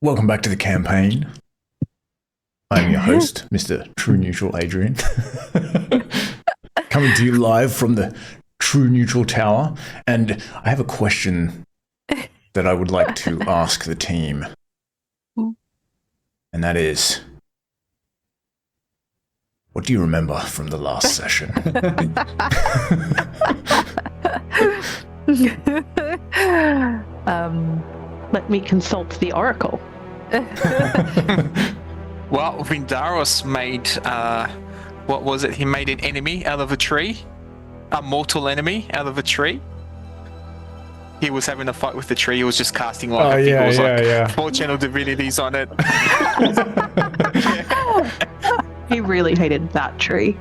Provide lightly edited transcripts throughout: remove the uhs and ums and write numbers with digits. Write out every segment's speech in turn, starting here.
Welcome back to the campaign. I'm your host, Mr. True Neutral Adrian. Coming to you live from the True Neutral Tower. And I have a question that I would like to ask the team. And that is, what do you remember from the last session? Let me consult the oracle. Well, Vindaros made, what was it? He made an enemy out of a tree. A mortal enemy out of a tree. He was having a fight with the tree. He was just casting four channel divinities on it. He really hated that tree.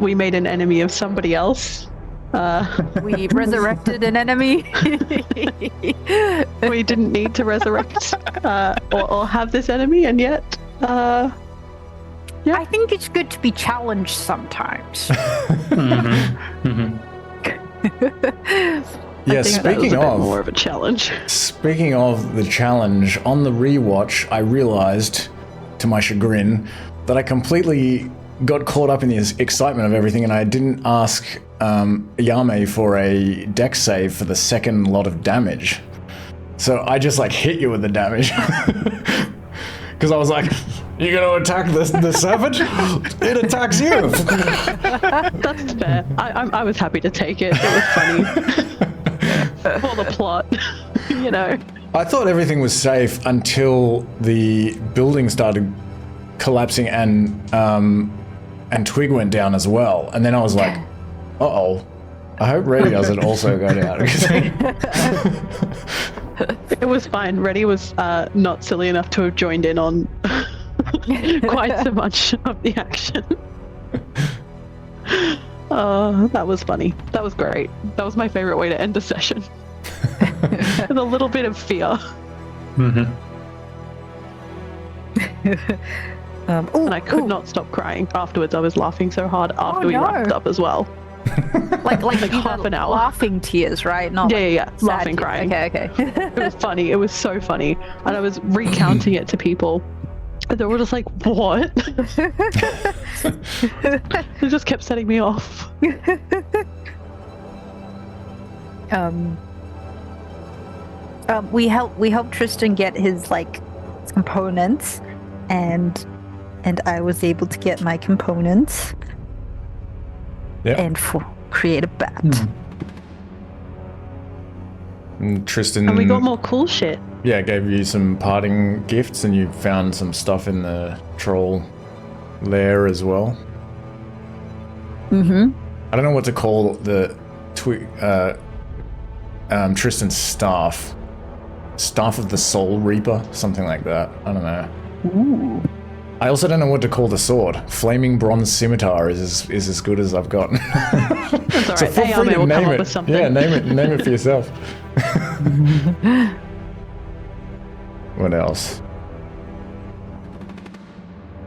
We made an enemy of somebody else. We resurrected an enemy. We didn't need to resurrect or have this enemy, and yet, yeah. I think it's good to be challenged sometimes. Yeah, speaking of more of a challenge. Speaking of the challenge, on the rewatch, I realized, to my chagrin, that I completely got caught up in the excitement of everything, and I didn't ask Yao Mei for a dex save for the second lot of damage. So I just hit you with the damage. Because I was like, you're going to attack the savage? It attacks you. That's fair. I was happy to take it. It was funny. For the plot, you know. I thought everything was safe until the building started collapsing and Twig went down as well. And then I was like, uh-oh. I hope Reddy doesn't also go down. It was fine. Reddy was not silly enough to have joined in on quite so much of the action. That was funny. That was great. That was my favorite way to end a session. With a little bit of fear. And I could not stop crying afterwards. I was laughing so hard after we wrapped up as well. like half an hour. Laughing tears, right? Not yeah. Laughing, crying. Okay. It was funny. It was so funny. And I was recounting it to people. And they were just like, what? It just kept setting me off. We helped Tristan get his components, and I was able to get my components. Yep. And create a bat. And Tristan... And we got more cool shit. Yeah, gave you some parting gifts, and you found some stuff in the troll lair as well. I don't know what to call the Tristan's staff. Staff of the Soul Reaper, something like that. I don't know. Ooh. I also don't know what to call the sword. Flaming Bronze Scimitar is as good as I've gotten. That's all So right. feel Hey, free to will name come up it. with something. Yeah, name it for yourself. What else?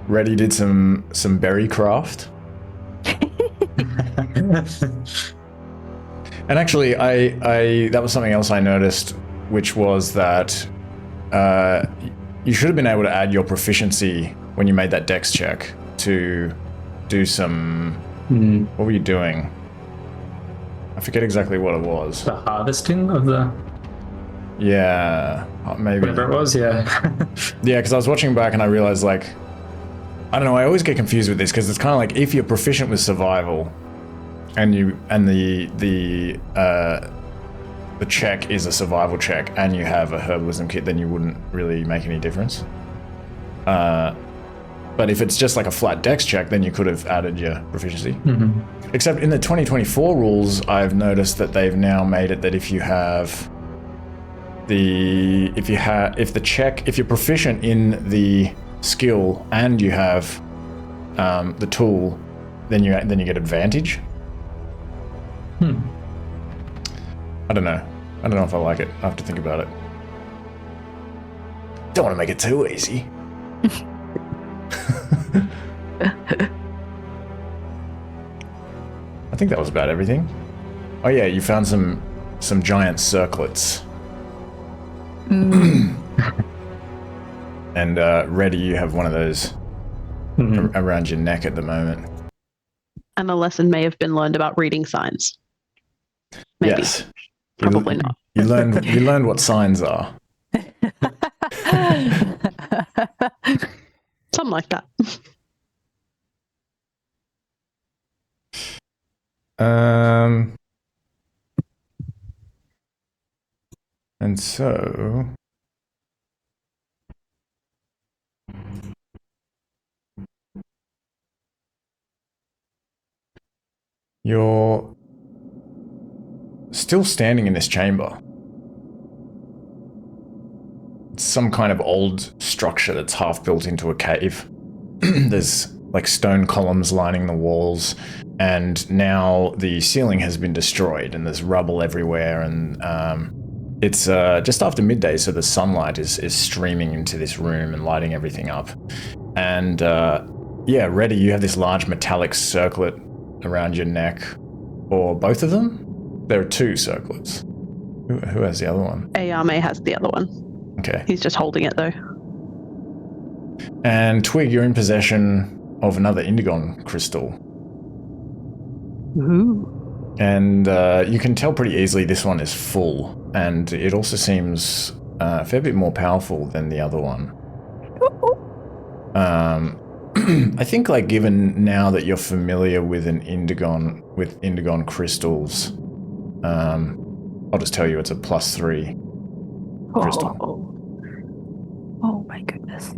Reddy did some berry craft. And actually, I that was something else I noticed, which was that you should have been able to add your proficiency when you made that dex check to do some... What were you doing? I forget exactly what it was. The harvesting of the... Yeah, maybe. Whatever it was, yeah. Yeah, because I was watching back and I realized, I don't know, I always get confused with this, because it's kind of like, if you're proficient with survival, and the check is a survival check, and you have a herbalism kit, then you wouldn't really make any difference. But if it's just like a flat dex check, then you could have added your proficiency. Except in the 2024 rules, I've noticed that they've now made it that if you're proficient in the skill and you have the tool, then you get advantage. I don't know if I like it. I have to think about it. Don't want to make it too easy. I think that was about everything. Oh yeah, you found some giant circlets. And Reddy, you have one of those around your neck at the moment. And a lesson may have been learned about reading signs. Maybe. Yes. Probably not. You learned what signs are. Something like that. And so you're still standing in this chamber. It's some kind of old structure that's half built into a cave. There's like stone columns lining the walls, and now the ceiling has been destroyed and there's rubble everywhere, and it's just after midday, so the sunlight is streaming into this room and lighting everything up. And yeah, Reddy, you have this large metallic circlet around your neck. Or both of them? There are two circlets. Who has the other one? Yao Mei has the other one. Okay. He's just holding it though. And Twig, you're in possession of another Indigon crystal. Ooh. And you can tell pretty easily this one is full, and it also seems a fair bit more powerful than the other one. I think, like, given now that you're familiar with Indigon crystals, I'll just tell you it's a +3 crystal. Oh my goodness.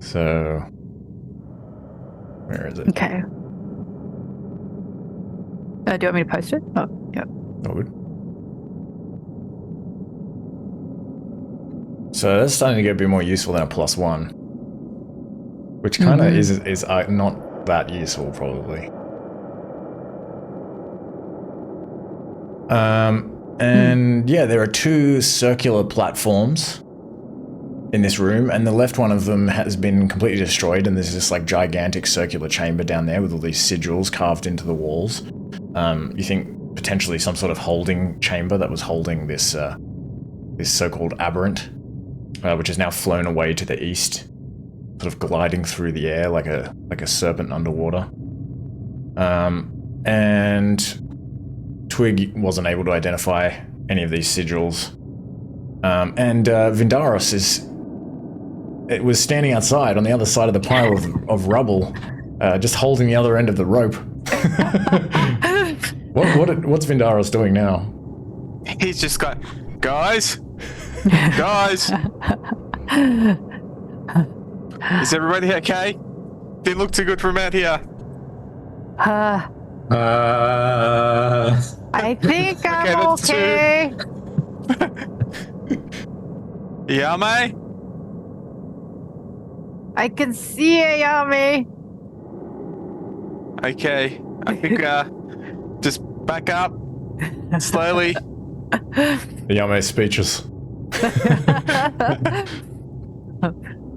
So, where is it? Okay. Do you want me to post it? Oh, yeah. I would. So that's starting to get a bit more useful than a +1. Which kind of is not that useful, probably. And yeah, there are two circular platforms in this room, and the left one of them has been completely destroyed, and there's this like gigantic circular chamber down there with all these sigils carved into the walls. You think potentially some sort of holding chamber that was holding this this so-called aberrant, which is now flown away to the east, sort of gliding through the air like a serpent underwater. And Twig wasn't able to identify any of these sigils. And Vindaros was standing outside on the other side of the pile of rubble, just holding the other end of the rope. What's Vindaros doing now? He's just got, guys, is everybody okay? Didn't look too good from out here. I think I'm that's okay. Yao Mei? I can see it, Yao Mei. Okay, I think just back up slowly. Yao Mei's speechless.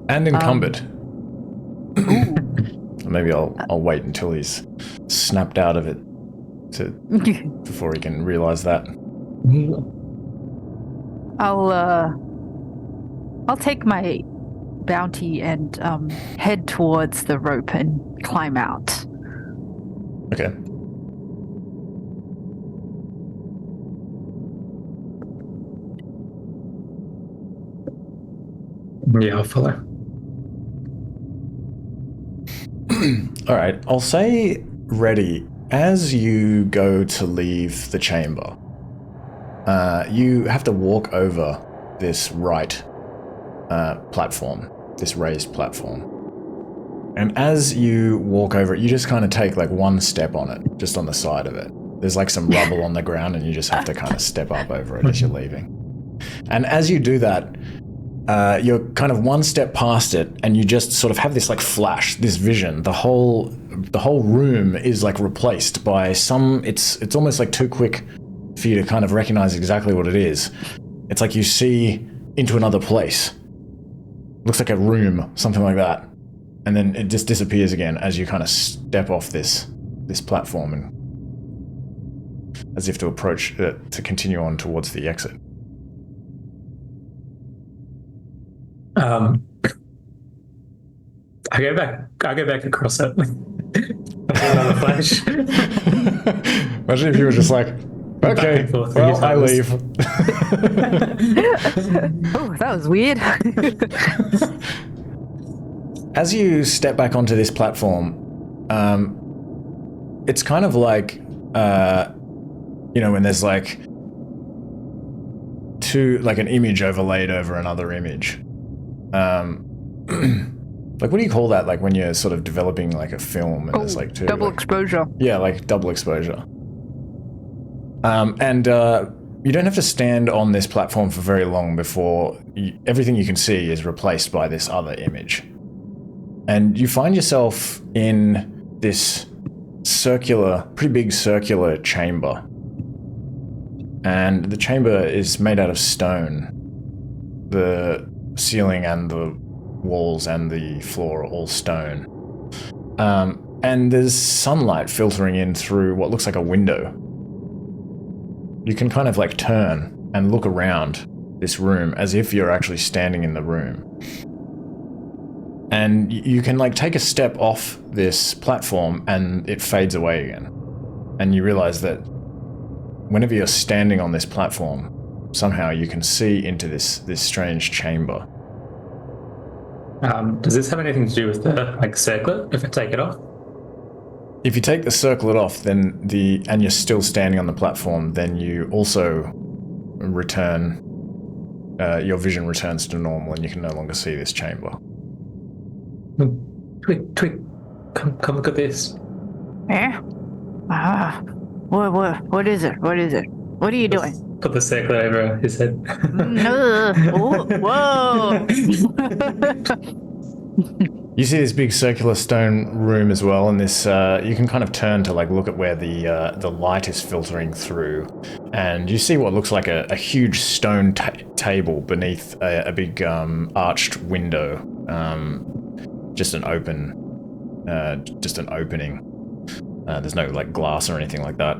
And encumbered. Maybe I'll wait until he's snapped out of it before he can realize that. I'll take my bounty and head towards the rope and climb out. Okay. Yeah, I'll follow. All right, I'll say ready. As you go to leave the chamber, you have to walk over this right platform, this raised platform. And as you walk over it, you just kind of take like one step on it, just on the side of it. There's like some rubble on the ground, and you just have to kind of step up over it as you're leaving. And as you do that, you're kind of one step past it, and you just sort of have this like flash, this vision. The whole room is like replaced by some. It's almost like too quick for you to kind of recognize exactly what it is. It's like you see into another place. Looks like a room, something like that, and then it just disappears again as you kind of step off this platform, and as if to approach to continue on towards the exit. I go back across it. I see another flash. Imagine if you were just like, okay, and forth well, I with leave. Oh, that was weird. As you step back onto this platform, it's kind of like, when there's like an image overlaid over another image. Like, what do you call that? Like when you're sort of developing like a film and there's like two. Double exposure. Yeah, like double exposure. And you don't have to stand on this platform for very long before everything you can see is replaced by this other image. And you find yourself in this pretty big circular chamber. And the chamber is made out of stone. The ceiling and the walls and the floor are all stone. And there's sunlight filtering in through what looks like a window. You can kind of like turn and look around this room as if you're actually standing in the room. And you can like take a step off this platform and it fades away again. And you realize that whenever you're standing on this platform, somehow you can see into this strange chamber. Does this have anything to do with the circlet? If I take it off? If you take the circlet off, and you're still standing on the platform, then you also return. Your vision returns to normal, and you can no longer see this chamber. Twig, come look at this. Yeah. What is it? What is it? What are you doing? Put the circlet over his head. No. Whoa. You see this big circular stone room as well, and this you can kind of turn to like look at where the light is filtering through, and you see what looks like a huge stone table beneath a big arched window, just an opening. There's no like glass or anything like that.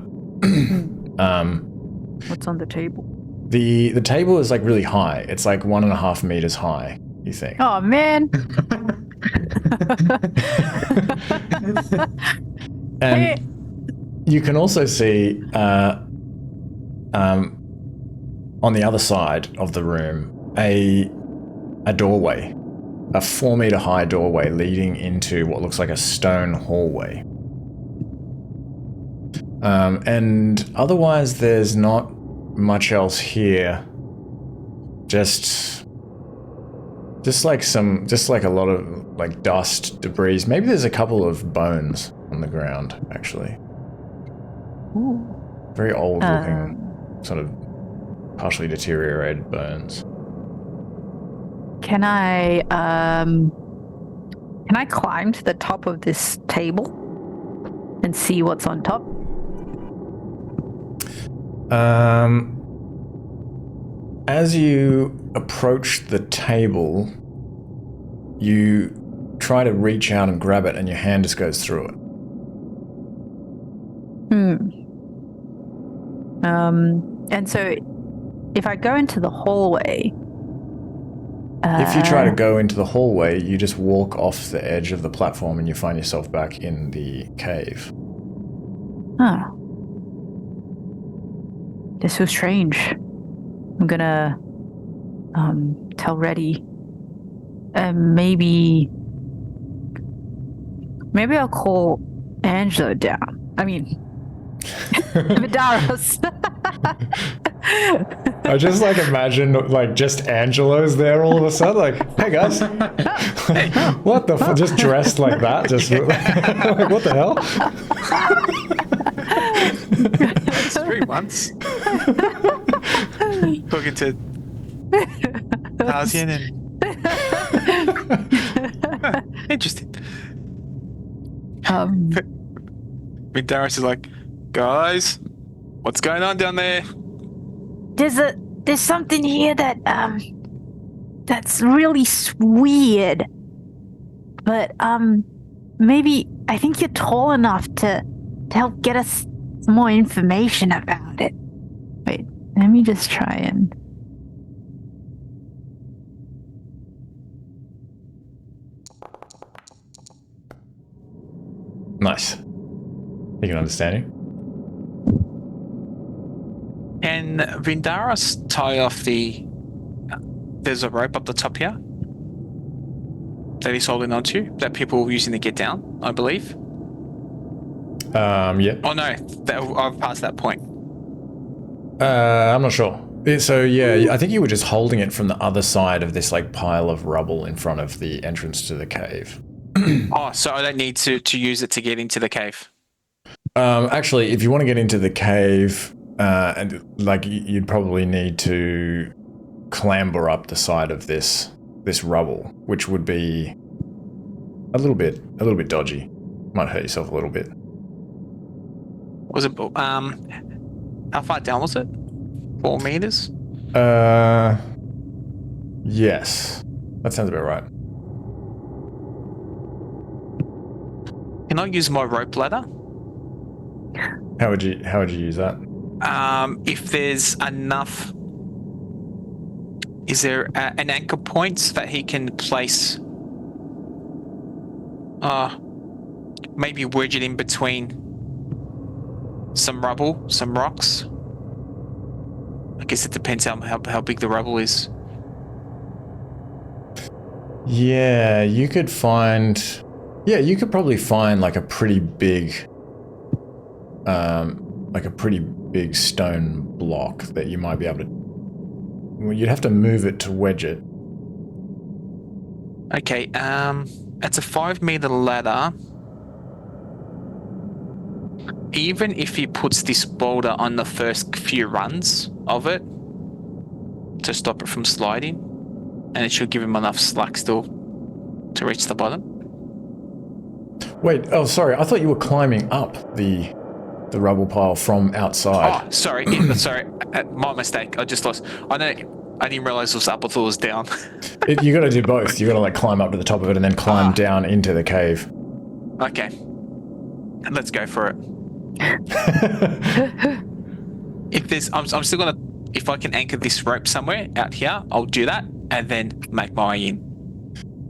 What's on the table? The table is like really high. It's like 1.5 meters high, you think. Oh man. And you can also see on the other side of the room a doorway, a 4 meter high doorway leading into what looks like a stone hallway. And otherwise there's not much else here. Just like a lot of like dust, debris. Maybe there's a couple of bones on the ground, actually. Ooh. Very old looking, sort of partially deteriorated bones. Can I climb to the top of this table and see what's on top? As you approach the table, you try to reach out and grab it, and your hand just goes through it. And so if I go into the hallway... if you try to go into the hallway, you just walk off the edge of the platform and you find yourself back in the cave. Huh. This was strange. I'm gonna tell Reddy. Maybe I'll call Angelo down. I mean, Vidaros. I just like imagine like just Angelo's there all of a sudden, like, hey guys, what the just dressed like that, just like, what the hell? It's 3 months. Talking to Tarzan and interesting. Darius is like, guys, what's going on down there? There's something here that that's really weird. But maybe I think you're tall enough to help get us some more information about it. Wait, let me just try and Nice. He can understand you. Can Vindaros tie off the... There's a rope up the top here that he's holding onto that people are using to get down, I believe. Yeah. Oh no, I've passed that point. I'm not sure. So yeah, I think you were just holding it from the other side of this like pile of rubble in front of the entrance to the cave. Oh, so I don't need to use it to get into the cave. Actually, if you want to get into the cave, and like you'd probably need to clamber up the side of this rubble, which would be a little bit dodgy. Might hurt yourself a little bit. Was it? How far down was it? 4 meters. Yes, that sounds about right. Can I use my rope ladder? How would you use that? If there's enough, is there an anchor point that he can place? Maybe wedge it in between some rubble, some rocks. I guess it depends how big the rubble is. Yeah, you could find. Yeah, you could probably find like a pretty big stone block that you might be able to. Well, you'd have to move it to wedge it. Okay, it's a 5 meter ladder. Even if he puts this boulder on the first few runs of it to stop it from sliding, and it should give him enough slack still to reach the bottom. Wait, oh sorry, I thought you were climbing up the rubble pile from outside. Oh, sorry, sorry, my mistake. I just lost. I didn't realize it was up. I thought it was down. You got to do both. You got to like climb up to the top of it and then climb down into the cave. Okay, let's go for it. If there's, I'm still gonna. If I can anchor this rope somewhere out here, I'll do that and then make my way in.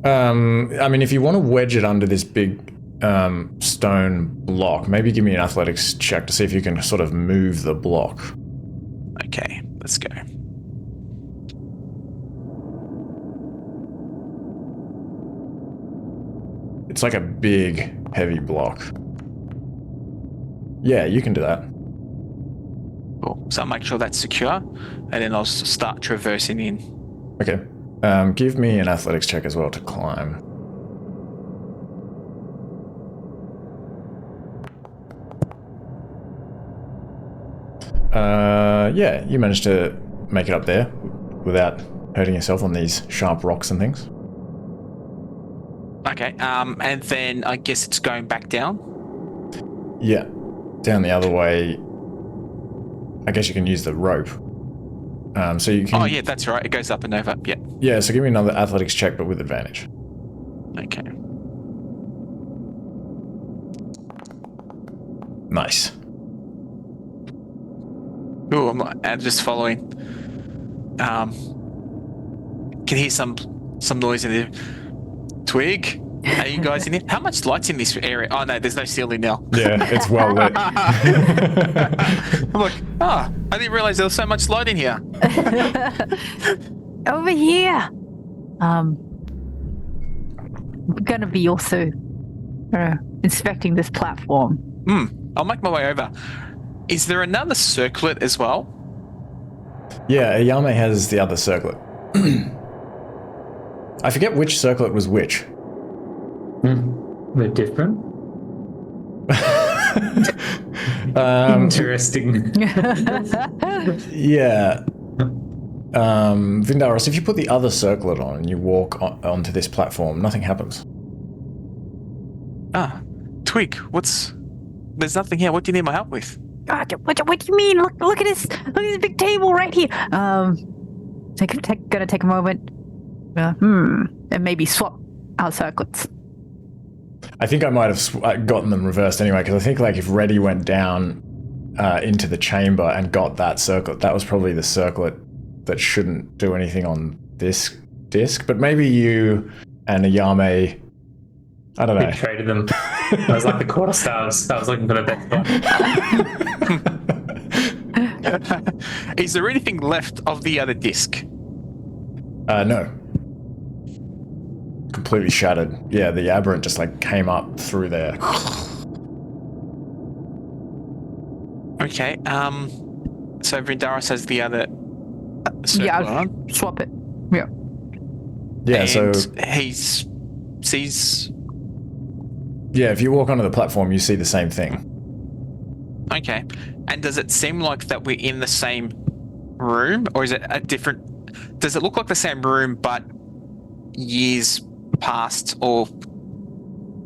I mean, if you want to wedge it under this big stone block, maybe give me an athletics check to see if you can sort of move the block. Okay, let's go. It's like a big, heavy block. Yeah, you can do that. Cool. So I'll make sure that's secure, and then I'll start traversing in. Okay. Give me an athletics check as well to climb. Yeah, you managed to make it up there without hurting yourself on these sharp rocks and things. Okay, and then I guess it's going back down? Yeah, down the other way. I guess you can use the rope. So you can... Oh yeah, that's right, it goes up and over, yeah. Yeah, so give me another athletics check, but with advantage. Okay. Nice. Ooh, I'm just following. Can hear some noise in there. Twig, are you guys in here? How much light's in this area? Oh no, there's no ceiling now. Yeah, it's well lit. I'm like, I didn't realize there was so much light in here. Over here. We're gonna be also inspecting this platform. I'll make my way over. Is there another circlet as well? Yeah, Yao Mei has the other circlet. I forget which circlet was which. They're different. Interesting. Yeah. Vindaros, if you put the other circlet on and you walk onto this platform, nothing happens. Twig, there's nothing here. What do you need my help with? What do you mean? Look at this big table right here. Gonna take a moment. And maybe swap our circlets. I think I might have gotten them reversed anyway, because I think like if Reddy went down into the chamber and got that circlet, that was probably the circlet that shouldn't do anything on this disc. But maybe you and Yao Mei, I don't know. We traded them. I was like the quarter stars. I was looking for the best one. Is there anything left of the other disc? No. Completely shattered. Yeah, the aberrant just like came up through there. Okay. So Vindaris has the other circle Yeah, on. I'll swap it. Yeah. Yeah, and so he sees. yeah, if you walk onto the platform, you see the same thing. Okay. And does it seem like that we're in the same room, or is it a different? Does it look like the same room, but years past or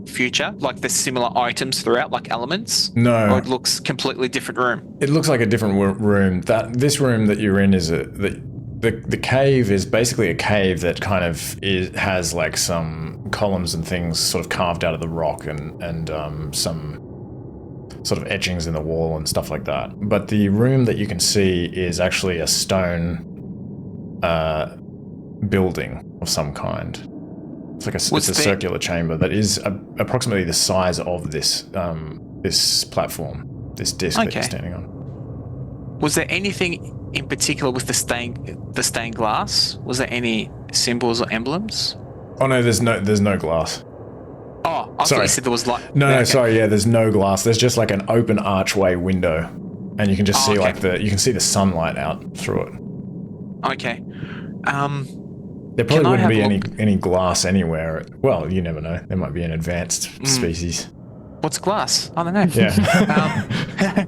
future? Like there's similar items throughout, like elements? No. Or it looks completely different room? It looks like a different room. This room that you're in is the cave is basically a cave that kind of has like some columns and things sort of carved out of the rock and some sort of etchings in the wall and stuff like that. But the room that you can see is actually a stone building of some kind. It's like it's a circular chamber that is approximately the size of this this platform, this disc that you're standing on. Was there anything in particular with the stained glass? Was there any symbols or emblems? Oh no, there's no glass. Oh, I thought you said there was like... No, sorry, yeah, there's no glass. There's just like an open archway window, and you can just see like you can see the sunlight out through it. Okay. There probably wouldn't be any glass anywhere. Well, you never know. There might be an advanced species. What's glass? I don't know. Yeah.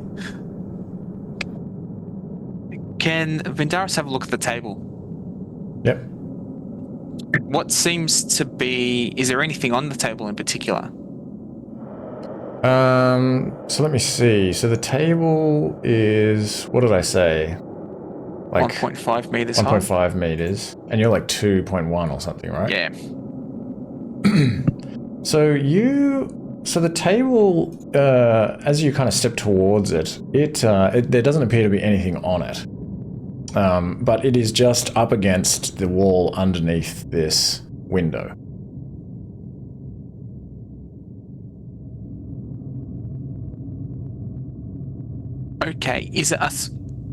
Can Vindaris have a look at the table? Yep. What seems to be... Is there anything on the table in particular? So let me see. So the table is... What did I say? Like 1.5 meters high. 1.5 meters. And you're like 2.1 or something, right? Yeah. So the table, as you kind of step towards it, there doesn't appear to be anything on it. But it is just up against the wall underneath this window. Okay. Is it a...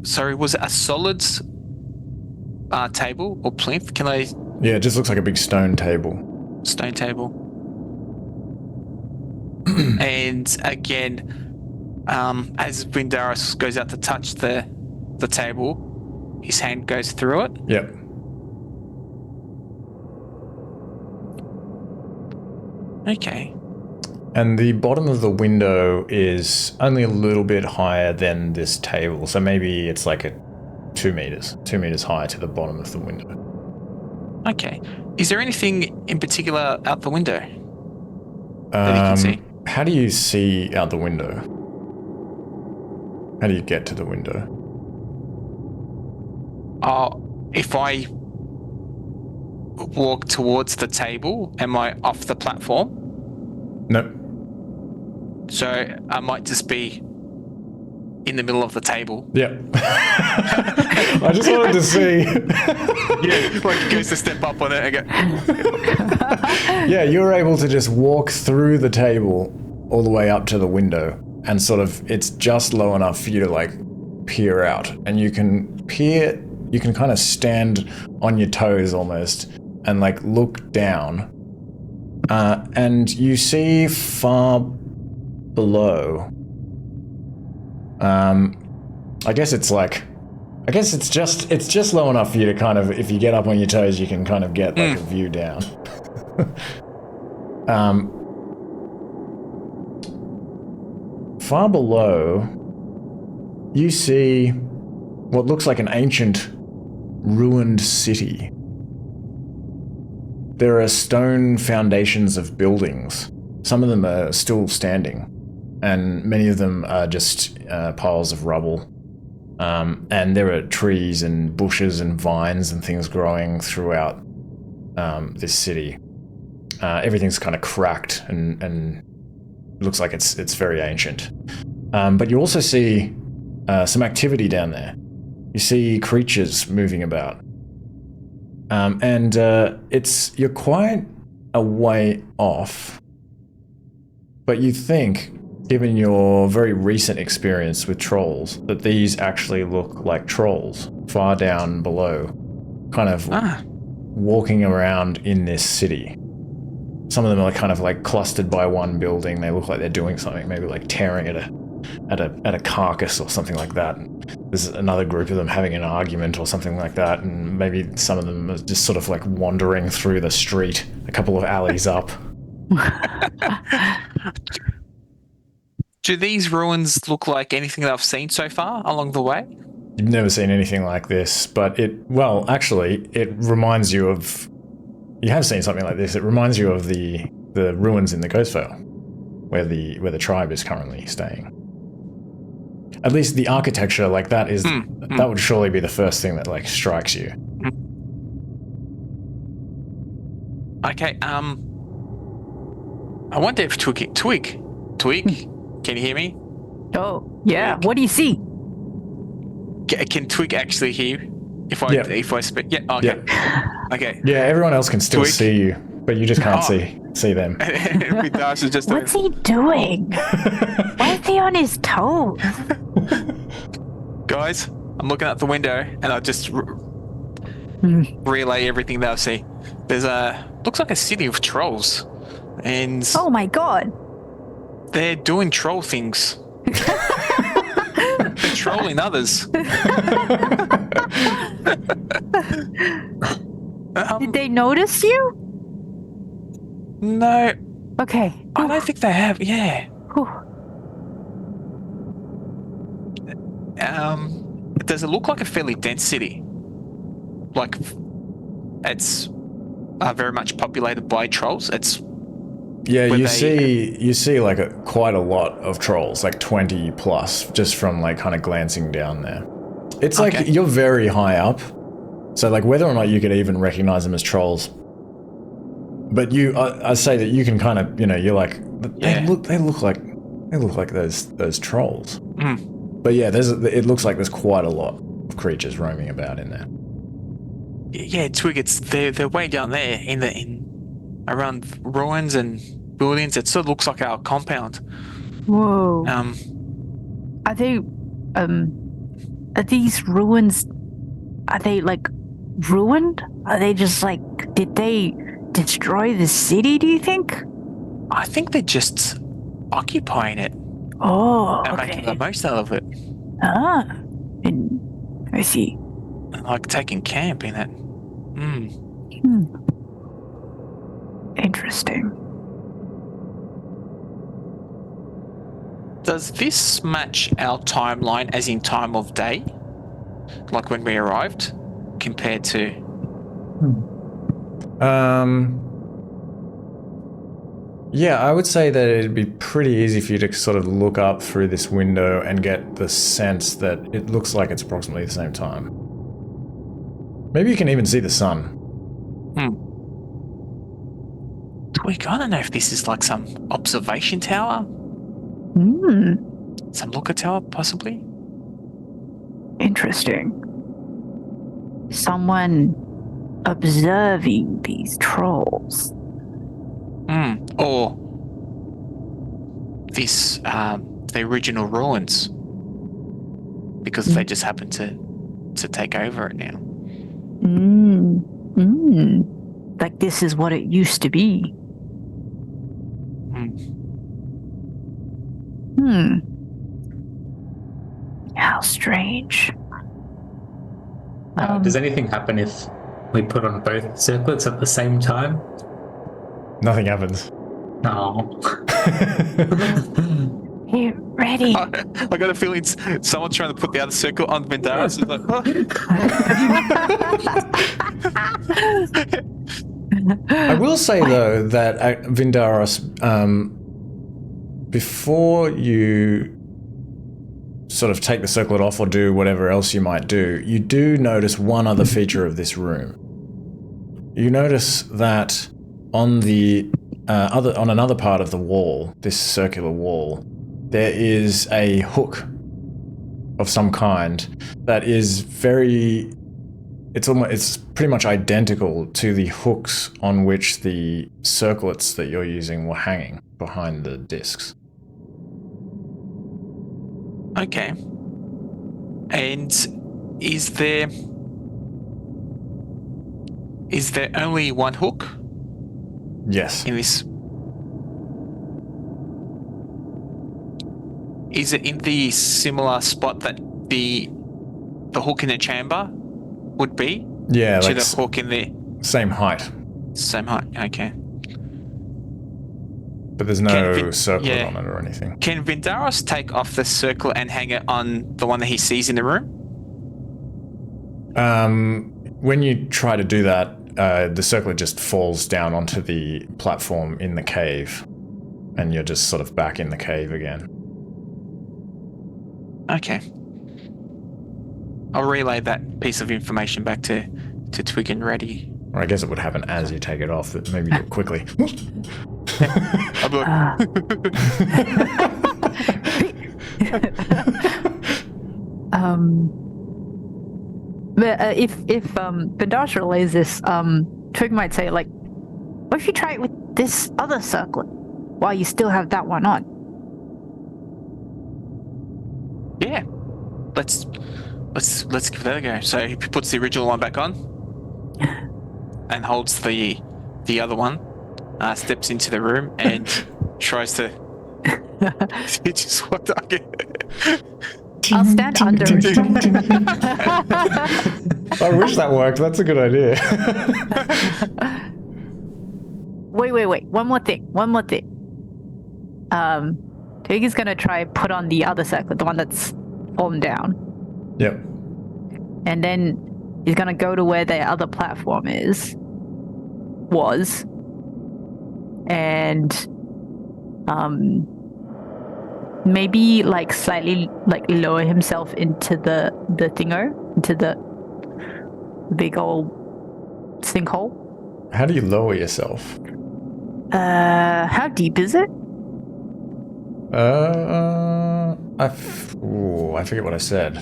Sorry, was it a solids table or plinth? Can I... Yeah, it just looks like a big stone table. Stone table. And again, as Vindaris goes out to touch the table, his hand goes through it. Yep. Okay. And the bottom of the window is only a little bit higher than this table. So maybe it's like 2 meters high to the bottom of the window. Okay. Is there anything in particular out the window that you can see? How do you see out the window? How do you get to the window? If I walk towards the table, am I off the platform? Nope. So I might just be in the middle of the table. Yep. I just wanted to see. Yeah, like he goes to step up on it and go... Yeah, you're able to just walk through the table all the way up to the window, and sort of it's just low enough for you to like peer out, and you can kind of stand on your toes almost and like look down, and you see far below. I guess it's just low enough for you to kind of, if you get up on your toes, you can kind of get like a view down. Far below, you see what looks like an ancient, ruined city. There are stone foundations of buildings. Some of them are still standing, and many of them are just piles of rubble. And there are trees and bushes and vines and things growing throughout this city. Everything's kind of cracked and looks like it's very ancient. But you also see some activity down there. You see creatures moving about. And you're quite a way off. but you think, given your very recent experience with trolls, that these actually look like trolls far down below, kind of walking around in this city. Some of them are kind of like clustered by one building. They look like they're doing something, maybe like tearing at a carcass or something like that. There's another group of them having an argument or something like that, and maybe some of them are just sort of like wandering through the street, a couple of alleys up. Do these ruins look like anything that I've seen so far along the way? You've never seen anything like this, but it reminds you of... You have seen something like this. It reminds you of the ruins in the Ghostveil, where the tribe is currently staying. At least the architecture like that is... That would surely be the first thing that like strikes you. Okay, I wonder if Twig, can you hear me? Oh, yeah. What do you see? Can Twig actually hear you if I speak? Yeah. Okay. Yeah. Okay. Yeah, everyone else can still Twig? see you, but you just can't see them. Vidash is just What's he doing? Why is he on his toes? Guys, I'm looking out the window and I just relay everything that I see. There's looks like a city of trolls, and Oh my god. they're doing troll things. They're trolling others. Did they notice you? No, Okay. I don't think they have. Yeah. Whew. Does it look like a fairly dense city? Like, it's very much populated by trolls. It's Yeah, you see like quite a lot of trolls, like 20 plus, just from like kind of glancing down there. It's like you're very high up, so like whether or not you could even recognize them as trolls. But I say that you can kind of, you're like, they look like those trolls. But yeah, it looks like there's quite a lot of creatures roaming about in there. Yeah, Twig. They're way down there in around ruins and buildings. It sort of looks like our compound. Whoa. Are they are these ruins, are they like ruined? Are they just like, did they destroy the city, do you think? I think they're just occupying it Oh, and okay. making the most out of it, I see. and like taking camp in it. Interesting. Does this match our timeline, as in time of day, like when we arrived, compared to? Yeah, I would say that it'd be pretty easy for you to sort of look up through this window and get the sense that it looks like it's approximately the same time. Maybe you can even see the sun. Twig, I don't know if this is like some observation tower, some looker tower, possibly. Interesting. Someone observing these trolls. Or this, the original ruins, because they just happen to take over it now. Like this is what it used to be. How strange. Does anything happen if we put on both circlets at the same time? Nothing happens. Oh. Hey, ready? I got a feeling someone's trying to put the other circle on Vendaris. It's like, I will say though that Vindaros, before you sort of take the circlet off or do whatever else you might do, you do notice one other feature of this room. You notice that on the on another part of the wall, this circular wall, there is a hook of some kind that is very... It's pretty much identical to the hooks on which the circlets that you're using were hanging. behind the discs. Okay. And is there only one hook Yes. in this? Is it in the similar spot that the hook in the chamber would be? Yeah, To like the hook in the same height, same height. Okay. but there's no circlet on it or anything. Can Vindaros take off the circle and hang it on the one that he sees in the room? When you try to do that, the circlet just falls down onto the platform in the cave, and you're just sort of back in the cave again. Okay. I'll relay that piece of information back to Twig and Reddy. Or I guess it would happen as you take it off, but maybe do it quickly. I'll be like, But if Vindaros relays this, Twig might say, like, what if you try it with this other circlet while you still have that one on? yeah. Let's give that a go. So he puts the original one back on and holds the other one, steps into the room and tries to he just what I'll stand under it. I wish that worked. That's a good idea. Wait. One more thing. Twig is gonna try put on the other circlet, the one that's fallen down. Yep. And then he's gonna go to where the other platform was, and maybe like slightly like lower himself into the thingo, into the big old sinkhole. How do you lower yourself? How deep is it? I forget what I said.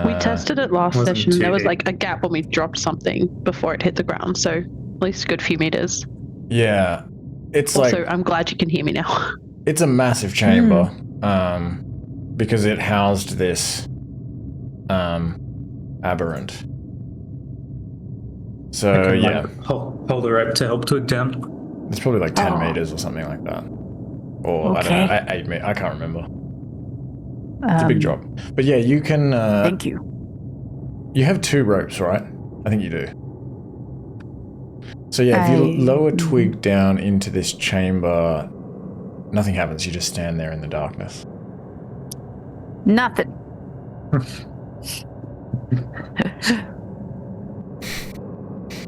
We tested it last wasn't session. too There was deep. like a gap when we dropped something before it hit the ground, so at least a good few meters. Yeah, it's Also, like I'm glad you can hear me now. it's a massive chamber, because it housed this aberrant. So yeah, Hold the rope to help Twig down. it's probably like 10 Oh. meters or something like that, or I Okay. don't know, 8 meters. I can't remember. It's a big drop, but yeah, you can. Thank you. You have 2 ropes, right? I think you do. So yeah, if you lower Twig down into this chamber, nothing happens. You just stand there in the darkness. Nothing.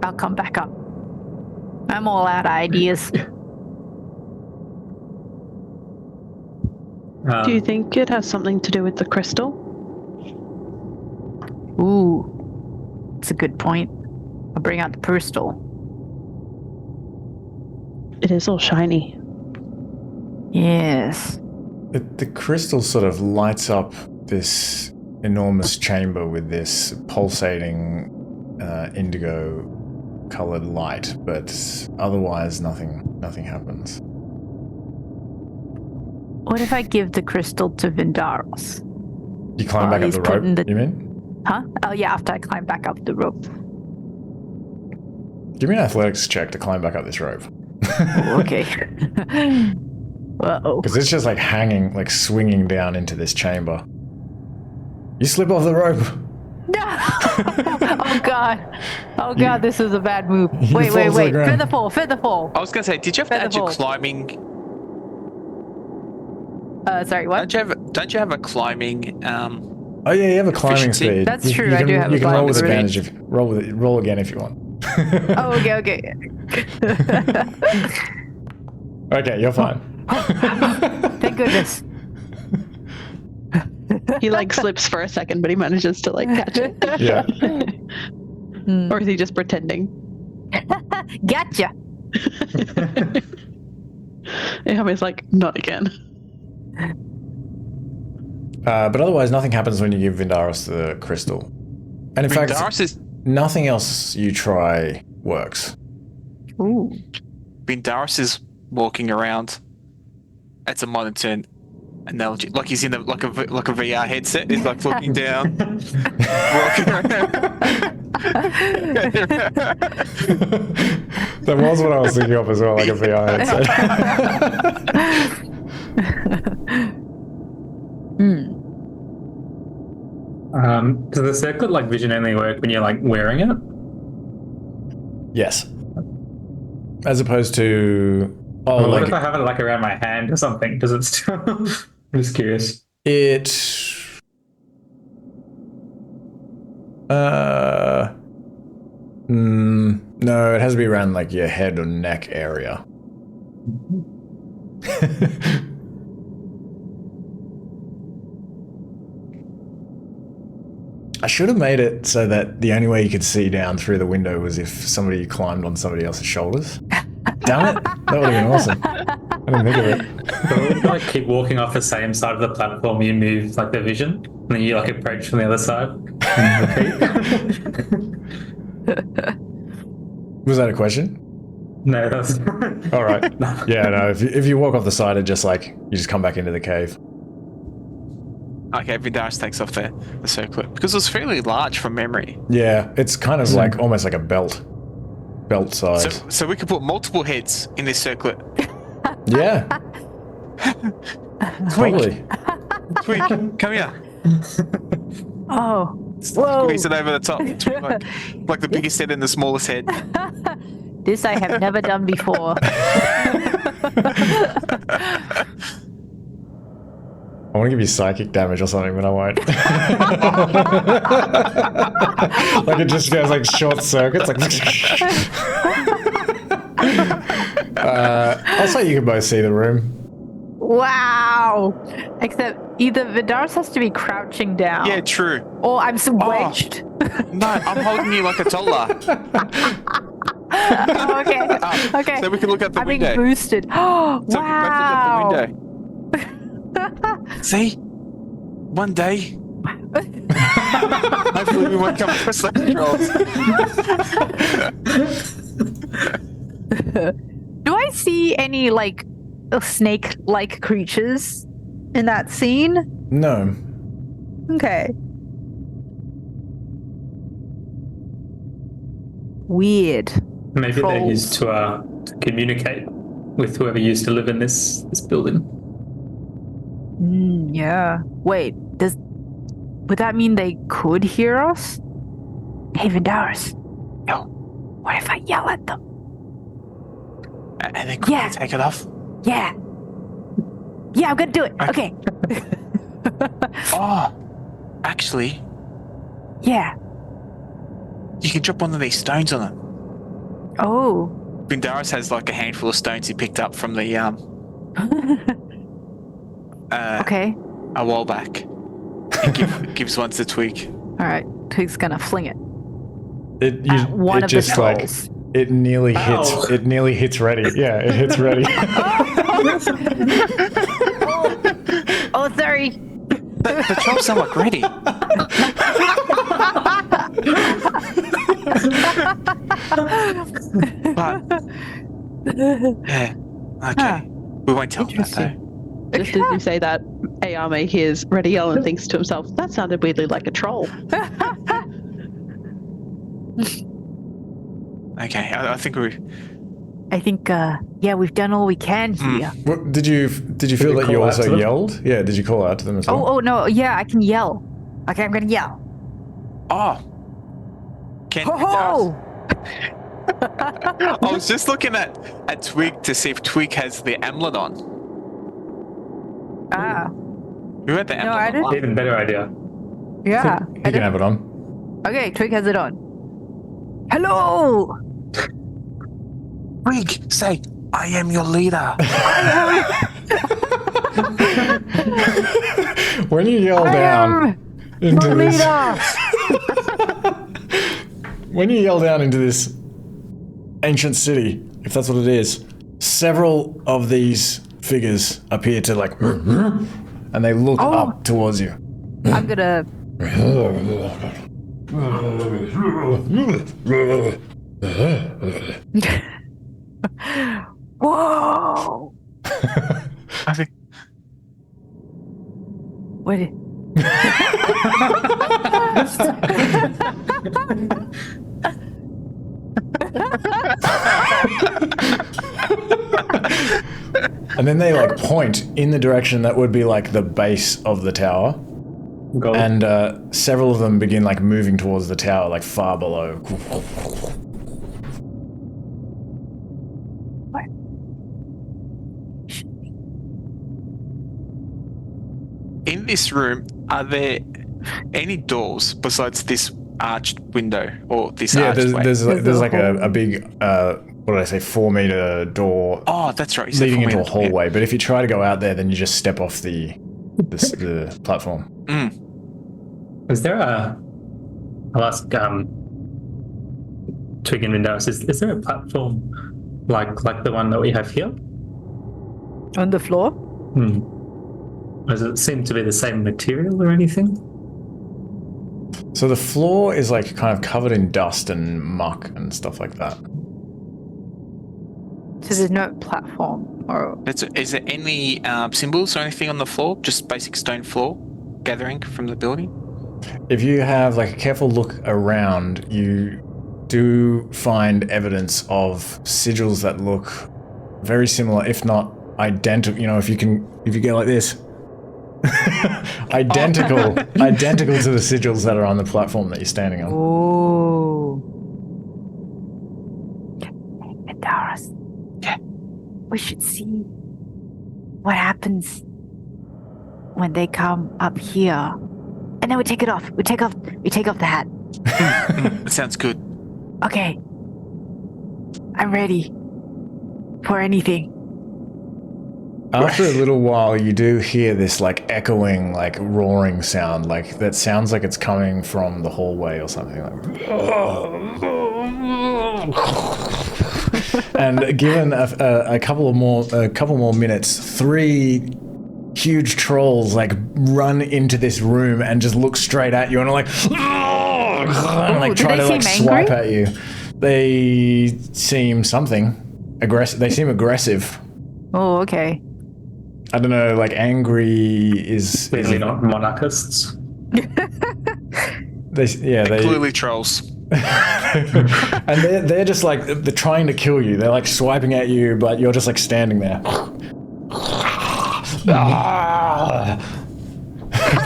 I'll come back up. I'm all out of ideas. Do you think it has something to do with the crystal? Ooh, it's a good point. I'll bring out the crystal. It is all shiny. Yes. The crystal sort of lights up this enormous chamber with this pulsating indigo colored light, but otherwise nothing happens. What if I give the crystal to Vindaros? You climb back up he's the rope, putting the- you mean? Huh? Oh yeah, after I climb back up the rope. Give me an athletics check to climb back up this rope. Okay. Uh-oh. Because it's just like hanging, like swinging down into this chamber. You slip off the rope. No! Oh god, this is a bad move. You Wait. fall to the ground. Feather fall. I was gonna say, did you have to add your Featherfall. climbing? Sorry, what? Don't you have a climbing? Oh yeah, you have a climbing Efficiency. speed. That's You- true, You I can, do have a you can roll climbing with speed. advantage if roll again if you want. Oh, okay. Okay, you're fine. Thank goodness. He like slips for a second, but he manages to like catch it. Yeah. Or is he just pretending? Gotcha. Yame's like, not again. But otherwise, nothing happens when you give Vindaros the crystal. And in fact, Vindaros is nothing else you try works. Ooh. Vindaros is walking around It's a modern turn analogy. Like he's in like a VR headset. He's like looking down, walking around. That was what I was thinking of as well, like a VR headset. Does the circlet like vision only work when you're like wearing it? Yes. As opposed to... Oh, Or what like if I have it like around my hand or something? Does it still... I'm just curious. it... No, it has to be around like your head or neck area. I should have made it so that the only way you could see down through the window was if somebody climbed on somebody else's shoulders. Damn it! That would have been awesome. I didn't think of it. But would you like keep walking off the same side of the platform, you move like the vision, and then you like approach from the other side and repeat? Was that a question? No, that's... All right. Yeah, no. If you walk off the side, it just like you just come back into the cave. Okay, Vidaris takes off the circlet because it was fairly large from memory. Yeah, it's kind of like almost like a belt size. So we could put multiple heads in this circlet. Yeah. Totally. Twig, come here. Oh. Whoa. Squeeze it over the top. Twig, like the biggest head and the smallest head. This I have never done before. I want to give you psychic damage or something, but I won't. Like it just goes like short circuits. Like I'll say you can both see the room. Wow. Except either Vidaris has to be crouching down. Yeah, true. Or I'm wedged. No, I'm holding you like a toddler. Oh, okay. Okay. So we can look out the I'm window. being boosted. Oh, So we can both look out wow. the window. See? One day. Hopefully we won't come across Lexitors. Do I see any like snake-like creatures in that scene? No. Okay. Weird. Maybe they're Trolls. used to communicate with whoever used to live in this building. Yeah. Wait, would that mean they could hear us? Hey, Vidaris. No. What if I yell at them? And then could Yeah. we take it off? Yeah. Yeah, I'm gonna do it. Okay. Oh, actually, Yeah. you can drop one of these stones on it. Oh. Bindaris has like a handful of stones he picked up from the Okay. a while back. And gives one to Twig. All right. Twig's gonna fling it. It One it of just the like trolls. it nearly hits. Ow. It nearly hits ready. Yeah, it hits ready. Oh, sorry. The trolls sound like ready. But yeah, okay. We won't tell them that though. Just as you say that, Yao Mei hears Rediel and thinks to himself, that sounded weirdly like a troll. Okay, I think we. I think, yeah, we've done all we can here. What, did you feel you that you call out to also them? yelled? Yeah, did you call out to them as well? Oh, no, yeah, I can yell. Okay, I'm gonna yell. Oh. Can Ho ho! I was just looking at Twig to see if Twig has the amulet on. Ah, Who had the amulet I on? didn't. Even better idea. yeah. You can have it on. Okay, Twig has it on. Hello! Twig, say, I am your leader. When you yell down into Your this, leader! when you yell down into this ancient city, if that's what it is, several of these figures appear to like, and they look up towards you. I'm gonna. I Whoa! think What? And then they like point in the direction that would be like the base of the tower. Go. And several of them begin like moving towards the tower, like far below. What? In this room, are there any doors besides this arched window or this Yeah, archway? there's like a big, what did I say, 4-meter door Oh, that's right. You said leading into a 4 meters. hallway. But if you try to go out there, then you just step off the platform. Yeah. Is there I'll ask Twig and Vindaris, is there a platform like the one that we have here? On the floor? Does it seem to be the same material or anything? So the floor is like kind of covered in dust and muck and stuff like that. So there's no platform or... Is there any symbols or anything on the floor? Just basic stone floor gathering from the building? If you have like a careful look around, you do find evidence of sigils that look very similar, if not identical. You know, if you get like this, identical to the sigils that are on the platform that you're standing on. Oh. Mendaris. Yeah. We should see what happens when they come up here. And then we take it off. We take off the hat. That sounds good. Okay. I'm ready for anything. After a little while, you do hear this like echoing, like roaring sound, like that sounds like it's coming from the hallway or something. Like, and given a couple more minutes, 3 huge trolls like run into this room and just look straight at you and are like, and like try to like swipe at you. They seem aggressive. They seem aggressive. Oh, okay. I don't know, like angry is Clearly not monarchists. They're Clearly trolls. and they're just like they're trying to kill you. They're like swiping at you, but you're just like standing there.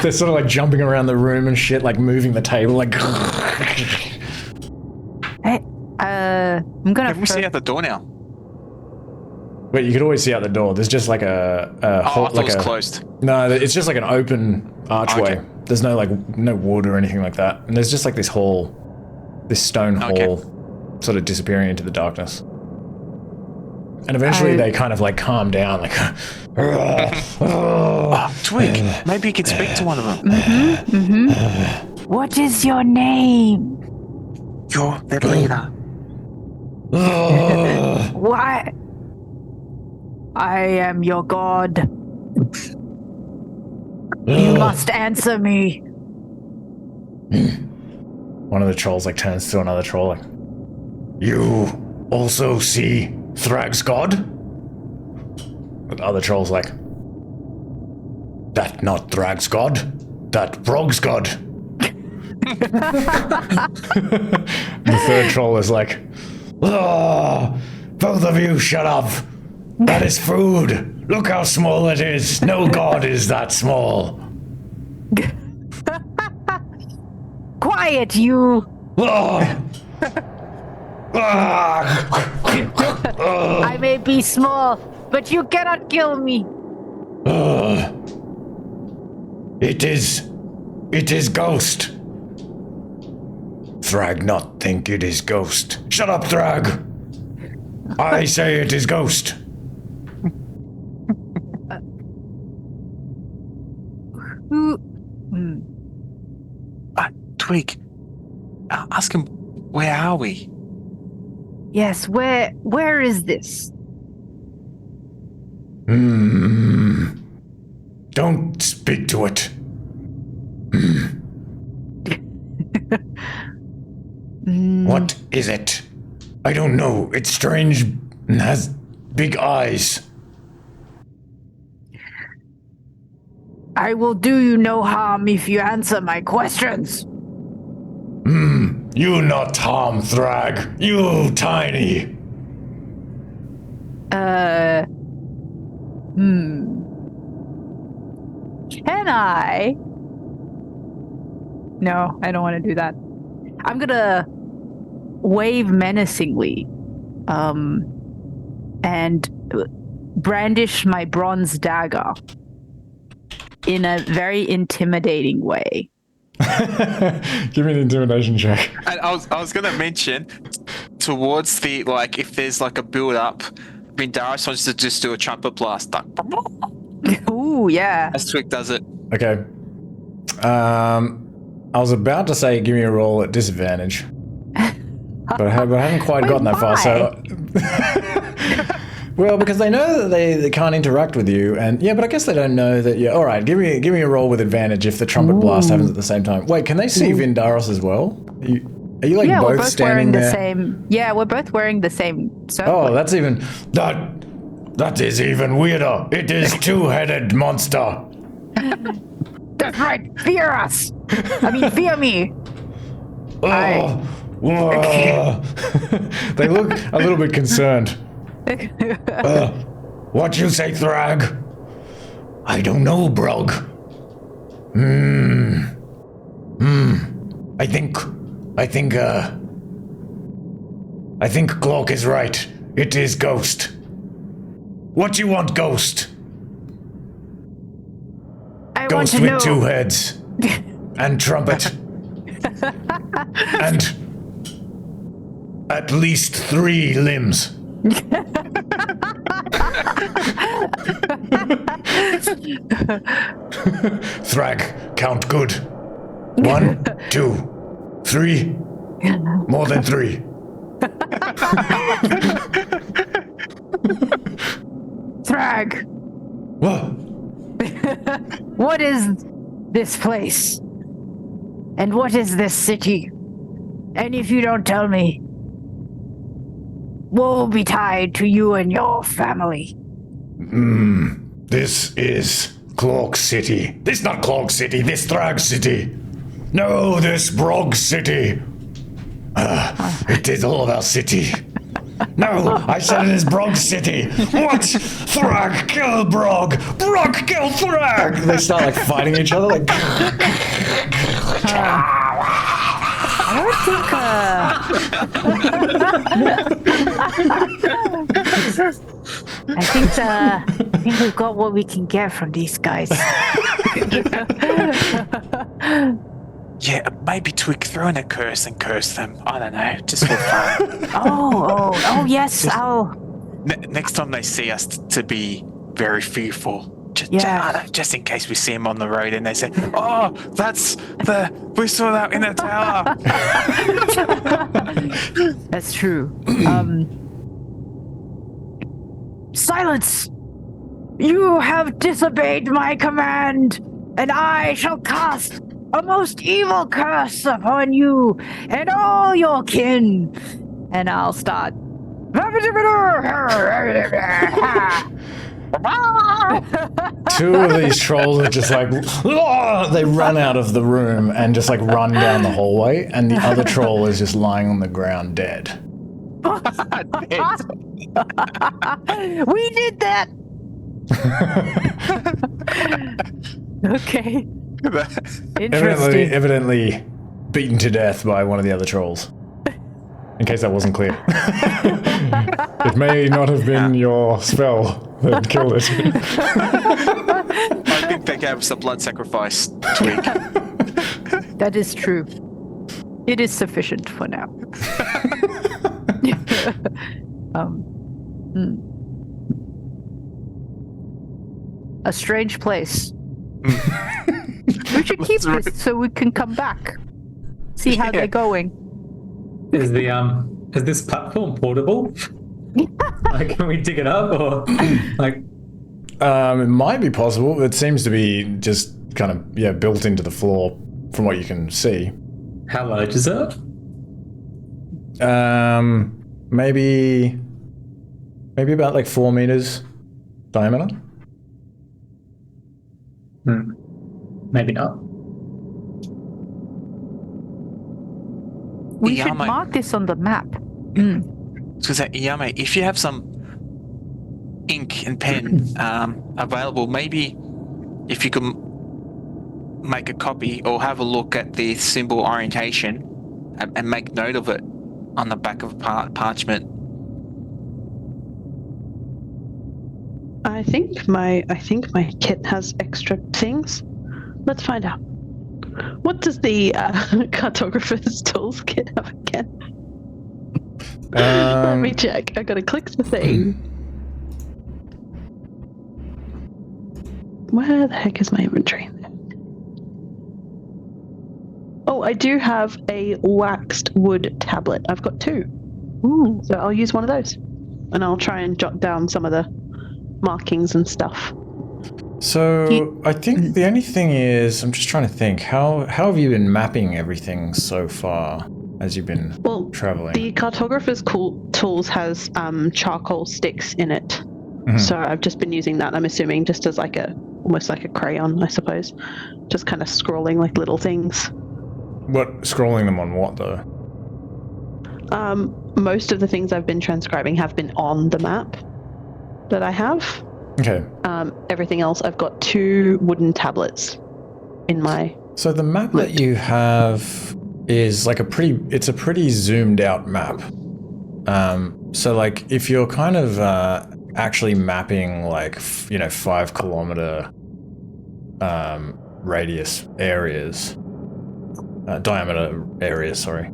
They're sort of like jumping around the room and shit, like moving the table, like. Hey, I'm gonna. Can we see out the door now? Wait, you could always see out the door. There's just like a I hole, thought like it was a closed. No, it's just like an open archway. Okay. There's no wood or anything like that. And there's just like this hall, this stone hall, sort of disappearing into the darkness. And eventually they kind of like calm down, like. Twig, maybe you could speak to one of them. What is your name? You're their leader. Why? I am your god. You must answer me. One of the trolls like turns to another troll like, you also see Thrag's god? But the other troll's like, that not Thrag's god, that Brog's god. The third troll is like, oh, both of you shut up. That is food. Look how small it is. No god is that small. Quiet, you. I may be small, but you cannot kill me. It is Ghost. Thrag not think it is Ghost. Shut up, Thrag. I say it is Ghost. Who? Twig, ask him, where are we? Yes, where is this? Don't speak to it. What is it? I don't know. It's strange and has big eyes. I will do you no harm if you answer my questions. You not harm, Thrag. You tiny. Can I? No, I don't want to do that. I'm gonna wave menacingly, and brandish my bronze dagger in a very intimidating way. Give me an intimidation check. And I was going to mention towards the, like, if there's like a build up, Darius wants to just do a trumpet blast. Like, Ooh, yeah. as Twig does it. Okay. I was about to say give me a roll at disadvantage. But I haven't quite Wait, gotten that far, so... Well, because they know that they can't interact with you, and yeah, but I guess they don't know that. Yeah, all right. Give me a roll with advantage if the trumpet blast happens at the same time. Wait, can they see Vindaros as well? Are you like Yeah, both we're both standing wearing there? the same. Yeah, we're both wearing the same circlet. Oh, that's even that is even weirder. It is two-headed monster. That's right. Fear us. I mean, fear me. Oh, whoa. They look a little bit concerned. What you say, Thrag? I don't know, Brog. I think Cloak is right. It is Ghost. What you want, Ghost? I Ghost want to with know. 2 heads. And trumpet. And at least 3 limbs. Thrag, count good. 1, 2, 3. More than 3. Thrag, What? what is this place? And what is this city? And if you don't tell me, woe be tied to you and your family. This is Cloak City. This not Cloak City, this Thrag City. No, this Brog City. It is all our city. No, I said it is Brog City. What? Thrag, kill Brog. Brog, kill Thrag. They start like fighting each other. Like. I think we've got what we can get from these guys. Yeah, maybe Twig throw in a curse and curse them. I don't know, just for fun. Oh, yes, I'll... Next time they see us to be very fearful. Just in case we see them on the road and they say, "Oh, we saw that in the tower." That's true. Silence! You have disobeyed my command, and I shall cast a most evil curse upon you and all your kin. And I'll start. Two of these trolls are just like, they run out of the room and just like run down the hallway, and the other troll is just lying on the ground dead. We did that! Okay. Interesting. Evidently beaten to death by one of the other trolls. In case that wasn't clear. It may not have been your spell that killed it. I think they gave us a blood sacrifice, Twig. That is true. It is sufficient for now. A strange place. We should keep this so we can come back. See how they're going. Is this platform portable? Like, can we dig it up, or like? It might be possible. It seems to be just kind of built into the floor from what you can see. How large is it? Maybe about like 4 meters diameter. Maybe not. We should Yao Mei. mark this on the map. Because Yao Mei, if you have some ink and pen available, maybe if you could make a copy or have a look at the symbol orientation and make note of it on the back of parchment. I think my kit has extra things. Let's find out. What does the cartographer's tools kit have again? Let me check. I gotta click the thing. Where the heck is my inventory? Oh, I do have a waxed wood tablet. I've got 2. Ooh. So I'll use one of those. And I'll try and jot down some of the markings and stuff. So I think the only thing is, I'm just trying to think, how have you been mapping everything so far as you've been traveling? The cartographer's tools has charcoal sticks in it. Mm-hmm. So I've just been using that, I'm assuming, just as almost like a crayon, I suppose. Just kind of scrawling like little things. What, scrolling them on what though? Most of the things I've been transcribing have been on the map that I have. Okay. Everything else, I've got 2 wooden tablets in my... So the map that you have is like it's a pretty zoomed out map. So like if you're kind of actually mapping like, 5 kilometer radius areas, diameter areas, sorry.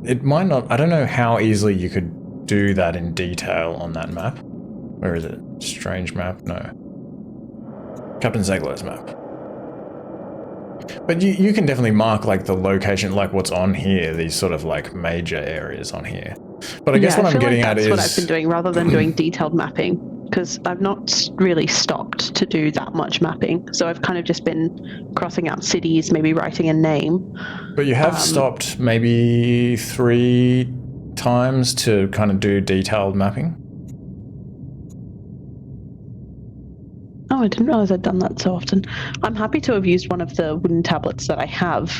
It might not, I don't know how easily you could do that in detail on that map. Where is it? Strange map? No. Captain Zegler's map. But you can definitely mark like the location, like what's on here, these sort of like major areas on here. But I guess what I'm getting at is... that's what I've been doing rather than doing detailed mapping, because I've not really stopped to do that much mapping. So I've kind of just been crossing out cities, maybe writing a name. But you have stopped maybe 3 times to kind of do detailed mapping? Oh, I didn't realize I'd done that so often. I'm happy to have used one of the wooden tablets that I have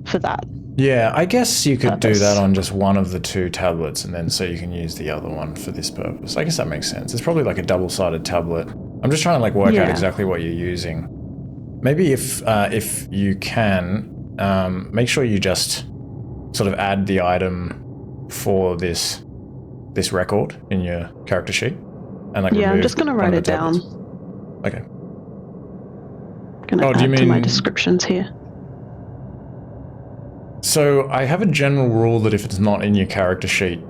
for that. Yeah, I guess you could do purpose. that on just one of the 2 tablets, and then so you can use the other one for this purpose. I guess that makes sense. It's probably like a double-sided tablet. I'm just trying to like work out exactly what you're using. Maybe if you can, make sure you just sort of add the item for this record in your character sheet, and like I'm just gonna write it down. Okay. Gonna add to my descriptions here. So I have a general rule that if it's not in your character sheet,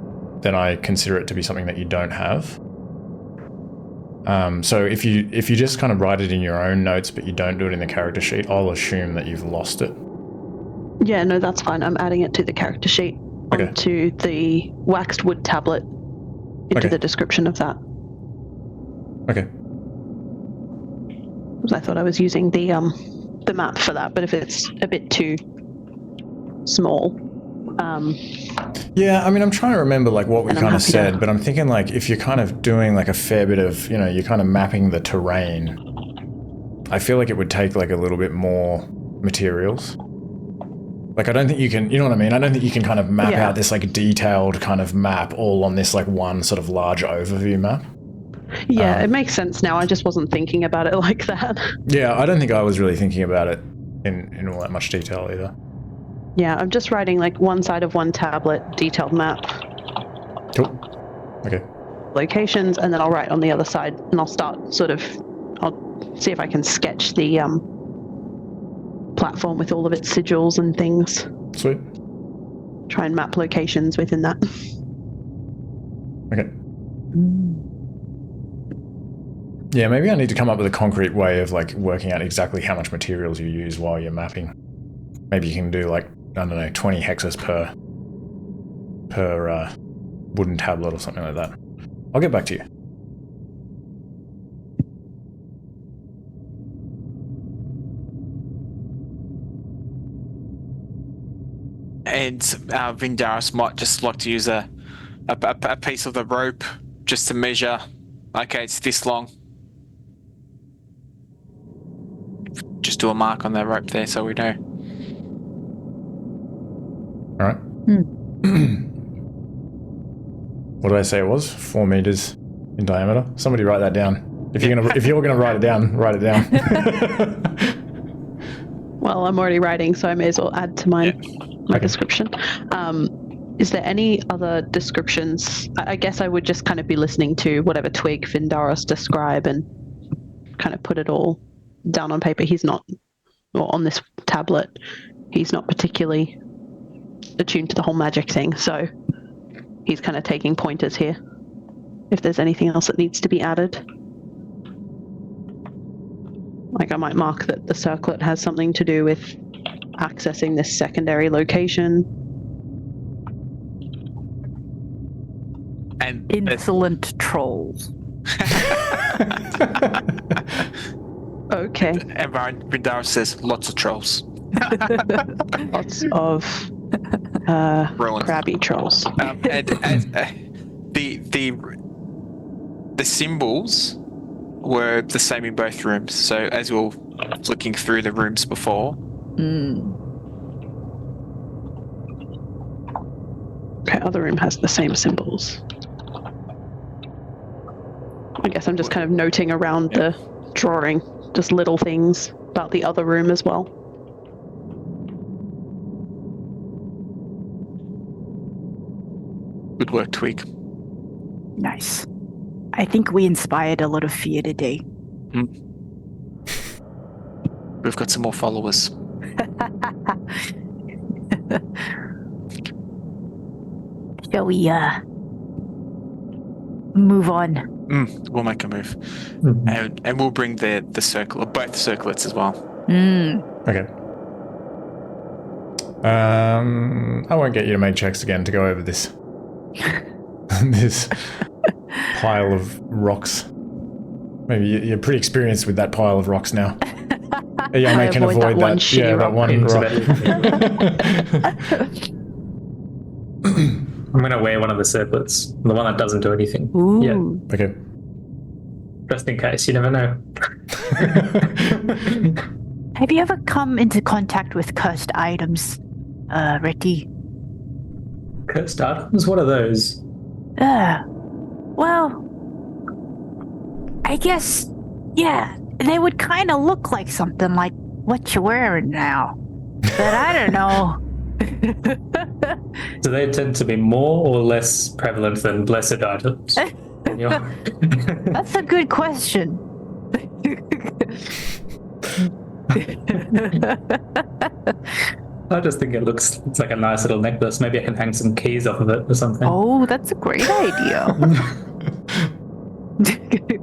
then I consider it to be something that you don't have. So if you just kind of write it in your own notes, but you don't do it in the character sheet, I'll assume that you've lost it. Yeah, no, that's fine. I'm adding it to the character sheet, onto the waxed wood tablet, into the description of that. Okay. I thought I was using the map for that, but if it's a bit too small. Yeah, I mean, I'm trying to remember like what we kind of said, but I'm thinking like if you're kind of doing like a fair bit of, you're kind of mapping the terrain, I feel like it would take like a little bit more materials. Like I don't think you can, you know what I mean? I don't think you can kind of map out this like detailed kind of map all on this like one sort of large overview map. Yeah, it makes sense now. I just wasn't thinking about it like that. Yeah, I don't think I was really thinking about it in all that much detail either. Yeah, I'm just writing like one side of one tablet, detailed map. Cool. Okay. Locations, and then I'll write on the other side, and I'll see if I can sketch the platform with all of its sigils and things. Sweet. Try and map locations within that. Okay. Yeah, maybe I need to come up with a concrete way of like working out exactly how much materials you use while you're mapping. Maybe you can do like, I don't know, 20 hexes per wooden tablet or something like that. I'll get back to you. And Vindaris might just like to use a piece of the rope just to measure. Okay, it's this long. do a mark on that rope there so we know. All right. What did I say it was? 4 meters in diameter. Somebody write that down. If you're gonna write it down, write it down. Well, I'm already writing, so I may as well add to my description. Is there any other descriptions? I guess I would just kind of be listening to whatever twig Vindaros describe and kind of put it all down on paper. He's not, or on this tablet, he's not particularly attuned to the whole magic thing, so he's kind of taking pointers here. If there's anything else that needs to be added. Like I might mark that the circlet has something to do with accessing this secondary location. And Insolent trolls. Okay. And Vindaros says lots of trolls. Lots of crabby trolls. And the symbols were the same in both rooms. So as we were flicking through the rooms before. Okay, other room has the same symbols. I guess I'm just kind of noting around the drawing, just little things about the other room as well. Good work, Twig. Nice. I think we inspired a lot of fear today. We've got some more followers. Shall we move on? We'll make a move. And we'll bring the circle, both circlets as well. Okay. I won't get you to make checks again to go over this. This pile of rocks. Maybe you're pretty experienced with that pile of rocks now. Yeah, I can avoid that. That one rock. I'm going to wear one of the circlets, the one that doesn't do anything. Ooh. Yeah, Okay. just in case, you never know. Have you ever come into contact with cursed items, Ricky? Cursed items? What are those? Well, I guess, yeah, they would kind of look like something like what you're wearing now. But I don't know. Do they tend to be more or less prevalent than blessed items? That's a good question. I just think it's like a nice little necklace. Maybe I can hang some keys off of it or something. Oh, that's a great idea.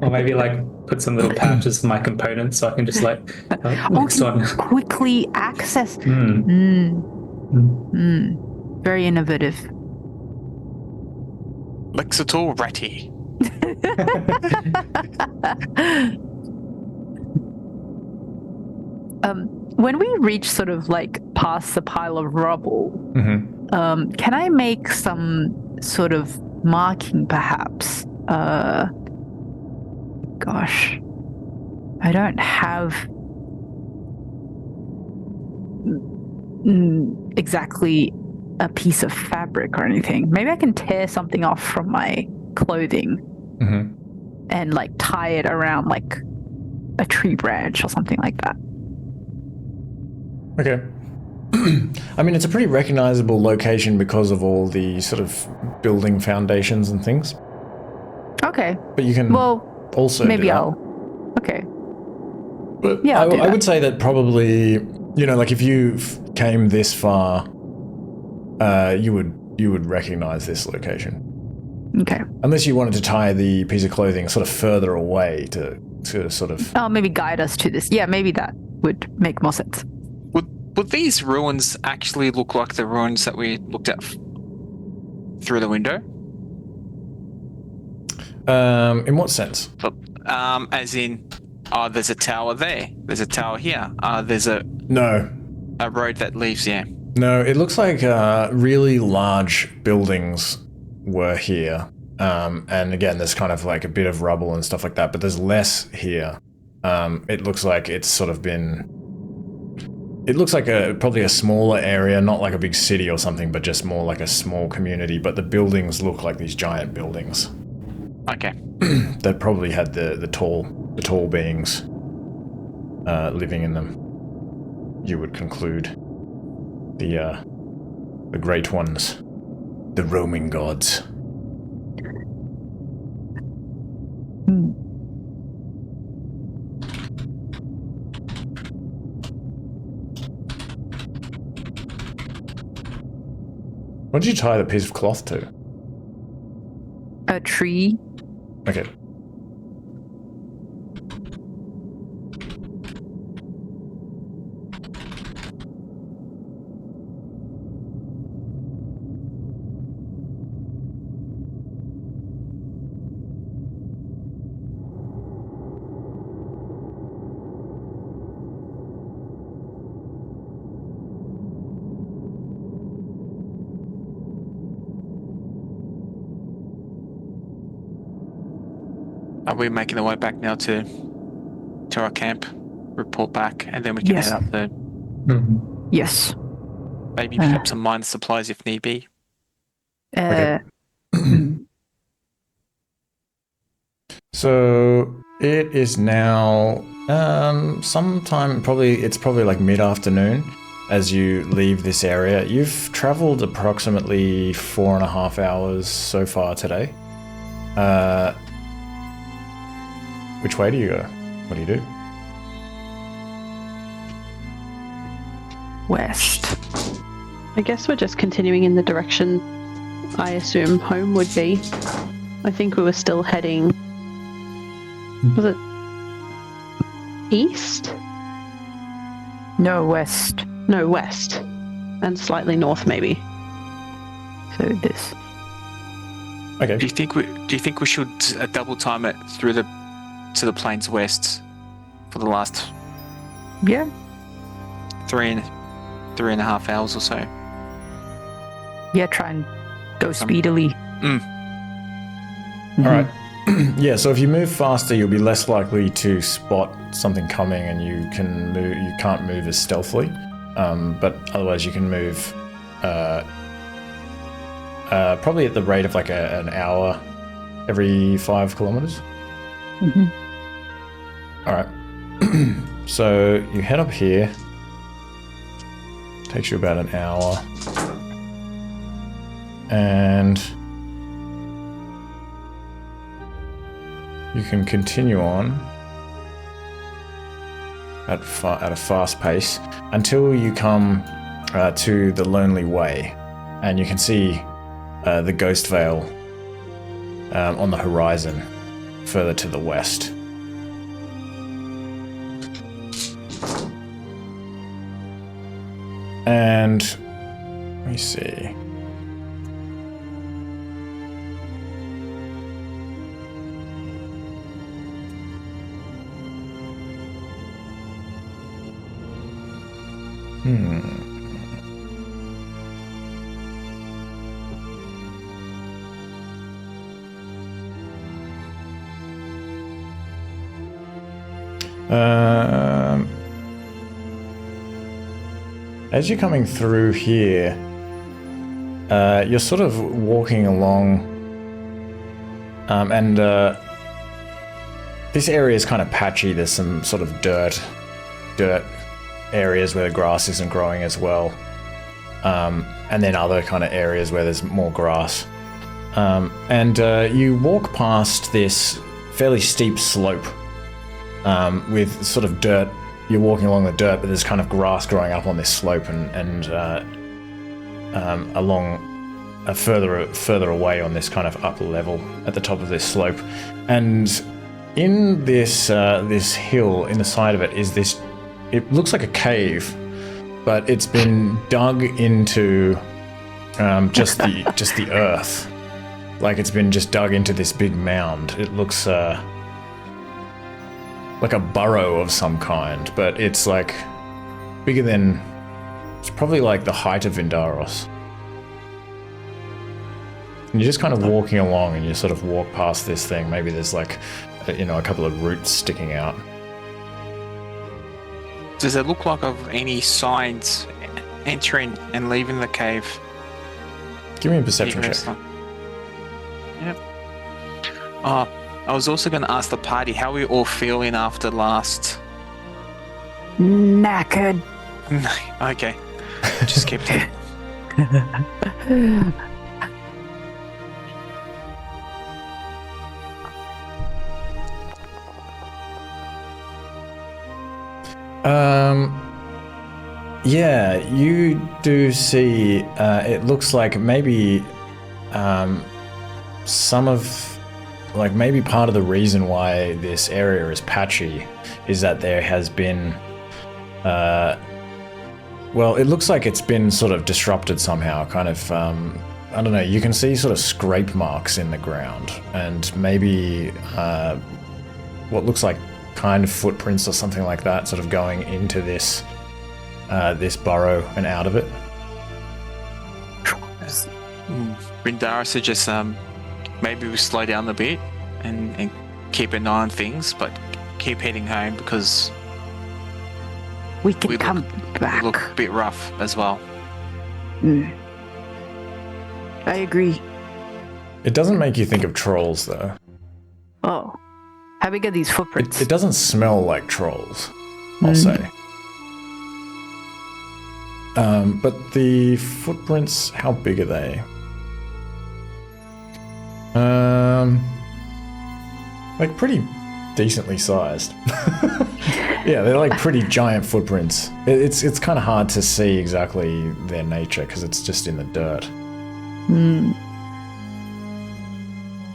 Or maybe like put some little pouches for my components so I can just next one. Quickly access. Very innovative. Lexitor Ratty. When we reach sort of like past the pile of rubble, can I make some sort of marking perhaps? Gosh, I don't have exactly a piece of fabric or anything. Maybe I can tear something off from my clothing and like tie it around like a tree branch or something like that. Okay. I mean, it's a pretty recognizable location because of all the sort of building foundations and things. Okay. But you can also maybe do that. I'll. Okay. But Yeah, I would say that probably, like if you came this far, you would recognize this location. Okay. Unless you wanted to tie the piece of clothing sort of further away to sort of... Oh, maybe guide us to this. Yeah, maybe that would make more sense. Would these ruins actually look like the ruins that we looked at through the window? In what sense? As in, there's a tower there. There's a tower here. There's a road that leaves. Yeah. No, it looks like really large buildings were here, and again, there's kind of like a bit of rubble and stuff like that. But there's less here. It looks like it's sort of been it looks like probably a smaller area, not like a big city or something, but just more like a small community. But the buildings look like these giant buildings. Okay. That probably had the tall beings living in them. You would conclude the great ones, the roaming gods. What did you tie the piece of cloth to? A tree. Okay. Are we making our way back now to our camp? Report back, and then we can Yes. head up the Yes. maybe pick up some minor supplies if need be. Okay. So it is now it's probably like mid-afternoon as you leave this area. You've traveled approximately 4.5 hours so far today. Which way do you go? What do you do? West. I guess we're just continuing in the direction I assume home would be. I think we were still heading... Was it east? No, west. No, west. And slightly north, maybe. So this. Okay. Do you think we should double time it through to the plains west for the last Yeah. 3.5 hours or so? Yeah, try and go speedily. All right. Yeah, so if you move faster, you'll be less likely to spot something coming, and you can't move as stealthily. But otherwise, you can move probably at the rate of like an hour every 5 kilometers. All right. So you head up here. Takes you about an hour, and you can continue on at a fast pace until you come to the Lonely Way, and you can see the Ghostveil on the horizon further to the west. And let me see. As you're coming through here, you're sort of walking along, and this area is kind of patchy. There's some sort of dirt areas where the grass isn't growing as well, and then other kind of areas where there's more grass. And you walk past this fairly steep slope with sort of dirt. You're walking along the dirt, but there's kind of grass growing up on this slope, and along further away on this kind of upper level at the top of this slope. And in this this hill, in the side of it, is this. It looks like a cave, but it's been dug into just the earth. Like it's been just dug into this big mound. It looks like a burrow of some kind, but it's like bigger than, it's probably like the height of Vindaros. And you're just kind of walking along, and you sort of walk past this thing. Maybe there's like, a couple of roots sticking out. Does it look like of any signs entering and leaving the cave? Give me a perception check. Yep. I was also going to ask the party how we all feeling after last. Knackered. Okay, just keep it. Yeah, you do see, it looks like maybe some of, like maybe part of the reason why this area is patchy is that there has been, well, it looks like it's been sort of disrupted somehow, kind of, I don't know, you can see sort of scrape marks in the ground and maybe what looks like kind of footprints or something like that sort of going into this this burrow and out of it. Rindara suggests maybe we slow down a bit and keep an eye on things, but keep heading home because We can come back. we look a bit rough as well. I agree. It doesn't make you think of trolls though. Oh. How big are these footprints? It doesn't smell like trolls, I'll say. But the footprints, how big are they? Like pretty decently sized. Yeah, they're like pretty giant footprints. It's kind of hard to see exactly their nature because it's just in the dirt.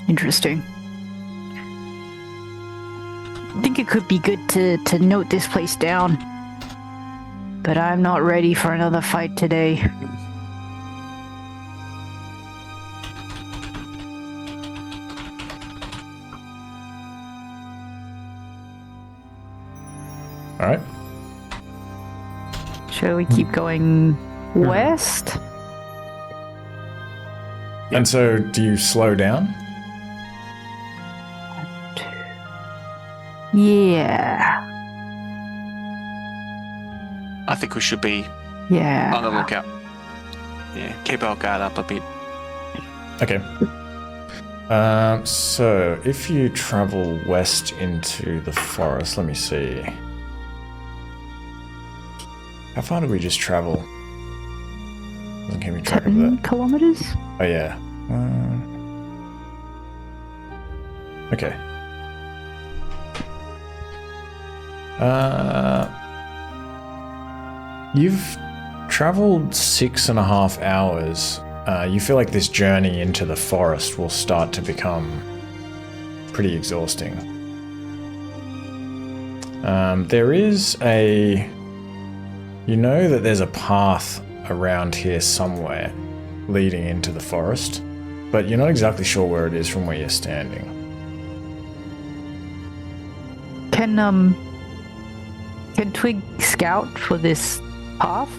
Interesting. I think it could be good to note this place down. But I'm not ready for another fight today. All right. Shall we keep going west? And so, do you slow down? Yeah. I think we should be Yeah. on the lookout. Yeah, keep our guard up a bit. Okay. So if you travel west into the forest, let me see. How far did we just travel? Doesn't keep me track of 7 that. kilometers? Oh yeah. Okay. You've traveled 6.5 hours. You feel like this journey into the forest will start to become pretty exhausting. There is a... You know that there's a path around here somewhere leading into the forest, but you're not exactly sure where it is from where you're standing. Can Twig scout for this path?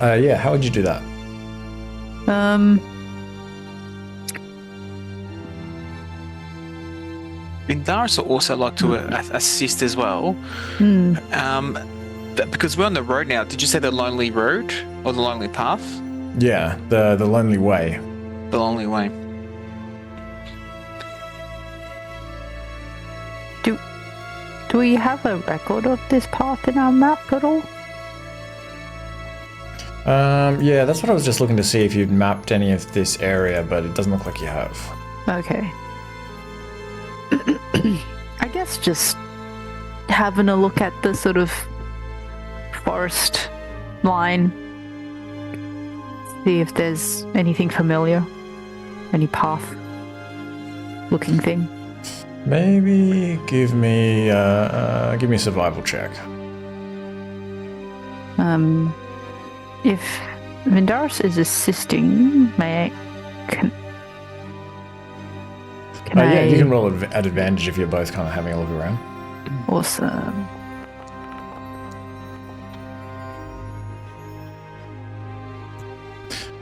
Yeah, how would you do that? Rindara would also like to assist as well. Because we're on the road now. Did you say the lonely road or the lonely path? Yeah, the lonely way. The lonely way. Do we have a record of this path in our map at all? Yeah, that's what I was just looking to see if you'd mapped any of this area, but it doesn't look like you have. Okay. I guess just having a look at the sort of forest line. See if there's anything familiar. Any path looking thing. Maybe give me a survival check. If Vindaris is assisting, may I... Can Yeah, I... you can roll at advantage if you're both kind of having a look around. Awesome.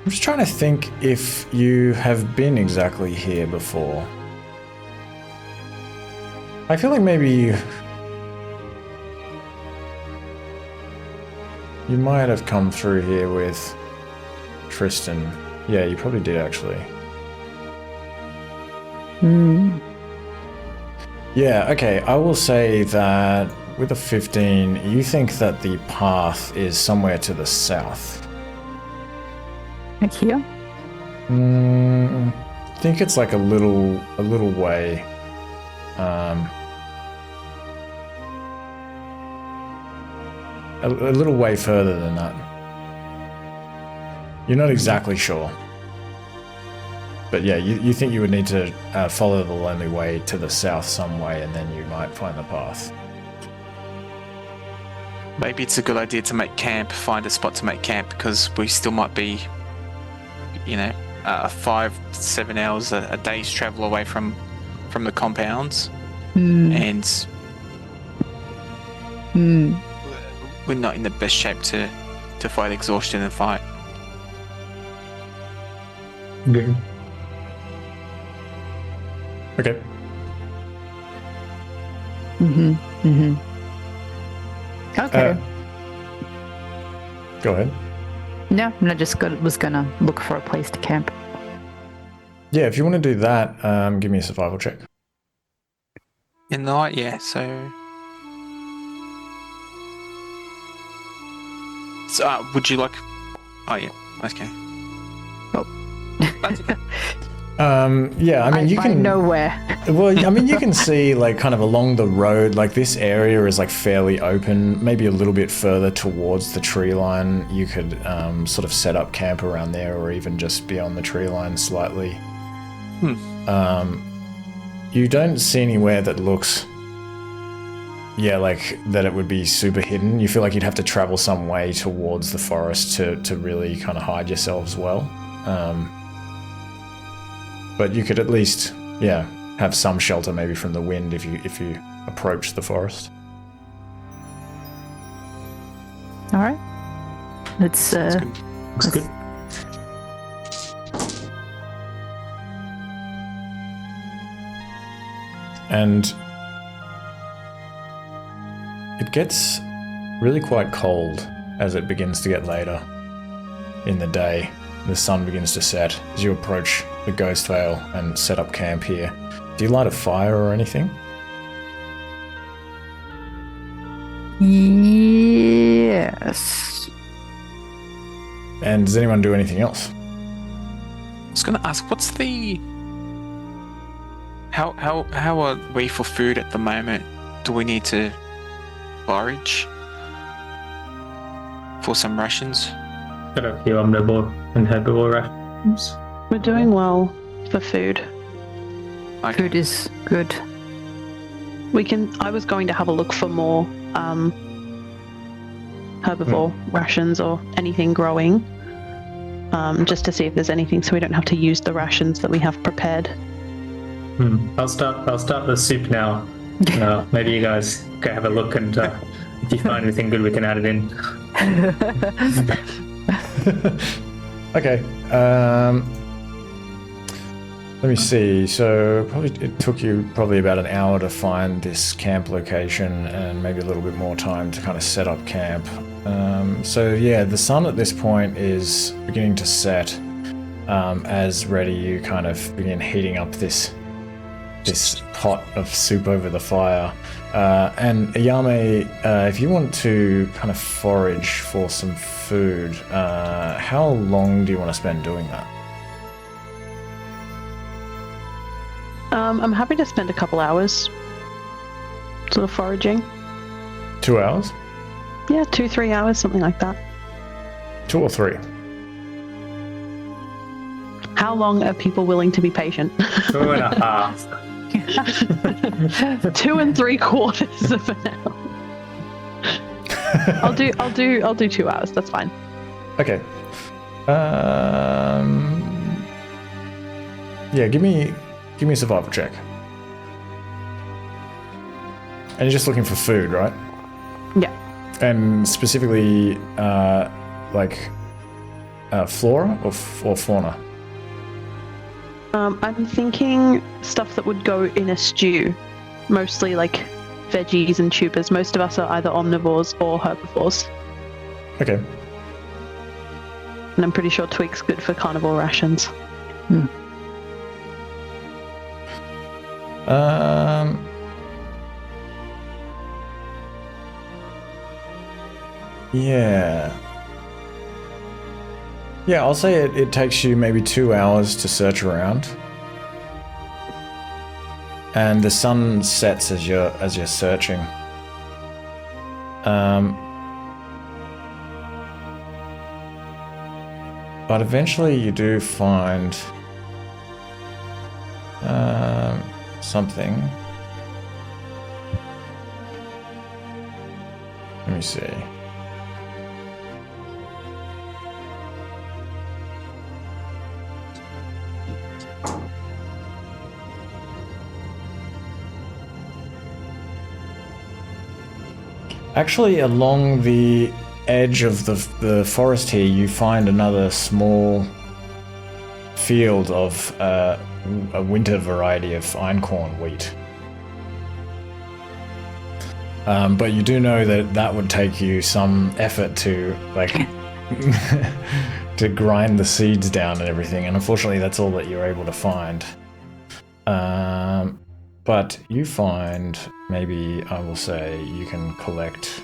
I'm just trying to think if you have been exactly here before. I feel like maybe You might have come through here with Tristan. Yeah, you probably did actually. Yeah, okay. I will say that with a 15, you think that the path is somewhere to the south. Like here? I think it's like a little way. A little way further than that. You're not exactly sure. But yeah, you think you would need to follow the lonely way to the south some way, and then you might find the path. Maybe it's a good idea to make camp, find a spot to make camp, because we still might be, 5 to 7 hours a day's travel away from the compounds. And we're not in the best shape to fight exhaustion and fight. Good. Okay. Okay. Go ahead. No, I just was gonna look for a place to camp. Yeah, if you want to do that, give me a survival check. In the night, yeah, so would you like... Oh, yeah, okay. Oh. That's okay. Yeah, I mean, you find can... nowhere. Well, I mean, you can see, like, kind of along the road, like, this area is, like, fairly open. Maybe a little bit further towards the tree line, you could sort of set up camp around there, or even just beyond the tree line slightly. You don't see anywhere that looks... Yeah, like, that it would be super hidden. You feel like you'd have to travel some way towards the forest to really kind of hide yourselves well. But you could at least, yeah, have some shelter maybe from the wind if you approach the forest. All right. Let's. That's good. And it gets really quite cold as it begins to get later in the day. The sun begins to set as you approach the Ghostveil and set up camp here. Do you light a fire or anything? Yes. And does anyone do anything else? I was going to ask, what's the... How are we for food at the moment? Do we need to forage for some rations? Got a few omnivore and herbivore rations. We're doing well for food. Okay. Food is good. I was going to have a look for more herbivore rations or anything growing, just to see if there's anything, so we don't have to use the rations that we have prepared. I'll start the soup now. Maybe you guys go have a look, and if you find anything good, we can add it in. Okay. Let me see. So it took you probably about an hour to find this camp location, and maybe a little bit more time to kind of set up camp. So yeah, the sun at this point is beginning to set. As ready, you kind of begin heating up this pot of soup over the fire. And Yao Mei, if you want to kind of forage for some food, how long do you want to spend doing that? I'm happy to spend a couple hours sort of foraging. 2 hours? Yeah, 2-3 hours, something like that. 2 or 3? How long are people willing to be patient? 2.5. 2 3/4 of an hour. I'll do 2 hours. That's fine. Okay. Yeah, give me a survival check. And you're just looking for food, right? Yeah. And specifically, flora or fauna? I'm thinking stuff that would go in a stew, mostly like veggies and tubers. Most of us are either omnivores or herbivores. Okay. And I'm pretty sure Twig's good for carnivore rations. Yeah. Yeah, I'll say it takes you maybe 2 hours to search around. And the sun sets as you're searching. But eventually you do find something. Let me see. Actually, along the edge of the forest here, you find another small field of a winter variety of einkorn wheat. But you do know that would take you some effort to, like, to grind the seeds down and everything, and unfortunately that's all that you're able to find. But you find, maybe I will say, you can collect...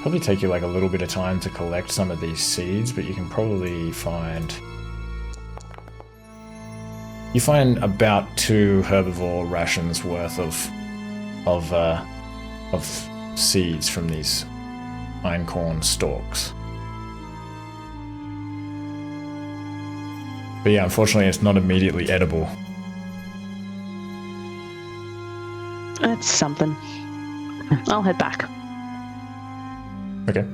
Probably take you like a little bit of time to collect some of these seeds, but you can probably find... You find about 2 herbivore rations worth of seeds from these einkorn stalks. But yeah, unfortunately it's not immediately edible. That's something. I'll head back. Okay.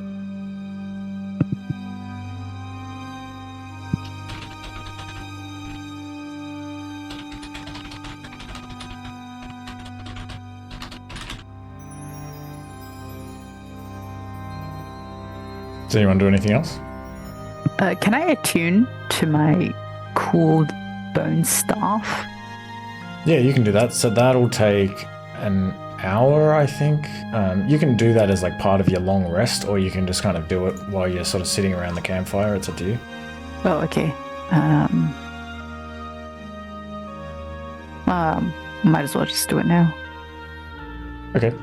Does anyone do anything else? Can I attune to my cool bone staff? Yeah, you can do that. So that'll take an hour, I think. You can do that as like part of your long rest, or you can just kind of do it while you're sort of sitting around the campfire. It's up to you. Oh, okay. Might as well just do it now. Okay.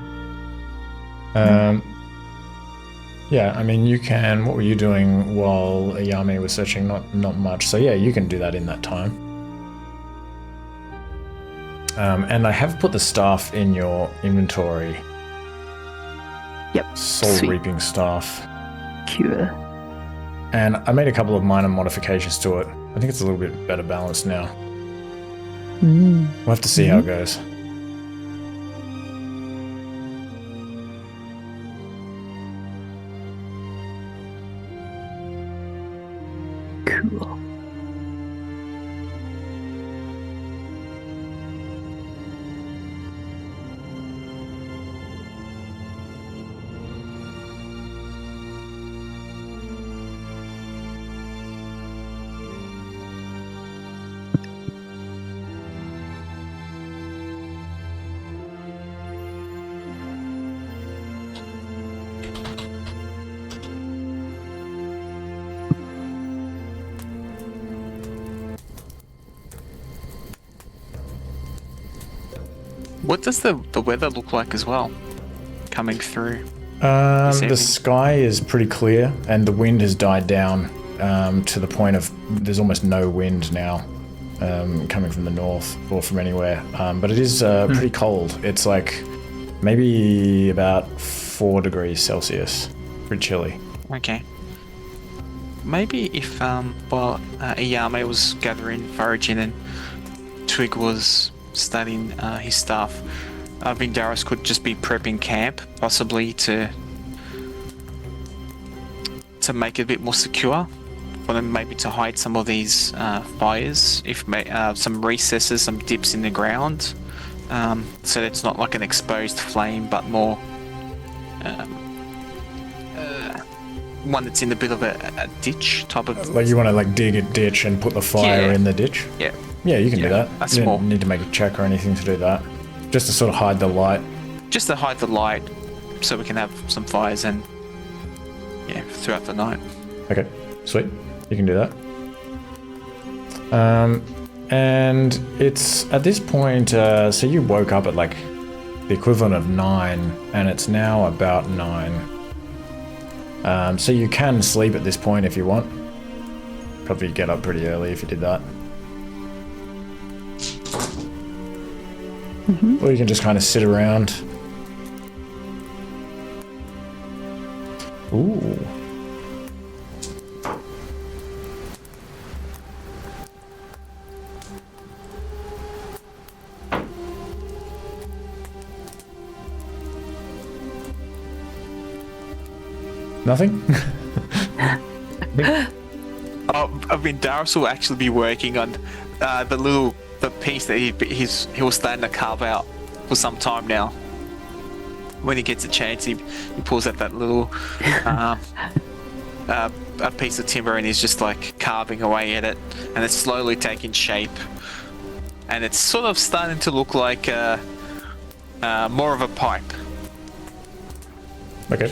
Yeah, I mean, you can... What were you doing while Yao Mei was searching? Not much. So yeah, you can do that in that time. And I have put the staff in your inventory. Yep. Soul Sweet. Reaping Staff. Cure. And I made a couple of minor modifications to it. I think it's a little bit better balanced now. We'll have to see how it goes. Cool. What does the weather look like as well, coming through? The sky is pretty clear, and the wind has died down to the point of there's almost no wind now coming from the north or from anywhere. But it is pretty cold. It's like maybe about 4 degrees Celsius. Pretty chilly. Okay. Maybe if while Yao Mei was gathering foraging and Twig was studying his stuff, Vindaris could just be prepping camp, possibly to make it a bit more secure, or then maybe to hide some of these fires, if some recesses, some dips in the ground, so that it's not like an exposed flame, but more one that's in a bit of a ditch type of... Like you want to like dig a ditch and put the fire in the ditch? Yeah. Yeah, you can do that. That's you more. don't need to make a check or anything to do that. Just to sort of hide the light. Just to hide the light, so we can have some fires and yeah, throughout the night. Okay, sweet. You can do that. And it's at this point, so you woke up at like the equivalent of 9, and it's now about 9. So you can sleep at this point if you want. Probably get up pretty early if you did that. Or you can just kind of sit around. Ooh. Nothing? I mean, Darius will actually be working on the piece that he was starting to carve out for some time now. When he gets a chance, he pulls out that little a piece of timber and he's just like carving away at it, and it's slowly taking shape, and it's sort of starting to look like more of a pipe. Okay.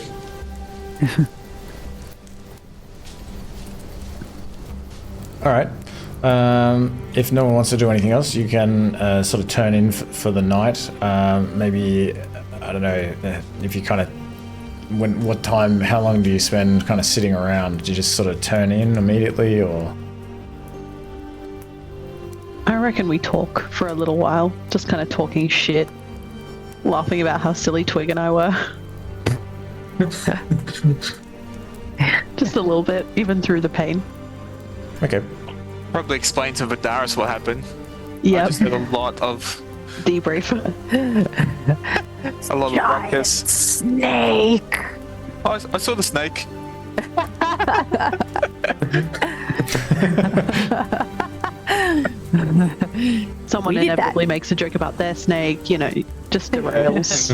All right. If no one wants to do anything else, you can sort of turn in for the night. Maybe, I don't know, if you kind of, what time, how long do you spend kind of sitting around? Do you just sort of turn in immediately, or? I reckon we talk for a little while, just kind of talking shit, laughing about how silly Twig and I were. Just a little bit, even through the pain. Okay. Probably explain to Vidaris what happened. Yeah. I just had a lot of Debrief. a lot of ruckus. Snake. I saw the snake. Someone We did inevitably makes a joke about their snake, you know, just derails.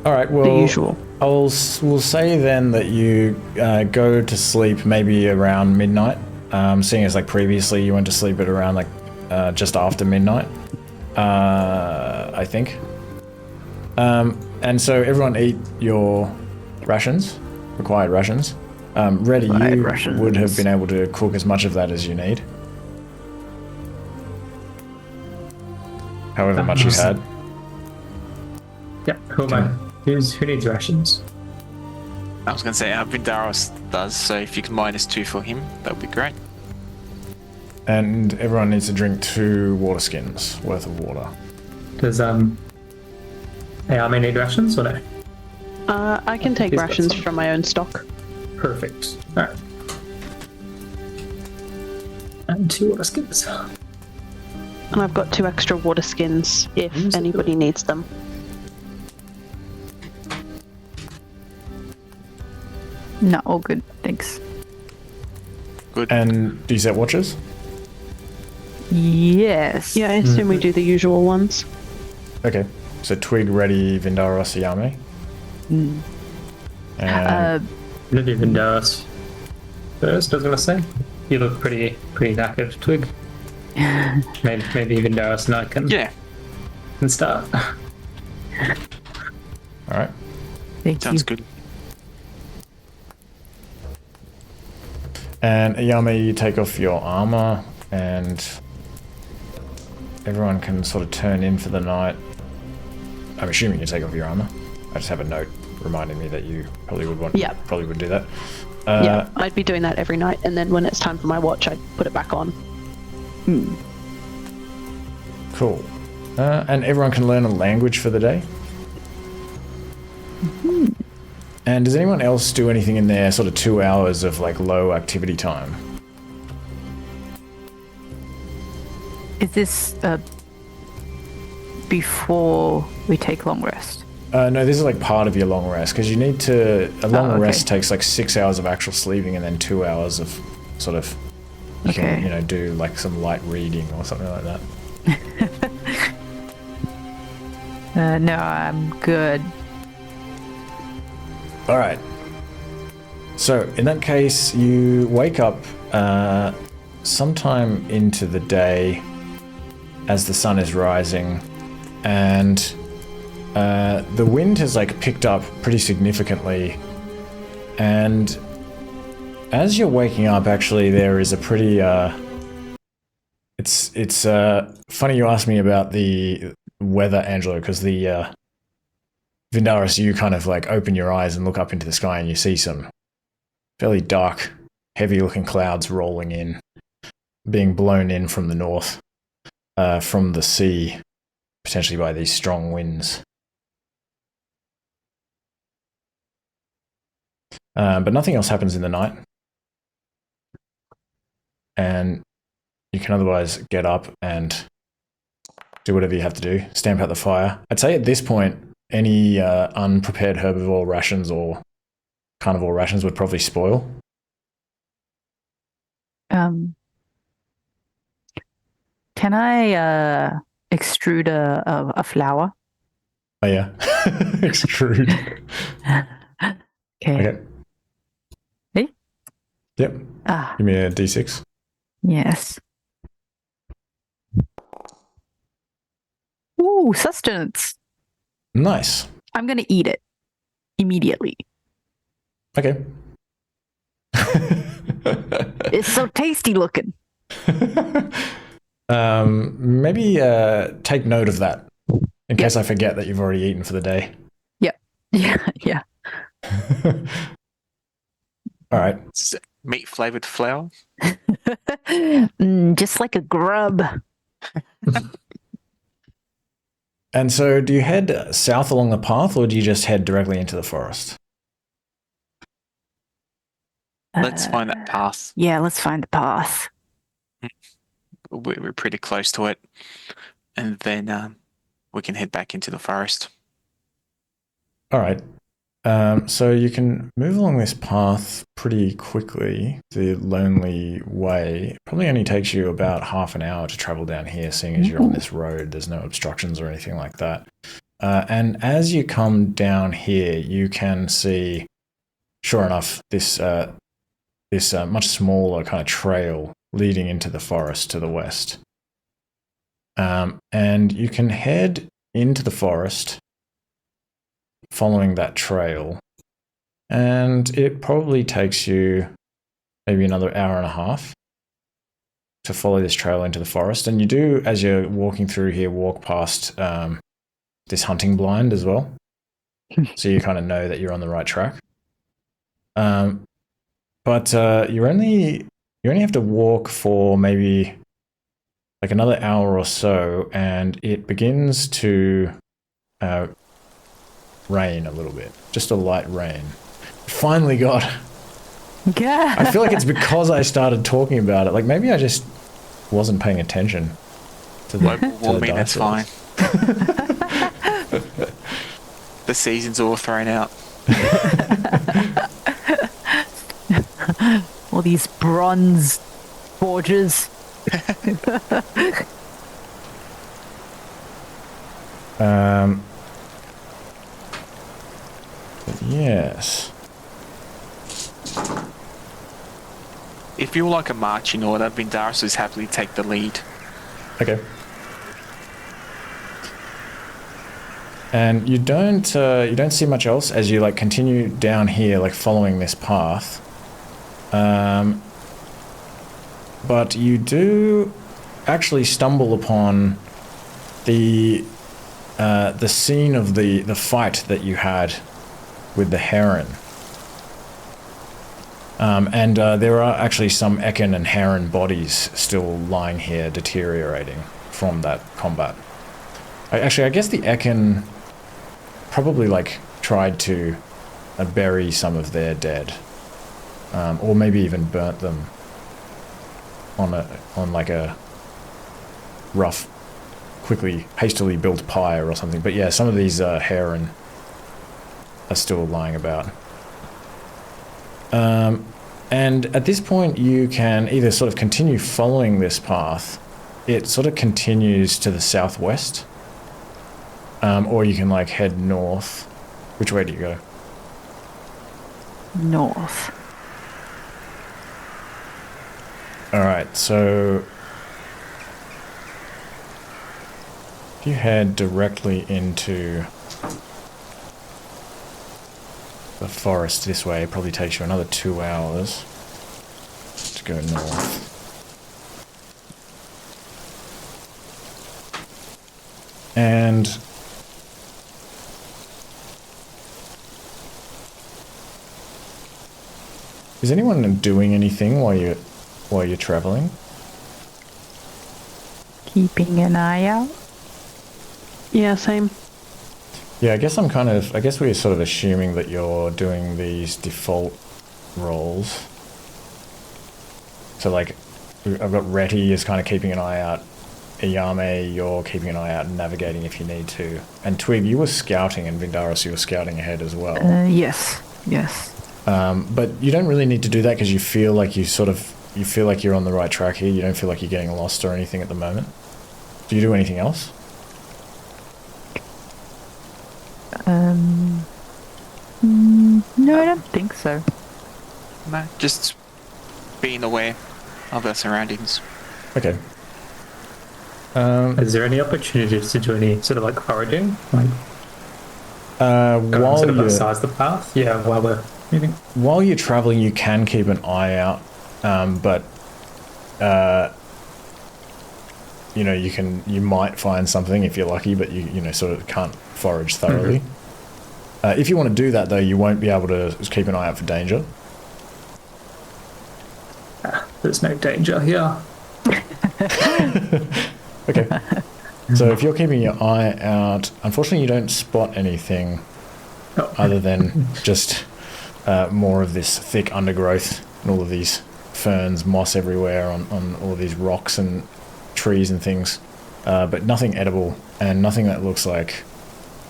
All right. Well, The usual. we'll say then that you go to sleep maybe around midnight. Seeing as like previously you went to sleep at around like just after midnight, I think. And so everyone eat your rations, required rations. Reddy, Required you rations. would have been able to cook as much of that as you need. However much you had. Yeah, who am I? Who needs rations? I was going to say, Vidaris does, so if you can -2 for him, that would be great. And everyone needs to drink 2 water skins worth of water. Does Yao Mei need rations or no? I can take He's got rations some. from my own stock. Perfect. Alright. And 2 water skins. And I've got 2 extra water skins if anybody needs them. No, all good. Thanks. Good. And do you set watches? Yes. Yeah, I assume we do the usual ones. Okay. So Twig, Reddy, Vindaros, Yao Mei. And Maybe Vindaris first, I was gonna say. You look pretty knackered, Twig. maybe Vindaris and I can start. all right. Thank Sounds you. good. And Yao Mei, you take off your armor, and everyone can sort of turn in for the night. I'm assuming you take off your armor. I just have a note reminding me that you probably would want. Yeah. Probably would do that. Yeah, I'd be doing that every night, and then when it's time for my watch, I'd put it back on. Cool. And everyone can learn a language for the day. And does anyone else do anything in their sort of 2 hours of like low activity time? Is this before we take long rest? No, this is like part of your long rest, because you need to. A long okay. rest takes like 6 hours of actual sleeping, and then 2 hours of sort of. You can, Okay. do like some light reading or something like that. No, I'm good. All right. So in that case, you wake up sometime into the day as the sun is rising, and the wind has like picked up pretty significantly, and as you're waking up, actually, there is a pretty it's funny you asked me about the weather, Angelo, because the Vindaris, you kind of like open your eyes and look up into the sky and you see some fairly dark, heavy looking clouds rolling in, being blown in from the north, from the sea, potentially by these strong winds. But nothing else happens in the night. And you can otherwise get up and do whatever you have to do, stamp out the fire. I'd say at this point, any unprepared herbivore rations or carnivore rations would probably spoil. Can I extrude a flower? Oh yeah, extrude. Okay. Hey? Yep. Ah, Give me a d6. yes. Ooh, sustenance. Nice. I'm gonna eat it immediately. Okay. It's so tasty looking. Maybe take note of that in case I forget that you've already eaten for the day. Yep. Yeah. All right. Meat flavored flour. Just like a grub. And so do you head south along the path or do you just head directly into the forest? Let's find that path. Yeah, let's find the path. We're pretty close to it. And then we can head back into the forest. All right. So you can move along this path pretty quickly. The lonely way it probably only takes you about half an hour to travel down here, seeing as you're on this road. There's no obstructions or anything like that. And as you come down here, you can see, sure enough, this much smaller kind of trail leading into the forest to the west. And you can head into the forest following that trail, and it probably takes you maybe another hour and a half to follow this trail into the forest. And you do, as you're walking through here, walk past this hunting blind as well, so you kind of know that you're on the right track. But you only have to walk for maybe like another hour or so, and it begins to rain a little bit, just a light rain. Finally got. Yeah. I feel like it's because I started talking about it. Like maybe I just wasn't paying attention to the. Global to the warming, that's dice fine. The season's all thrown out. All these bronze forges. Yes. If you like a marching order, Vindaris is happily take the lead. Okay. And you don't see much else as you like continue down here, like following this path. But you do actually stumble upon the scene of the fight that you had with the heron. And there are actually some Ekin and heron bodies still lying here, deteriorating from that combat. I guess the Ekin probably like tried to bury some of their dead, or maybe even burnt them on like a rough, hastily built pyre or something. But yeah, some of these heron are still lying about. And at this point you can either sort of continue following this path. It sort of continues to the southwest, or you can like head north. Which way do you go? North. Alright, so if you head directly into The forest this way probably takes you another 2 hours to go north. And is anyone doing anything while you're traveling? Keeping an eye out. Yeah, same. Yeah, I guess we're sort of assuming that you're doing these default roles. So like, I've got Reti is kind of keeping an eye out. Yao Mei, you're keeping an eye out and navigating if you need to. And Twig, you were scouting, and Vindaris, you were scouting ahead as well. Yes. But you don't really need to do that because you feel like you feel like you're on the right track here. You don't feel like you're getting lost or anything at the moment. Do you do anything else? No, I don't think so. No, just being aware of our surroundings. Okay. Is there any opportunities to do any sort of like foraging? Like While sort of you're besides the path? Yeah, while we're moving. while you're traveling, you can keep an eye out, but you might find something if you're lucky, but you sort of can't forage thoroughly. If you want to do that though, you won't be able to keep an eye out for danger. There's no danger here. Okay. So if you're keeping your eye out, unfortunately you don't spot anything other than just more of this thick undergrowth and all of these ferns, moss everywhere on all of these rocks and trees and things, but nothing edible and nothing that looks like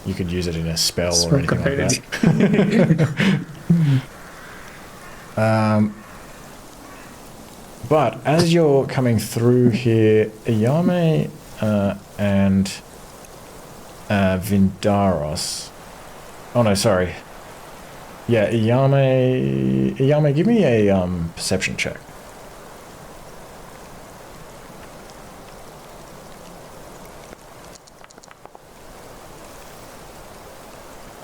you could use it in a spell or anything like that. But as you're coming through here, Yao Mei and Vindaros. Oh no, sorry. Yeah, Yao Mei, give me a perception check.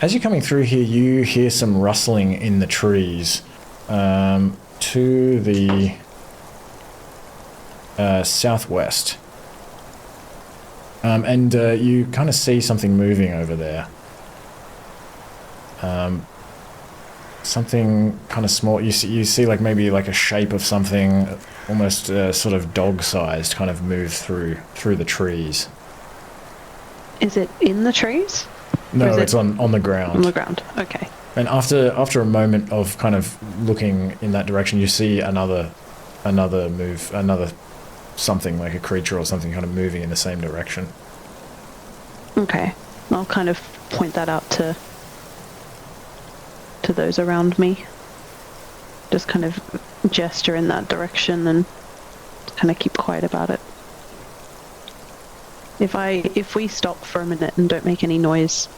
As you're coming through here, you hear some rustling in the trees to the southwest. And you kind of see something moving over there. Something kind of small. You see like maybe like a shape of something almost sort of dog-sized kind of move through the trees. Is it in the trees? No, it's on the ground. On the ground, okay. And after a moment of kind of looking in that direction, you see another something like a creature or something kind of moving in the same direction. Okay. I'll kind of point that out to those around me. Just kind of gesture in that direction and kind of keep quiet about it. If we stop for a minute and don't make any noise,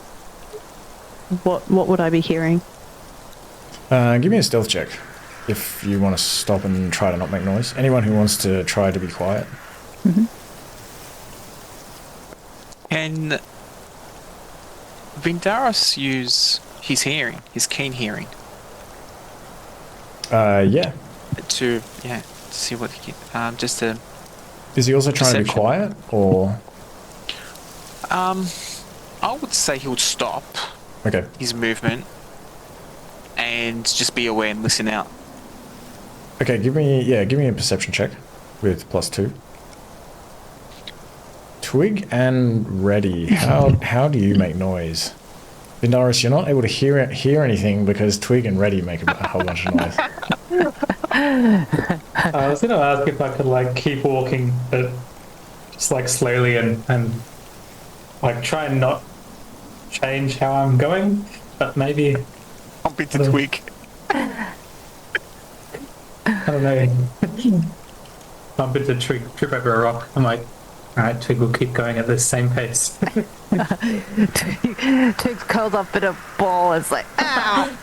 what would I be hearing? Give me a stealth check if you want to stop and try to not make noise. Anyone who wants to try to be quiet. Mm-hmm. Can Vindaris use his hearing, his keen hearing, Yeah. to see what he can, just to... Is he also trying to be Perception. quiet, or? I would say he would stop Okay. his movement and just be aware and listen out. Okay, give me a perception check with +2. Twig and Reti, how do you make noise? Vindaris, you're not able to hear anything because Twig and Reti make a whole bunch of noise. I was gonna ask if I could like keep walking, but just like slowly and like try and not change how I'm going, but maybe Bump into Twig. I don't know. Bump into trip over a rock. I'm like, alright, Twig will keep going at the same pace. Twig's curled up in a ball. It's like, ow!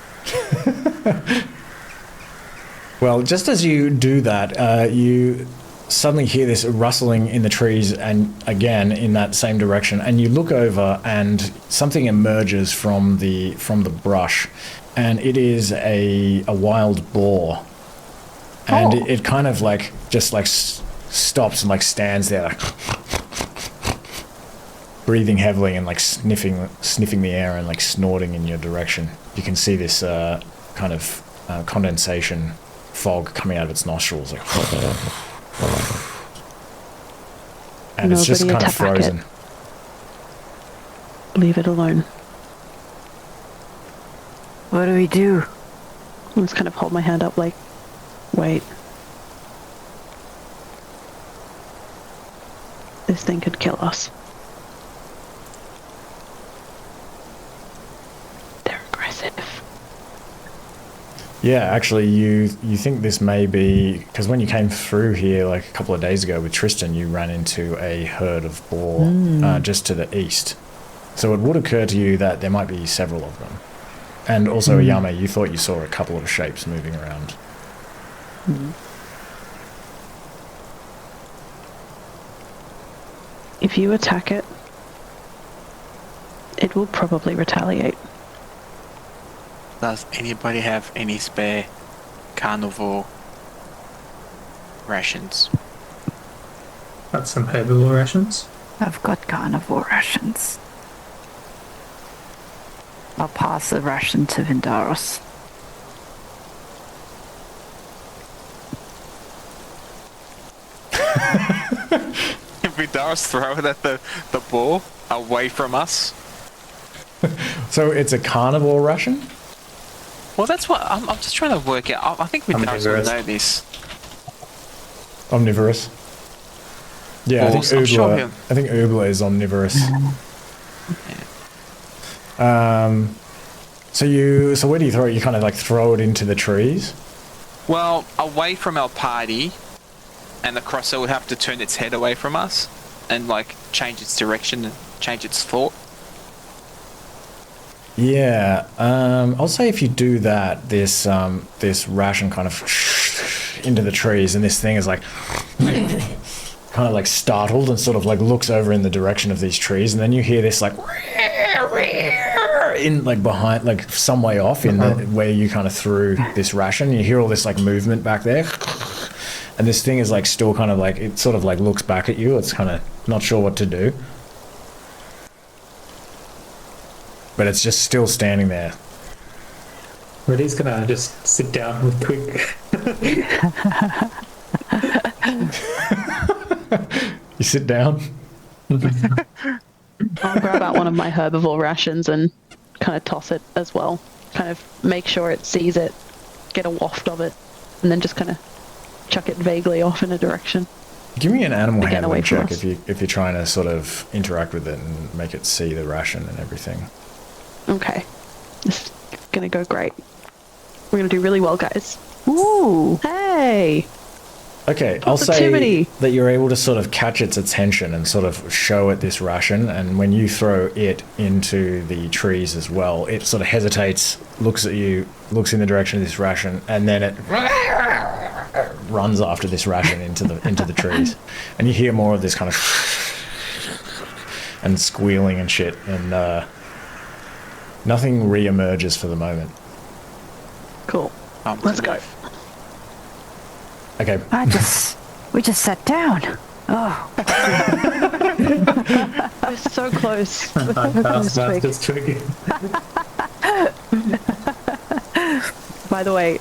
Well, just as you do that, you suddenly hear this rustling in the trees, and again in that same direction, and you look over and something emerges from the brush, and it is a wild boar, and it kind of like just like stops and like stands there like breathing heavily and like sniffing the air and like snorting in your direction. You can see this kind of condensation fog coming out of its nostrils, like, and it's just kind of frozen. Leave it alone. What do we do? I just kind of hold my hand up like, wait. This thing could kill us. They're aggressive. Yeah, actually, you think this may be... Because when you came through here like a couple of days ago with Tristan, you ran into a herd of boar just to the east. So it would occur to you that there might be several of them. And also, Yao Mei, you thought you saw a couple of shapes moving around. If you attack it, it will probably retaliate. Does anybody have any spare carnivore rations? Got some herbivore rations. I've got carnivore rations. I'll pass the ration to Vindaros. If we just throw it at the boar away from us? So it's a carnivore ration? Well, that's what I'm just trying to work out. I think we don't know this. Omnivorous. Yeah, Well, I'm sure I think Ubla is omnivorous. So where do you throw it? You kind of like throw it into the trees? Well, away from our party, and the crosser would have to turn its head away from us and like change its direction and change its thought. Yeah, I'll say if you do that, this ration kind of into the trees, and this thing is like kind of like startled and sort of like looks over in the direction of these trees, and then you hear this like in like behind, like some way off in the where you kind of threw this ration. You hear all this like movement back there, and this thing is like still kind of like, it sort of like looks back at you. It's kind of not sure what to do, but it's just still standing there. Reddy's gonna just sit down with Twig. You sit down. I'll grab out one of my herbivore rations and kind of toss it as well. Kind of make sure it sees it, get a waft of it, and then just kind of chuck it vaguely off in a direction. Give me an animal Again, handling away from check us. if you're trying to sort of interact with it and make it see the ration and everything. Okay. This is gonna go great. We're gonna do really well, guys. Ooh. Hey! Okay, I'll say Positivity. that you're able to sort of catch its attention and sort of show it this ration, and when you throw it into the trees as well, it sort of hesitates, looks at you, looks in the direction of this ration, and then it runs after this ration into the trees. And you hear more of this kind of and squealing and shit, and nothing re-emerges for the moment. Cool. Let's go. Okay. We just sat down. Oh. We're so close. We're so Fast close, Twig. Master's Twig. By the way,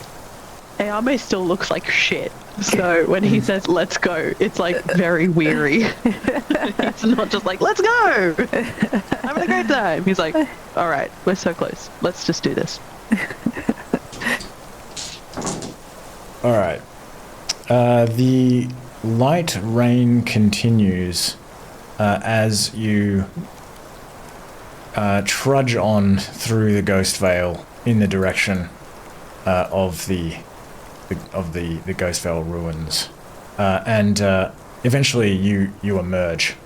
Yao Mei still looks like shit. So when he says let's go, it's like very weary. It's not just like, let's go! Having a great time. He's like, alright, we're so close. Let's just do this. Alright. The light rain continues as you trudge on through the Ghostveil in the direction of the Ghostveil ruins, and eventually you emerge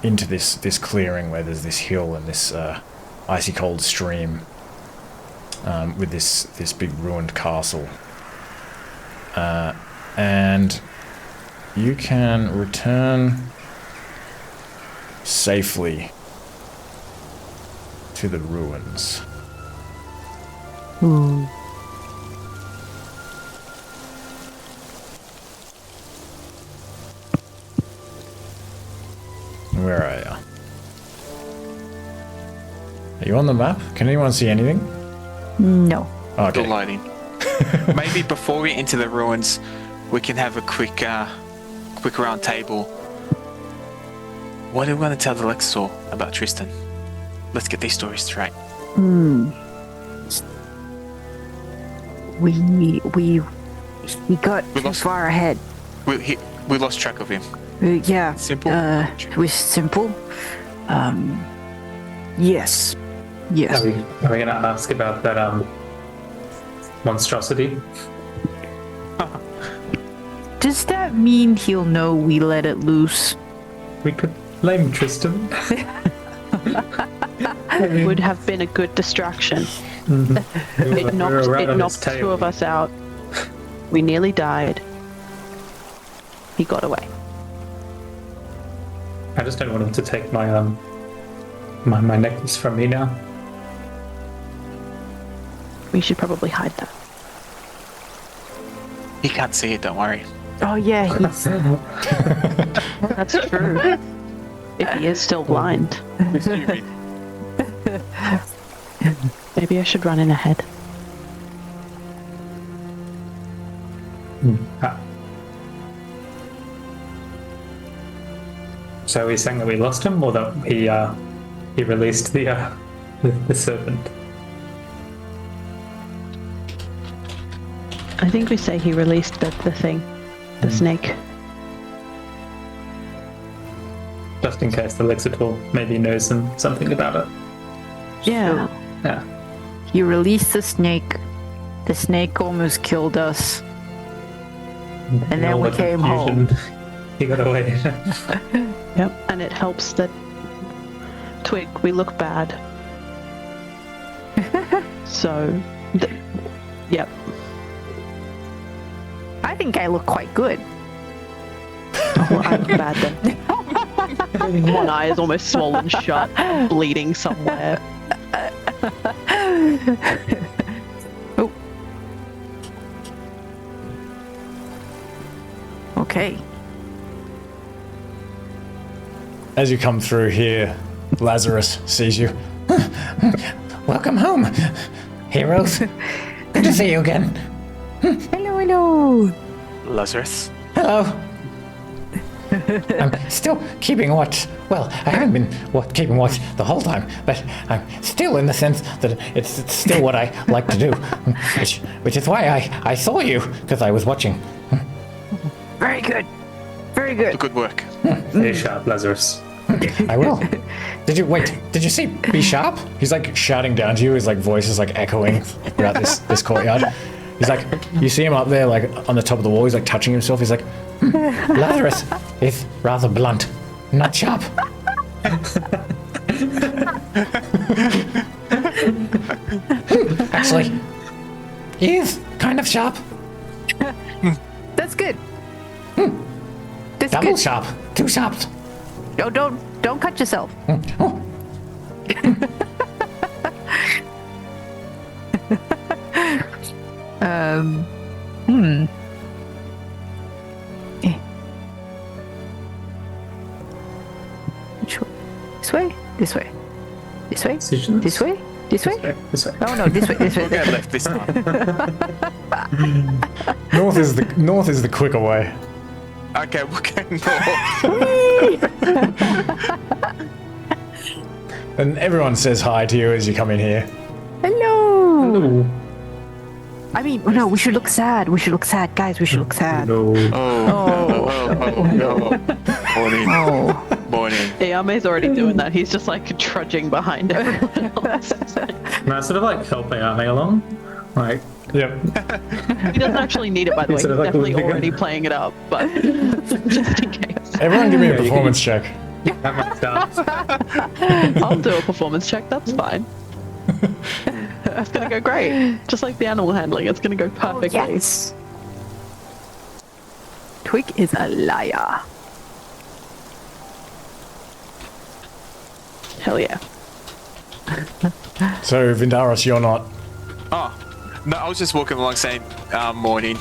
into this clearing where there's this hill and this icy cold stream with this big ruined castle. And you can return safely to the ruins. Ooh. Where are you? Are you on the map? Can anyone see anything? No. Oh, Still okay. loading. Maybe before we enter the ruins, we can have a quick round table. What are we going to tell the Lexitor about Tristan? Let's get these stories straight. We got We too lost- far ahead. We lost track of him. Yeah. Simple? It was simple. Yes. Yes. Are we going to ask about that monstrosity? Does that mean he'll know we let it loose? We could blame Tristan. Would have been a good distraction. We It were right on knocked his tail. two of us out. We nearly died. He got away. I just don't want him to take my my necklace from me now. We should probably hide that. He can't see it, don't worry. Oh yeah, he's That's true. If he is still blind. Maybe I should run in ahead. Ah. So are we saying that we lost him, or that he released the serpent? I think we say he released the thing. The snake. Just in case the Lexitor maybe knows something about it. Yeah. Yeah. he released the snake. The snake almost killed us. And then all we the came confusion, He got away. Yep. And it helps that Twig, we look bad. So, yep. I think I look quite good. Well, I look bad then. One eye is almost swollen shut, bleeding somewhere. Oh. Okay. As you come through here, Lazarus sees you. Welcome home, heroes. Good to see you again. Hello, hello. Lazarus. Hello. I'm still keeping watch. Well, I haven't been keeping watch the whole time, but I'm still in the sense that it's still what I like to do, which is why I saw you, because I was watching. Very good. Very good. Good work. Stay sharp, Lazarus. I will. Did you see Be Sharp? He's like shouting down to you. His like voice is like echoing throughout this courtyard. He's like, you see him up there like on the top of the wall. He's like touching himself. He's like, Lazarus is rather blunt, not sharp. Actually, he is kind of sharp. That's good. That's Double good. sharp. Two sharps. Oh, don't cut yourself. Oh, Hmm. Eh. Which way? This way? This way? This way? Decisions? This way? This way? This way. Oh no, this way, this way. We'll go left this time. north is the quicker way. Okay, we'll go north. And everyone says hi to you as you come in here. Hello. No. I mean, no, we should look sad. We should look sad, guys. We should look sad. No. Oh. Morning. Oh. Morning. Yao Mei's already doing that. He's just like trudging behind everyone else. Can I sort of like help Ayame along? Like, Yep. He doesn't actually need it, by the way. Sort He's of like definitely Linke. already playing it up, but just in case. Everyone give me a Yeah, you performance check. that might start. I'll do a performance check, that's fine. It's gonna go great. Just like the animal handling, it's gonna go perfectly. Yes. Twig is a liar. Hell yeah. So, Vindaros, you're not. Oh, no, I was just walking along saying, morning.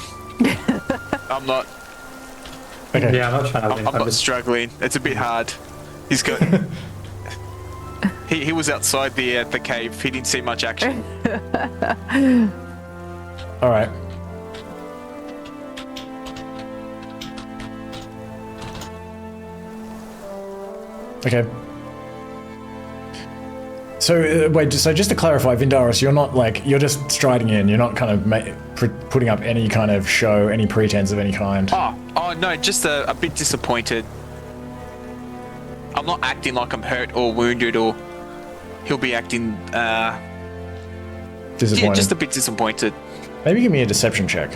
I'm not. Okay. Yeah, I'm not trying to win. I'm not struggling. It's a bit hard. He's got. he was outside the cave. He didn't see much action. All right. Okay. So wait, so just to clarify, Vindaros, you're not like you're just striding in. You're not kind of putting up any kind of show, any pretense of any kind. Oh no, just a bit disappointed. I'm not acting like I'm hurt or wounded, or he'll be acting. Disappointed. Yeah, just a bit disappointed. Maybe give me a deception check.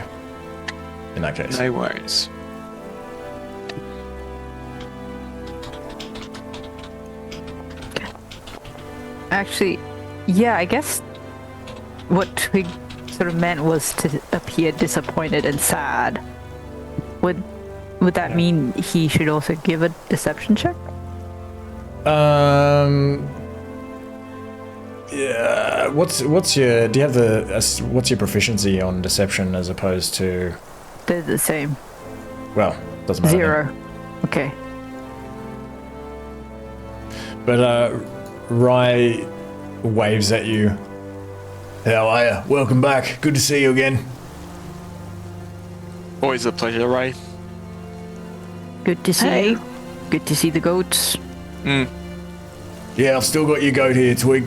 In that case. No worries. Actually, yeah, I guess what Twig sort of meant was to appear disappointed and sad. Would that mean he should also give a deception check? Yeah. What's your? Do you have the? What's your proficiency on deception as opposed to? They're the same. Well, doesn't matter. 0. Okay. But Rai waves at you. How are you? Welcome back. Good to see you again. Always a pleasure, Ray. Good to see Hey. you. Good to see the goats. Yeah, I've still got your goat here, Twig.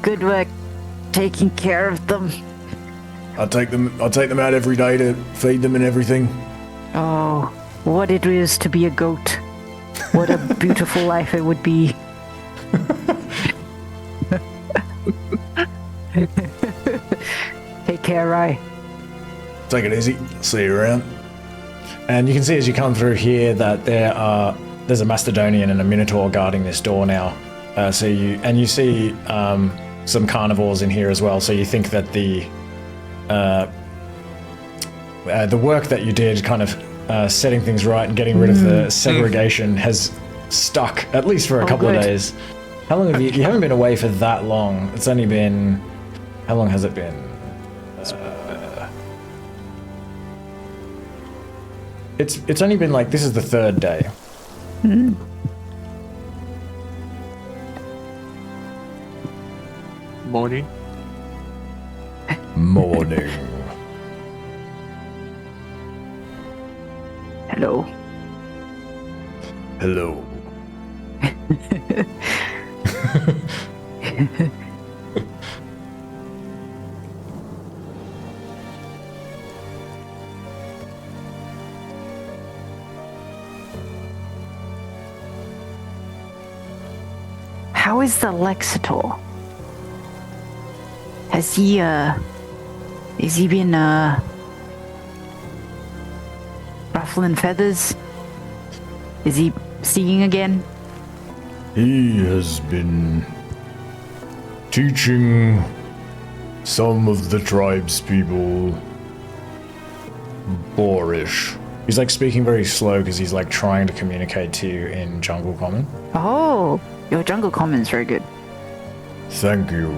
Good work taking care of them. I take them out every day to feed them and everything. Oh, what it is to be a goat. What a beautiful life it would be. Take care, Rai. Take it easy. See you around. And you can see as you come through here that there's a Macedonian and a Minotaur guarding this door now. So you see some carnivores in here as well. So you think that the work that you did, kind of setting things right and getting rid of the segregation, has stuck at least for a couple of good. days. How long have you haven't been away for that long? It's only been. How long has it been? It's only been like, this is the 3rd day. Morning. Morning. Hello. Hello. How is the Lexitor? Has he been, ruffling feathers? Is he seeing again? He has been teaching some of the tribe's people boorish. He's like speaking very slow because he's like trying to communicate to you in Jungle Common. Oh, your jungle common's very good. Thank you.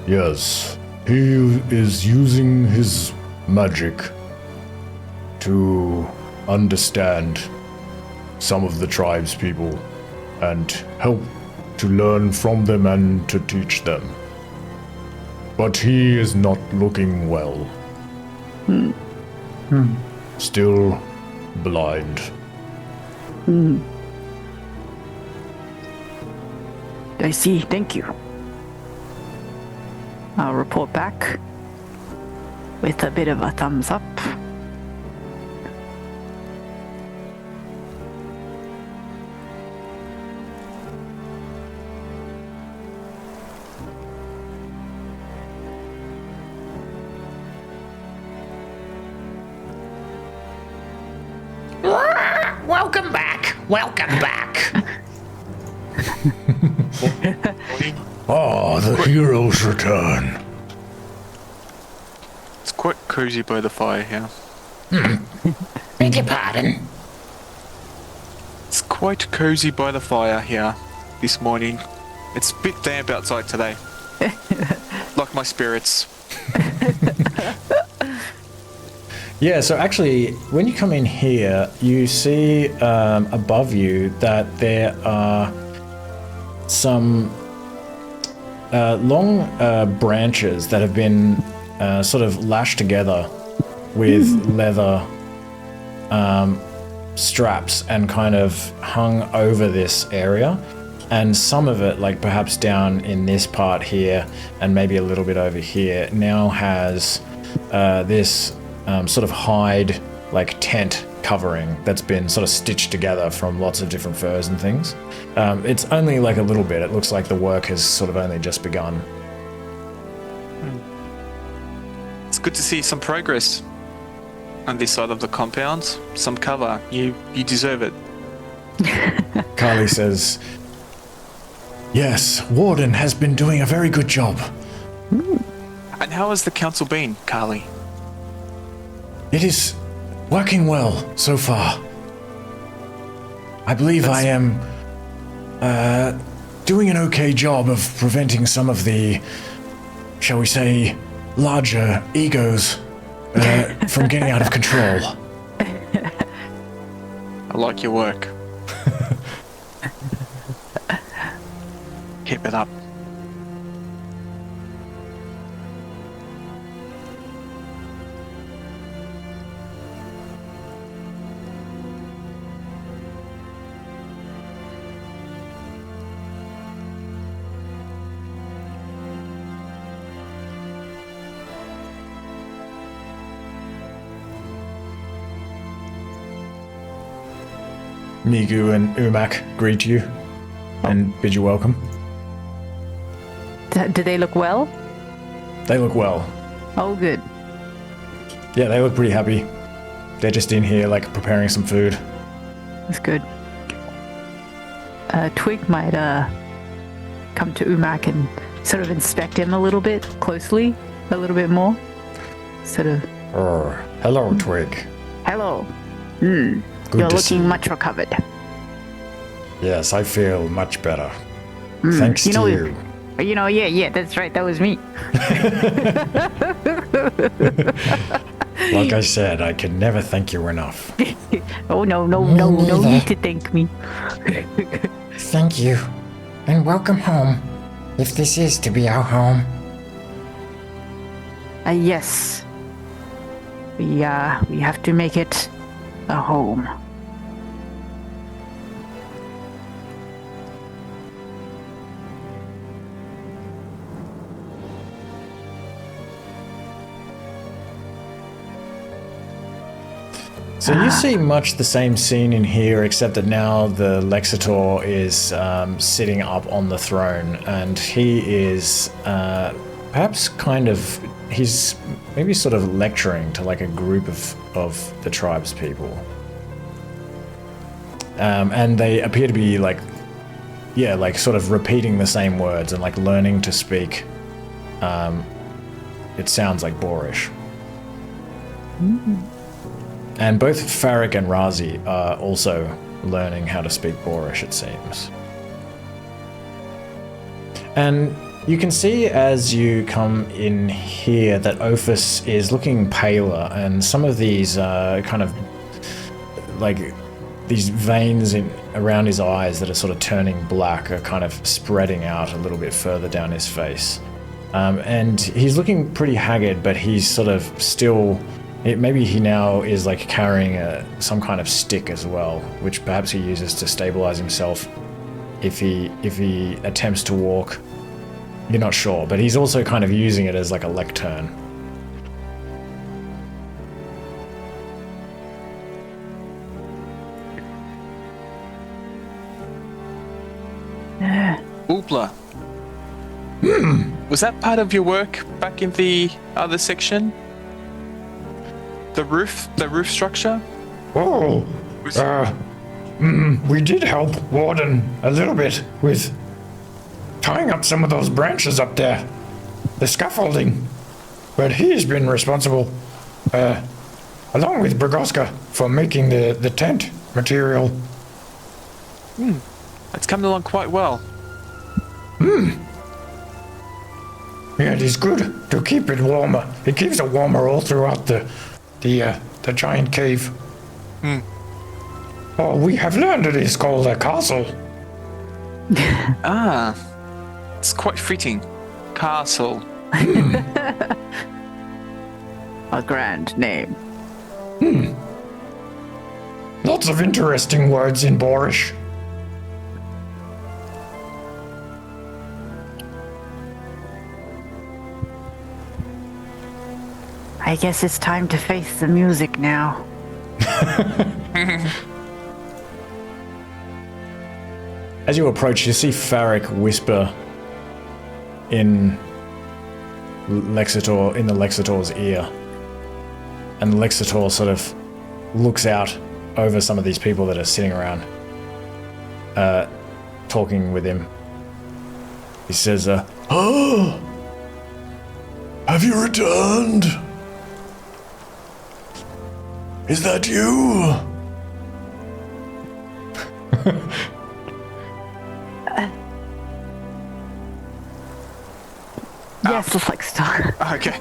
Yes, he is using his magic to understand some of the tribe's people and help to learn from them and to teach them. But he is not looking well. Still blind. I see, thank you. I'll report back with a bit of a thumbs up. Welcome back. Welcome back. Morning. Oh, the heroes return. cozy by the fire here. Beg your pardon? It's quite cozy by the fire here this morning. It's a bit damp outside today. Like my spirits. Yeah, so actually, when you come in here, you see above you that there are some long branches that have been sort of lashed together with leather straps and kind of hung over this area. And some of it, like perhaps down in this part here and maybe a little bit over here, now has this sort of hide, like tent covering that's been sort of stitched together from lots of different furs and things. It's only like a little bit. It looks like the work has sort of only just begun. It's good to see some progress on this side of the compound. Some cover. You deserve it. Carly says, "Yes, Warden has been doing a very good job." And how has the council been, Carly? It is working well so far. I believe I am doing an okay job of preventing some of the, shall we say, larger egos from getting out of control. I like your work. Keep it up. Migu and Umak greet you and bid you welcome. Do they look well? They look well. Oh, good. Yeah, they look pretty happy. They're just in here, like, preparing some food. That's good. Twig might come to Umak and sort of inspect him a little bit closely, a little bit more. Sort of. Hello, Twig. Hello. Good You're to see looking you. much recovered. Yes, I feel much better. Thanks you know, to you. You know, yeah, that's right. That was me. Like I said, I can never thank you enough. Oh, no neither. need to thank me. Thank you. And welcome home. If this is to be our home. Yes. We have to make it a home. So you see much the same scene in here, except that now the Lexitor is sitting up on the throne, and he is perhaps kind of, he's maybe sort of lecturing to like a group of the tribe's people. And they appear to be like, yeah, like sort of repeating the same words and like learning to speak. It sounds like boorish. And both Farrick and Razi are also learning how to speak boorish, it seems. And you can see as you come in here that Ophis is looking paler, and some of these kind of like these veins around his eyes that are sort of turning black are kind of spreading out a little bit further down his face. And he's looking pretty haggard, but he's sort of still... maybe he now is like carrying some kind of stick as well, which perhaps he uses to stabilize himself if he attempts to walk. You're not sure, but he's also kind of using it as like a lectern. Oopla. Was that part of your work back in the other section? The roof structure? Oh, we did help Warden a little bit with tying up some of those branches up there, the scaffolding, but he's been responsible along with Bragoska for making the tent material. It's coming along quite well. Yeah, it is good to keep it warmer. It keeps it warmer all throughout the giant cave. Oh, we have learned it is called a castle. It's quite fitting. Castle. A grand name. Lots of interesting words in Boarish. I guess it's time to face the music now. As you approach, you see Farrick whisper in the Lexitor's ear. And Lexitor sort of looks out over some of these people that are sitting around, talking with him. He says, Oh! Have you returned? Is that you? Yes, it's like Star. Okay.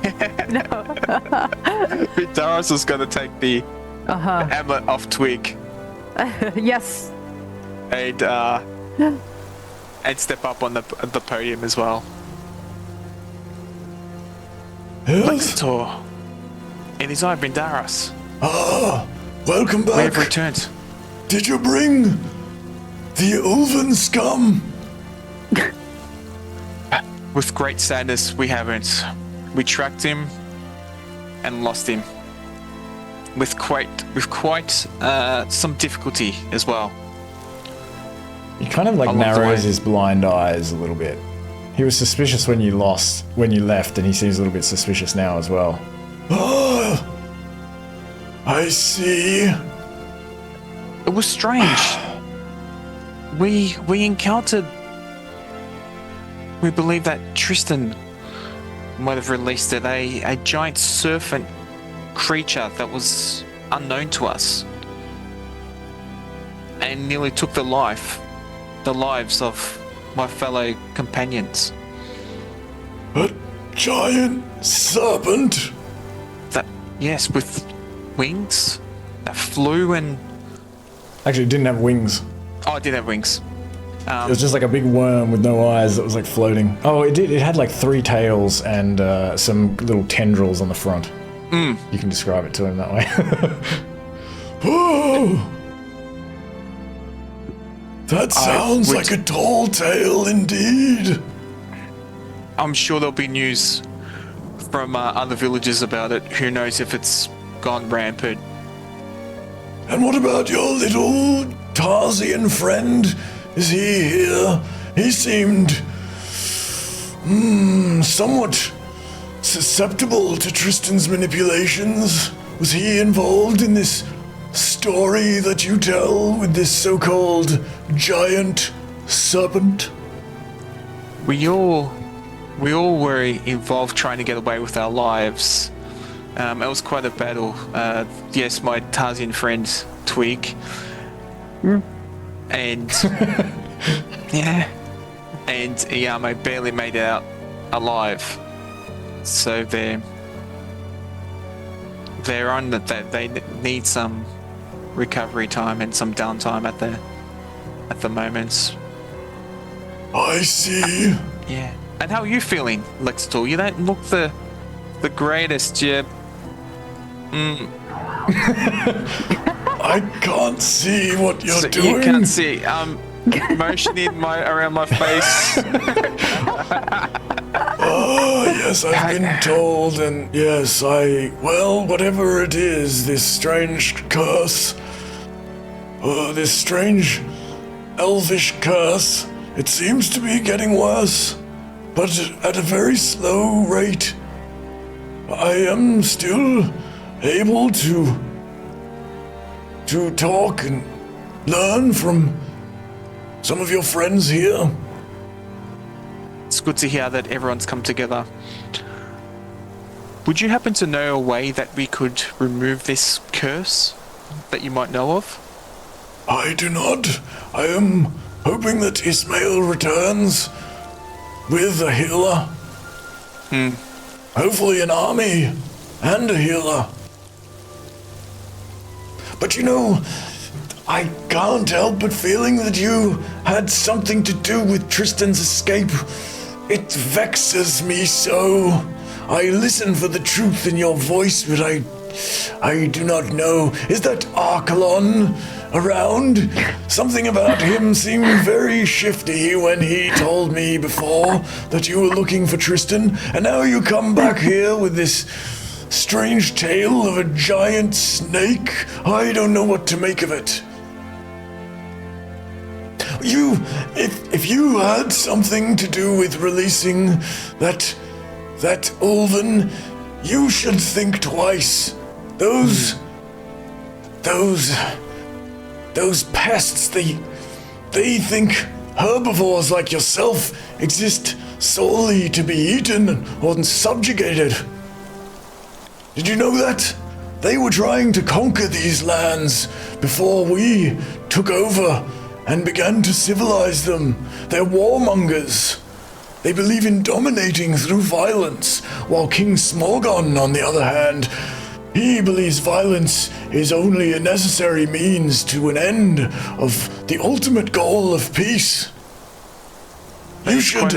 Vitaris is going to take the amulet off Twig Yes. and step up on the podium as well. Yes? Lexitor, it is I, Brindaris. Ah, welcome We have back. returned. Did you bring the Ulven scum? With great sadness, we haven't. We tracked him and lost him. With quite some difficulty as well. he kind of like Along the narrows way. his blind eyes a little bit. He was suspicious when you left, and he seems a little bit suspicious now as well. Ah, I see. It was strange. We encountered. We believe that Tristan might have released it, a giant serpent creature that was unknown to us, and nearly took the lives of my fellow companions. A giant serpent? Yes, with wings that flew and... Actually, it didn't have wings. Oh, it did have wings. It was just like a big worm with no eyes that was like floating. Oh, it did. It had like 3 tails and some little tendrils on the front. You can describe it to him that way. Oh! That sounds like a tall tale indeed. I'm sure there'll be news from other villages about it. Who knows if it's gone rampant. And what about your little Tarsian friend? Is he here? He seemed somewhat susceptible to Tristan's manipulations. Was he involved in this story that you tell with this so-called giant serpent? We all were involved trying to get away with our lives. It was quite a battle. Yes, my Tarsian friend Twig, and yeah, and Yao Mei barely made it out alive. So they're on that. They need some recovery time and some downtime at the moment. I see. Yeah. And how are you feeling, Lexitor? You don't look the greatest. You. I can't see what you're So doing. you can't see. Motioning around my face. Oh, yes, I've been told, and yes, well, whatever it is, this strange curse, this strange elvish curse, it seems to be getting worse, but at a very slow rate. I am still able to talk and learn from some of your friends here. It's good to hear that everyone's come together. Would you happen to know a way that we could remove this curse that you might know of? I do not. I am hoping that Ismail returns with a healer. Hopefully an army and a healer. But you know, I can't help but feeling that you had something to do with Tristan's escape. It vexes me so. I listen for the truth in your voice, but I do not know. Is that Archelon around? Something about him seemed very shifty when he told me before that you were looking for Tristan, and now you come back here with this strange tale of a giant snake. I don't know what to make of it. If you had something to do with releasing that Ulven, you should think twice. Those pests, they think herbivores like yourself exist solely to be eaten or subjugated. Did you know that? They were trying to conquer these lands before we took over and began to civilize them. They're warmongers. They believe in dominating through violence, while King Smorgon, on the other hand, he believes violence is only a necessary means to an end of the ultimate goal of peace. You should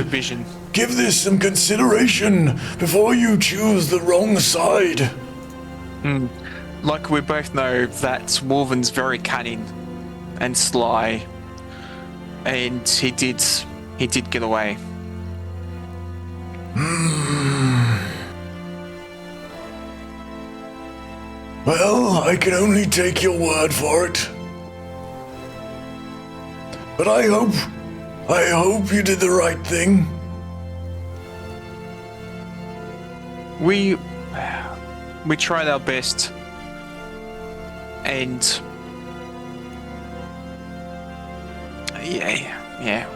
give this some consideration before you choose the wrong side. Like we both know that Wolven's very cunning and sly, and he did get away. Well, I can only take your word for it. But I hope you did the right thing. We tried our best, and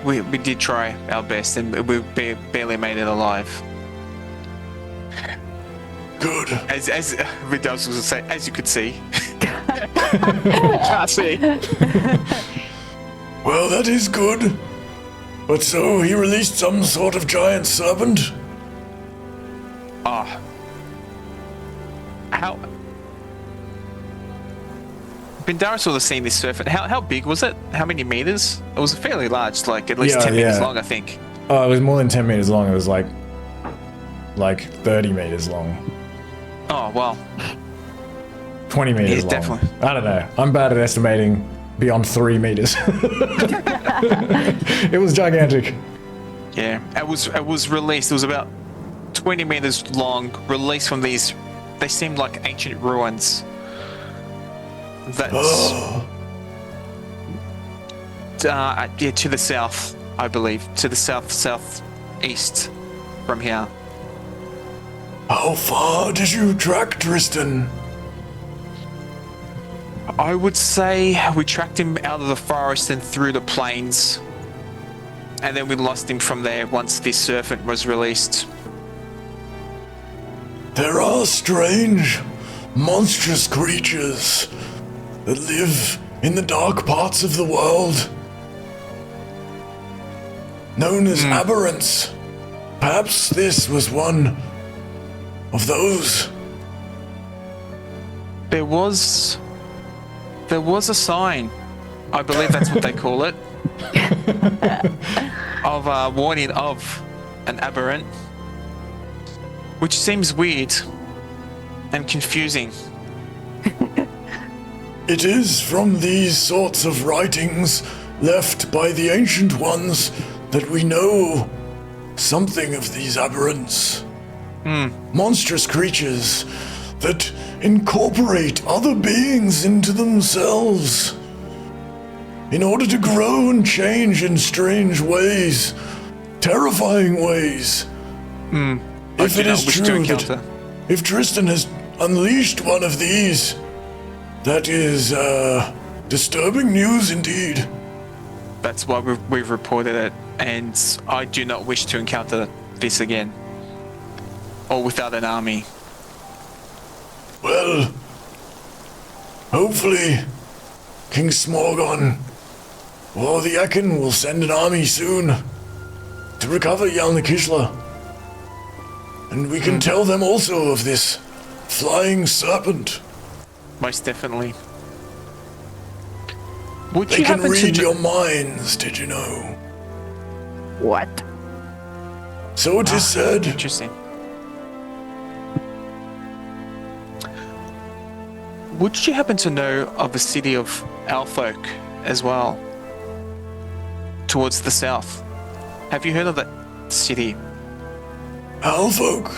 we did try our best, and we barely made it alive. Good. As Vidal was say, as you could see. Can't see. Well, that is good. But so he released some sort of giant serpent? How? Bendaris would have seen this serpent. How big was it? How many meters? It was fairly large, like at least 10 meters long, I think. Oh, it was more than 10 meters long. It was like 30 meters long. Oh, well. 20 meters long. Definitely. I don't know. I'm bad at estimating beyond 3 meters. It was gigantic. Yeah, it was released. It was about 20 meters long, released from these. They seemed like ancient ruins. That's to the south, I believe, to the southeast from here. How far did you track Tristan? I would say we tracked him out of the forest and through the plains, and then we lost him from there once this serpent was released. There are strange, monstrous creatures that live in the dark parts of the world, known as aberrants. Perhaps this was one of those. There was a sign, I believe that's what they call it, of a warning of an aberrant, which seems weird and confusing. It is from these sorts of writings left by the Ancient Ones that we know something of these aberrants. Monstrous creatures that incorporate other beings into themselves in order to grow and change in strange ways, terrifying ways. If it is true that if Tristan has unleashed one of these, that is disturbing news indeed. That's why we've reported it, and I do not wish to encounter this again, or without an army. well, hopefully King Smorgon or the Ekin will send an army soon to recover Yalnikishla. And we can tell them also of this flying serpent. Most definitely. Would They you can happen read to your minds, did you know? What? So it is said. Interesting. Would you happen to know of the city of Animalfolk as well? Towards the south. Have you heard of that city? Alfolk?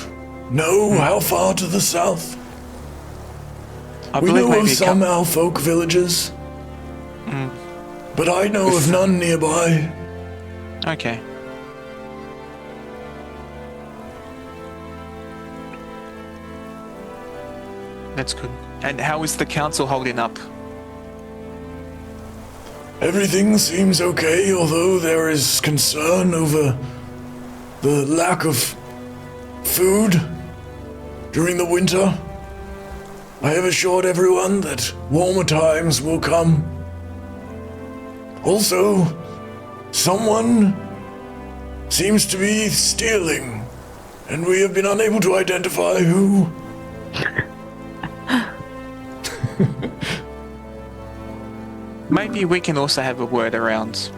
No, how far to the south? I We believe know maybe of a some Alfolk villages, but I know of none nearby. Okay. That's good. And how is the council holding up? Everything seems okay, although there is concern over the lack of food during the winter. I have assured everyone that warmer times will come. Also, someone seems to be stealing, and we have been unable to identify who. Maybe we can also have a word around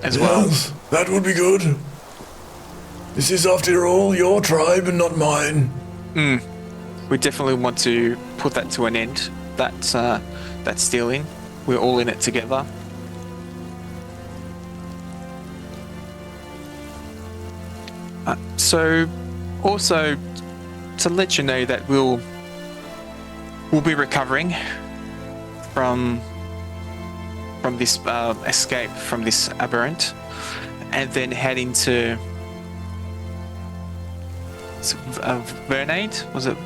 as well. Yes, that would be good. This is, after all, your tribe and not mine. We definitely want to put that to an end. That stealing. We're all in it together. So, also to let you know that we'll be recovering from this escape from this aberrant, and then heading to Verdelade, was it?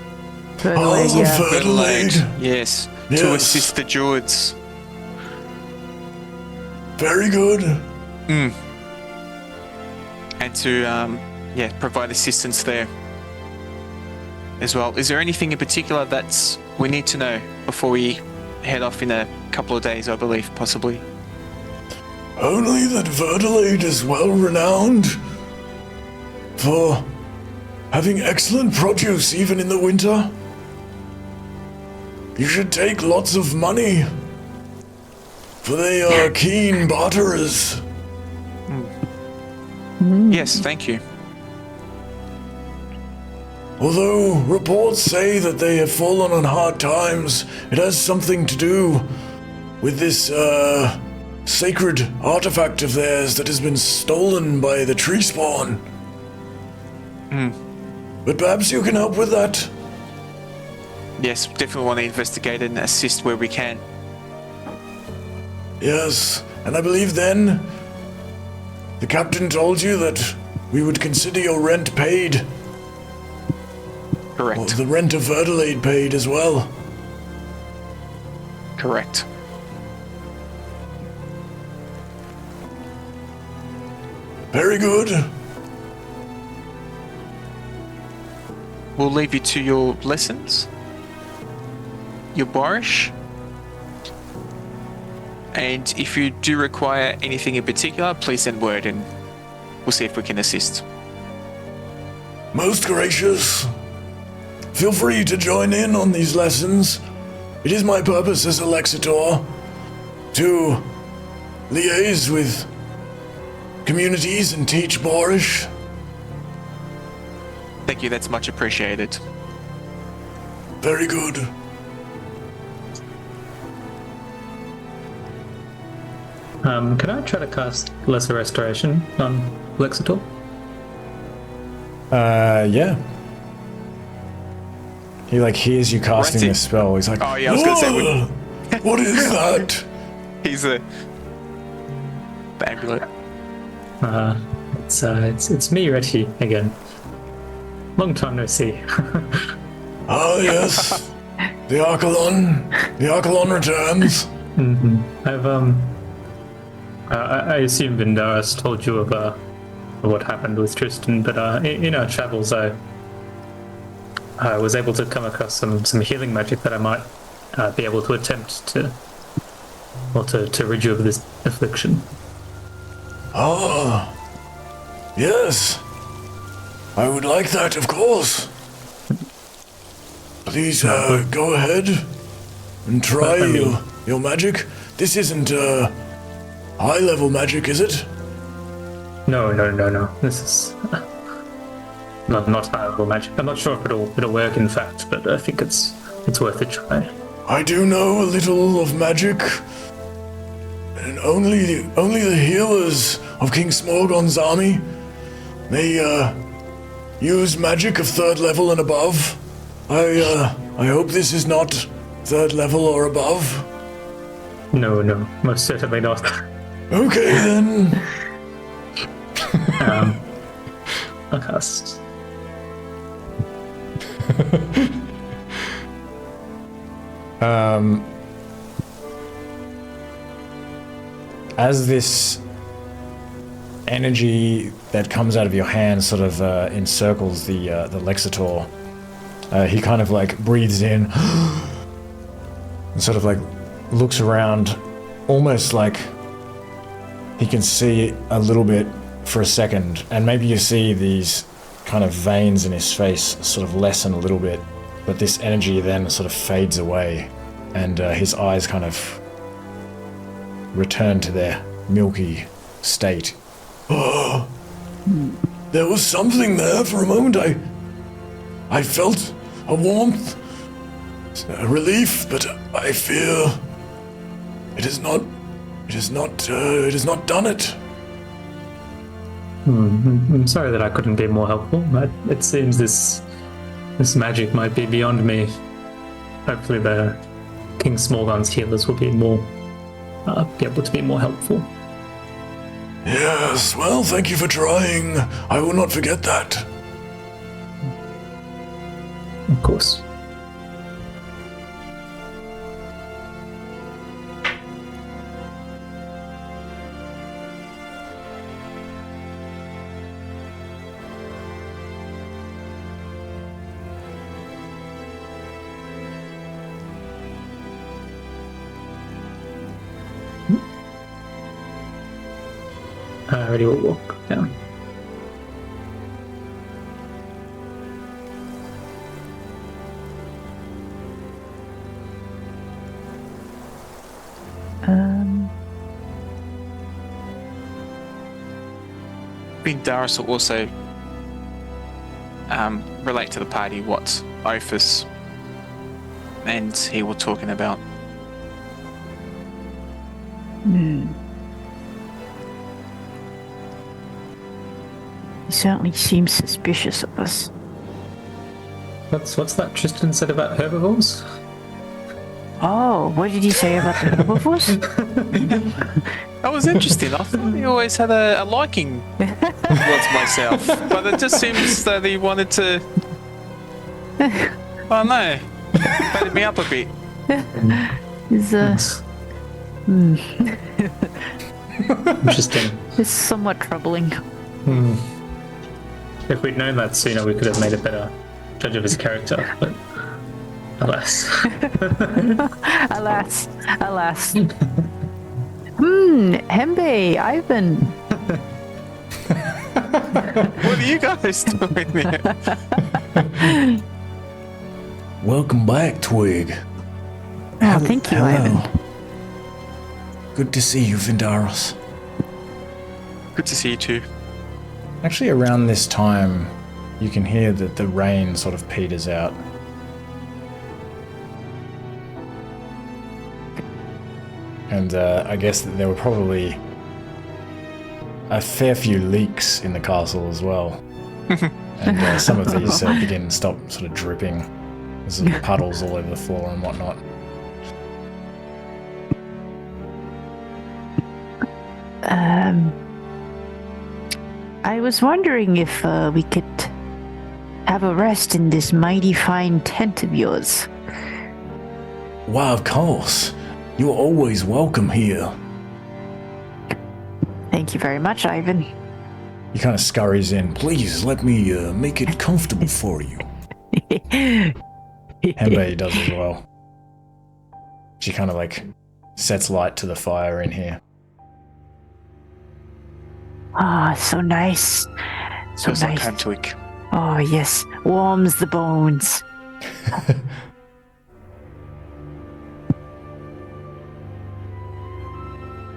Verdelade, yeah. Verdelade. Yes, to Yes. assist the Druids. Very good. And to provide assistance there as well. Is there anything in particular that's we need to know before we head off in a couple of days, I believe, possibly? Only that Verdelade is well renowned for having excellent produce even in the winter. You should take lots of money, for they are keen barterers. Yes, thank you. Although reports say that they have fallen on hard times, it has something to do with this sacred artifact of theirs that has been stolen by the tree spawn. But perhaps you can help with that. Yes, definitely want to investigate and assist where we can. Yes, and I believe then the captain told you that we would consider your rent paid. Or Correct. the rent of Verdelade paid as well. Correct. Very good. We'll leave you to your lessons, your barish, and if you do require anything in particular, please send word and we'll see if we can assist. Most gracious. Feel free to join in on these lessons. It is my purpose as a Lexitor to liaise with communities and teach Boarish. Thank you, that's much appreciated. Very good. Can I try to cast Lesser Restoration on Lexitor? Yeah. He hears you casting Righty. this spell. He's like, Oh yeah, I was going to say, Whoa! What is that? he's the amulet. It's me, Reggie, again. Long time no see. Ah, yes. The Archelon. The Archelon returns. I've I assume Vindaris told you of what happened with Tristan, but in our travels I I was able to come across some healing magic that I might be able to attempt to rid you of this affliction. Ah, yes. I would like that, of course. Please, go ahead and try your magic. This isn't high-level magic, is it? No. This is not high-level magic. I'm not sure if it'll work, in fact, but I think it's worth a try. I do know a little of magic, and only the healers of King Smorgon's army may use magic of 3rd level and above. I hope this is not 3rd level or above. No, most certainly not. Okay then. I'll cast. As this energy that comes out of your hand sort of encircles the Lexitor, he kind of like breathes in and sort of like looks around, almost like he can see a little bit for a second, and maybe you see these kind of veins in his face sort of lessen a little bit, but this energy then sort of fades away, and his eyes kind of return to their milky state. Oh, there was something there for a moment. I felt a warmth, a relief, but I fear it has not done it. I'm sorry that I couldn't be more helpful, but it seems this magic might be beyond me. Hopefully the King Smorgon's healers will be able to be more helpful. Yes, well, thank you for trying. I will not forget that. Of course. I already will walk down. I think Darius will also relate to the party what Ophis and he were talking about. He certainly seems suspicious of us. What's that Tristan said about herbivores? Oh, what did he say about the herbivores? That was interesting. I thought he always had a liking towards myself, but it just seems that he wanted to. I don't know, baited me up a bit. Interesting. It's somewhat troubling. If we'd known that sooner, we could have made a better judge of his character, but alas. alas. Hembe, Ivan. What are you guys doing there? Welcome back, Twig. Oh, thank you, Ivan. Good to see you, Vindaros. Good to see you too. Actually, around this time, you can hear that the rain sort of peters out. And I guess that there were probably a fair few leaks in the castle as well. And some of these begin to stop sort of dripping. There's sort of puddles all over the floor and whatnot. I was wondering if we could have a rest in this mighty fine tent of yours. Why, of course. You're always welcome here. Thank you very much, Ivan. He kind of scurries in. Please let me make it comfortable for you. Hembe does as well. She kind of like sets light to the fire in here. Ah, so nice. So Feels like nice. home tweak. Oh, yes. Warms the bones.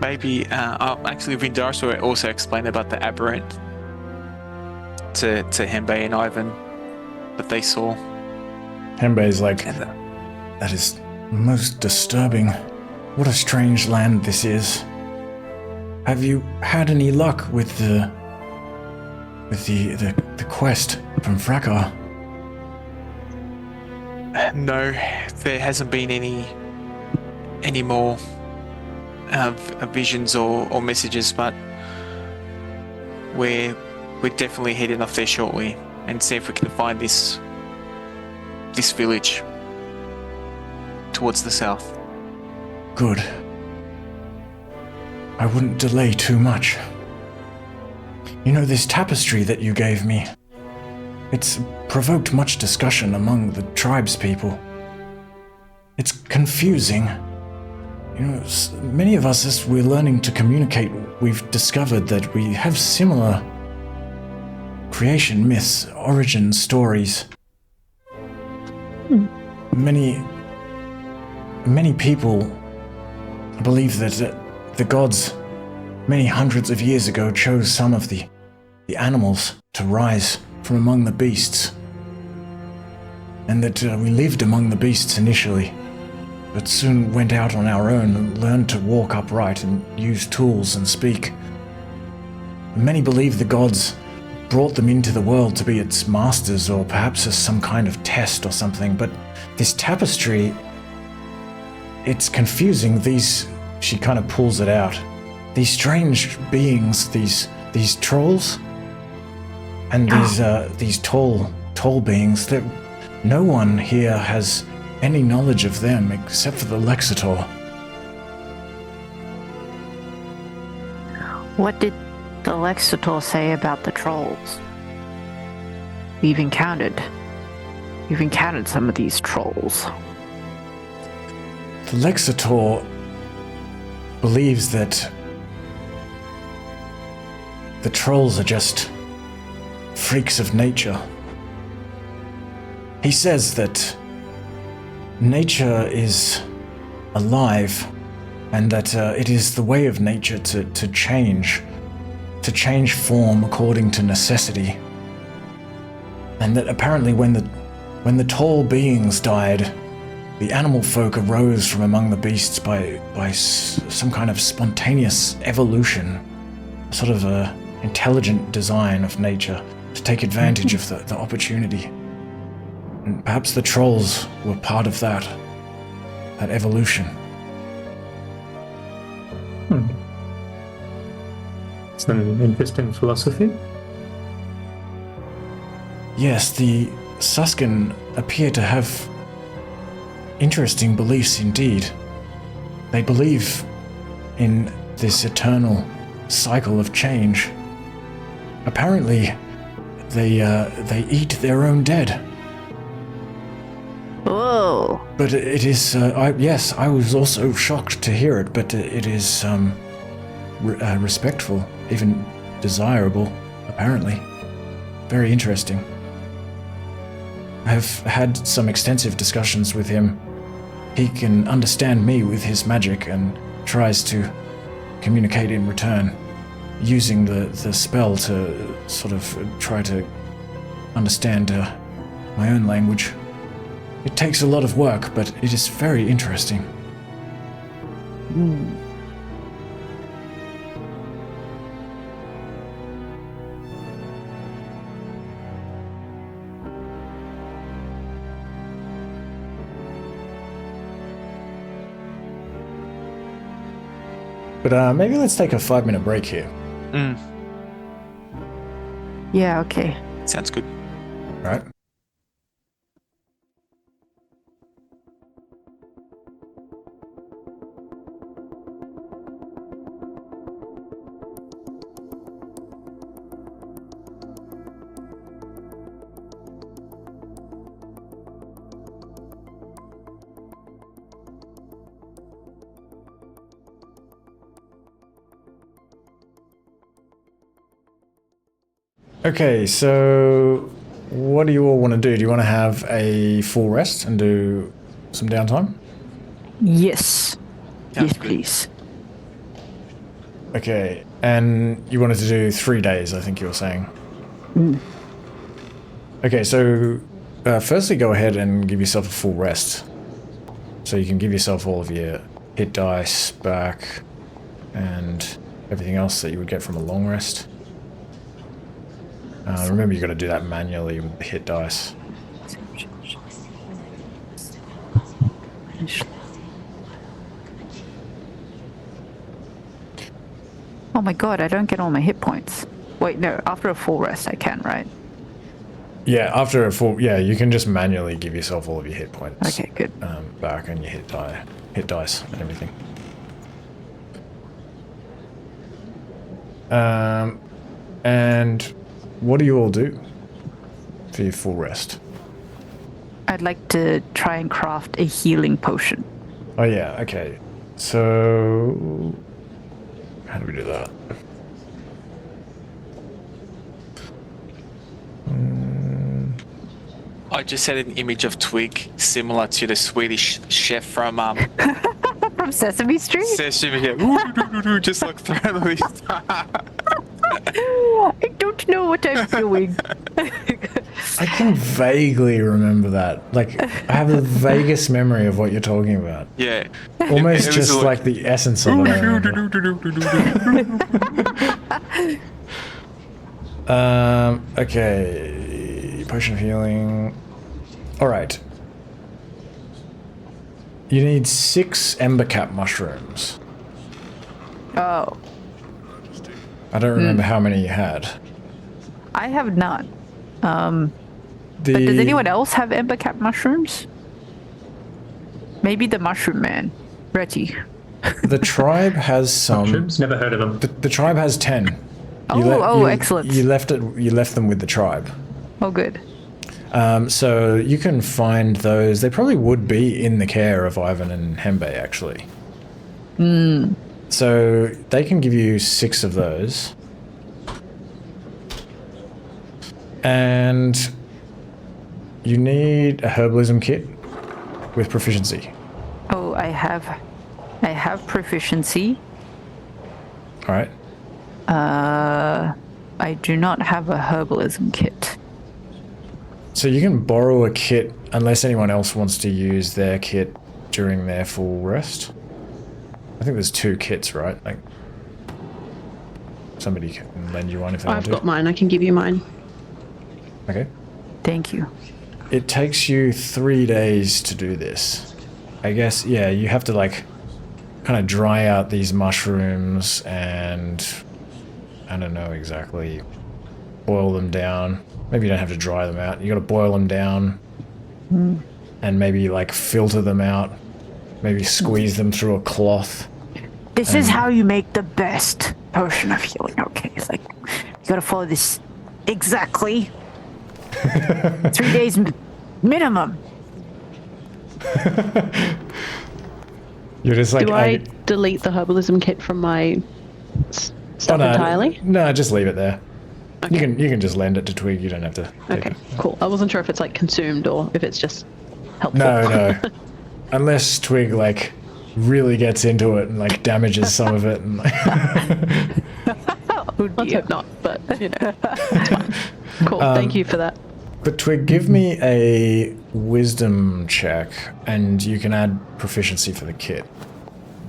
Maybe, actually, Vindaris will also explain about the aberrant to Hembe and Ivan that they saw. Hembe's like, And, that is most disturbing. What a strange land this is. Have you had any luck with the quest from Frakar? no, there hasn't been any more visions or messages, but we're definitely heading off there shortly and see if we can find this village towards the south. Good. I wouldn't delay too much. You know, this tapestry that you gave me, it's provoked much discussion among the tribespeople. It's confusing. You know, many of us, as we're learning to communicate, we've discovered that we have similar creation myths, origin stories. Many people believe that the gods, many hundreds of years ago, chose some of the animals to rise from among the beasts, and that we lived among the beasts initially, but soon went out on our own and learned to walk upright and use tools and speak. Many believe the gods brought them into the world to be its masters, or perhaps as some kind of test or something, but this tapestry, it's confusing. She kind of pulls it out. These strange beings, these trolls, and these tall beings, that no one here has any knowledge of them except for the Lexitor. What did the Lexitor say about the trolls? You've encountered some of these trolls. The Lexitor believes that the trolls are just freaks of nature. He says that nature is alive, and that it is the way of nature to change form according to necessity. And that apparently when the tall beings died, the Animalfolk arose from among the beasts by some kind of spontaneous evolution, sort of a intelligent design of nature to take advantage of the opportunity. And perhaps the trolls were part of that evolution. It's an interesting philosophy. Yes, the Suskin appear to have interesting beliefs indeed. They believe in this eternal cycle of change. Apparently, they eat their own dead. Oh. But it is, yes, I was also shocked to hear it, but it is respectful, even desirable, apparently. Very interesting. I have had some extensive discussions with him. He can understand me with his magic and tries to communicate in return, using the spell to sort of try to understand my own language. It takes a lot of work, but it is very interesting. But maybe let's take a 5-minute break here. Yeah, okay. Sounds good. All right. Okay, so what do you all want to do? Do you want to have a full rest and do some downtime? Yes. Sounds Yes, good. please. Okay, and you wanted to do 3 days, I think you were saying. Okay, so firstly go ahead and give yourself a full rest. So you can give yourself all of your hit dice back and everything else that you would get from a long rest. Remember, you got to do that manually with the hit dice. Oh my god, I don't get all my hit points. Wait, no, after a full rest I can, right? Yeah, after a full, yeah, you can just manually give yourself all of your hit points. Okay, good. Back and your hit dice and everything. And what do you all do for your full rest? I'd like to try and craft a healing potion. Oh yeah, okay. So how do we do that? I just had an image of Twig similar to the Swedish chef from From Sesame Street? Sesame, yeah. Just like throwing all these. I don't know what I'm doing. I can vaguely remember that. Like, I have the vaguest memory of what you're talking about. Yeah. Almost It was just like the essence of it. I remember. Okay. Potion of healing. Alright. You need 6 embercap mushrooms. Oh, I don't remember how many you had. I have none. But does anyone else have ember cap mushrooms? Maybe the mushroom man, Retty. The tribe has some. Mushrooms? Never heard of them. The tribe has 10. Excellent. You left them with the tribe. Oh, good. So you can find those. They probably would be in the care of Ivan and Hembe, actually. So they can give you 6 of those. And you need a herbalism kit with proficiency. Oh, I have proficiency. All right. I do not have a herbalism kit. So you can borrow a kit unless anyone else wants to use their kit during their full rest. I think there's 2 kits, right? Like, somebody can lend you one if they want I've to. got mine. I can give you mine. Okay. Thank you. It takes you 3 days to do this. I guess, yeah, you have to, like, kind of dry out these mushrooms and, I don't know exactly, boil them down. Maybe you don't have to dry them out. You got to boil them down and maybe, like, filter them out. Maybe squeeze them through a cloth. This is how you make the best potion of healing. Okay, it's like you gotta follow this exactly. 3 days minimum. You're just like, Do I delete the herbalism kit from my stuff entirely? No, just leave it there. Okay. You can just lend it to Twig. You don't have to. take Okay, it. cool. I wasn't sure if it's like consumed or if it's just helpful. No. Unless Twig like really gets into it and like damages some of it. And, Let's hope not, but you know, it's fine. Cool. Thank you for that. But Twig, give me a wisdom check, and you can add proficiency for the kit.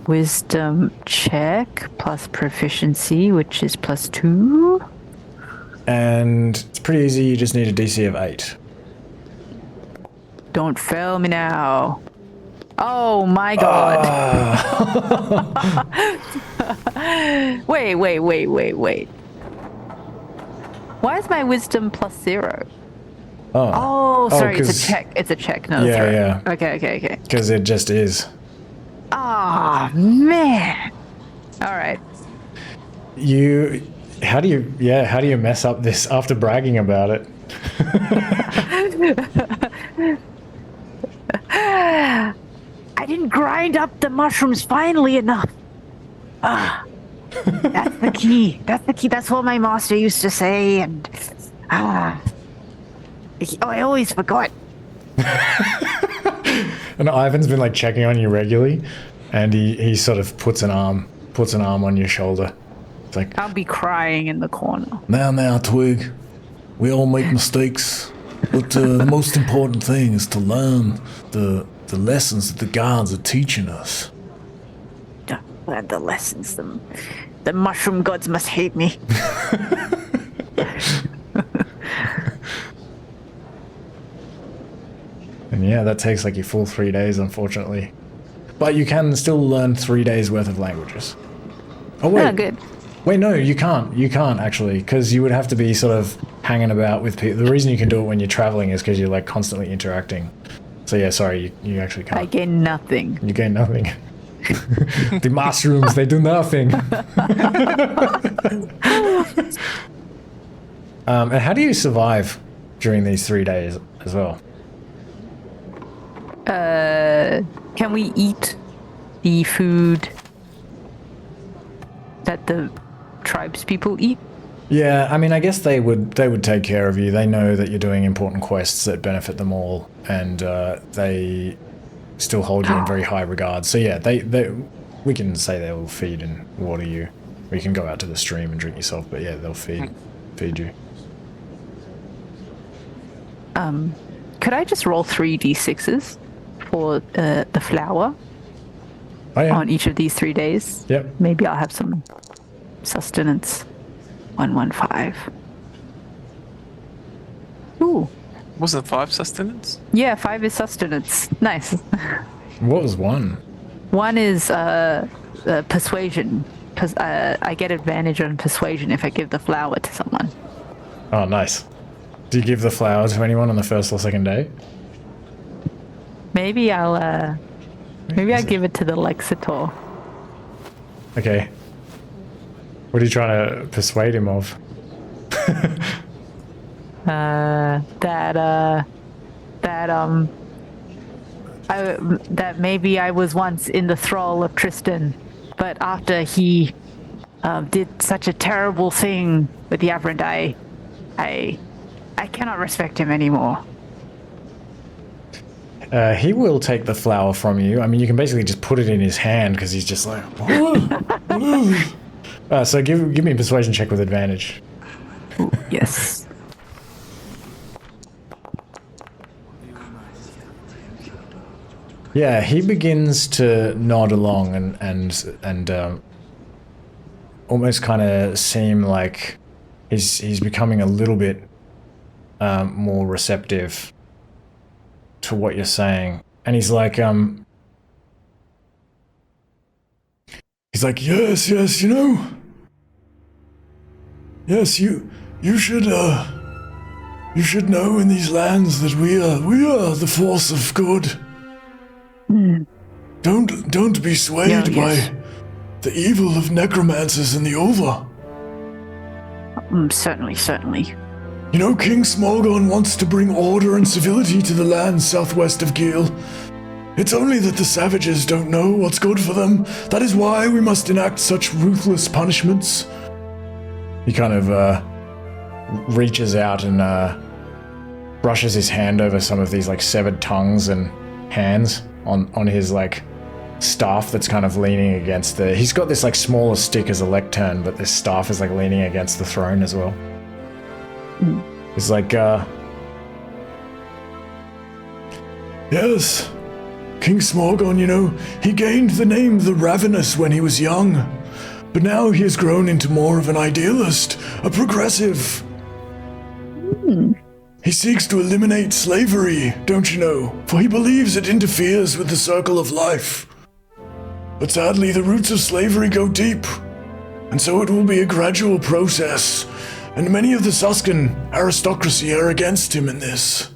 Wisdom check plus proficiency, which is +2. And it's pretty easy. You just need a DC of 8. Don't fail me now. Oh my god. Wait. Why is my wisdom +0? Oh, sorry, it's a 'cause- check. It's a check, not a Yeah, throw. yeah. Okay. Because it just is. Ah, man. All right. How do you mess up this after bragging about it? I didn't grind up the mushrooms finely enough. That's the key. That's what my master used to say, and I always forgot. And Ivan's been like checking on you regularly, and he sort of puts an arm on your shoulder. It's like, I'll be crying in the corner. Now, Twig. We all make mistakes, but the most important thing is to learn the lessons that the gods are teaching us. Don't learn the lessons. The mushroom gods must hate me. and yeah, that takes like your full 3 days, unfortunately. But you can still learn 3 days worth of languages. Oh wait. Oh, good. Wait, no, you can't. You can't actually, because you would have to be sort of hanging about with people. The reason you can do it when you're traveling is because you're like constantly interacting. So yeah, sorry, you actually can't. I gain nothing. You gain nothing. The mushrooms, they do nothing. And how do you survive during these 3 days as well? Can we eat the food that the tribes people eat? Yeah, I mean, I guess they would take care of you. They know that you're doing important quests that benefit them all, and they still hold you in very high regard. So yeah, we can say they will feed and water you. Or you can go out to the stream and drink yourself, but yeah, they'll feed you. Could I just roll 3d6s for the flour Oh yeah. on each of these 3 days? Yep. Maybe I'll have some sustenance. 115. Ooh. Wasn't 5 sustenance? Yeah, 5 is sustenance. Nice. What was 1? 1 is persuasion, because I get advantage on persuasion if I give the flour to someone. Oh, nice. Do you give the flower to anyone on the first or second day? Maybe I'll give it to the Lexitor. Okay. What are you trying to persuade him of? That maybe I was once in the thrall of Tristan, but after he did such a terrible thing with Yavrand, I cannot respect him anymore. He will take the flower from you. I mean, you can basically just put it in his hand because he's just like. So give me a persuasion check with advantage. Ooh, yes. Yeah, he begins to nod along and almost kind of seem like he's becoming a little bit more receptive to what you're saying, and he's like, yes, you know. Yes, you should know in these lands that we are the force of good. Don't be swayed by the evil of necromancers in the over. Certainly. You know, King Smorgon wants to bring order and civility to the lands southwest of Geel. It's only that the savages don't know what's good for them. That is why we must enact such ruthless punishments. he kind of reaches out and brushes his hand over some of these like severed tongues and hands on his like staff that's kind of leaning against the. He's got this like smaller stick as a lectern, but this staff is like leaning against the throne as well. It's like, yes, King Smorgon, you know, he gained the name the Ravenous when he was young, but now he has grown into more of an idealist, a progressive. He seeks to eliminate slavery, don't you know, for he believes it interferes with the circle of life. But sadly, the roots of slavery go deep, and so it will be a gradual process, and many of the Suskin aristocracy are against him in this.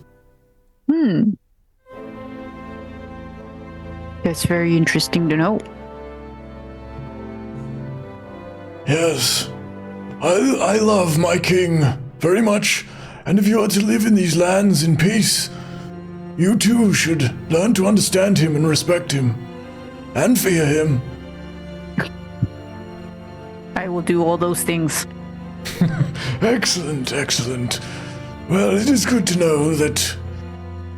That's very interesting to know. Yes, I love my king very much, and if you are to live in these lands in peace, you too should learn to understand him and respect him, and fear him. I will do all those things. Excellent, excellent. Well, it is good to know that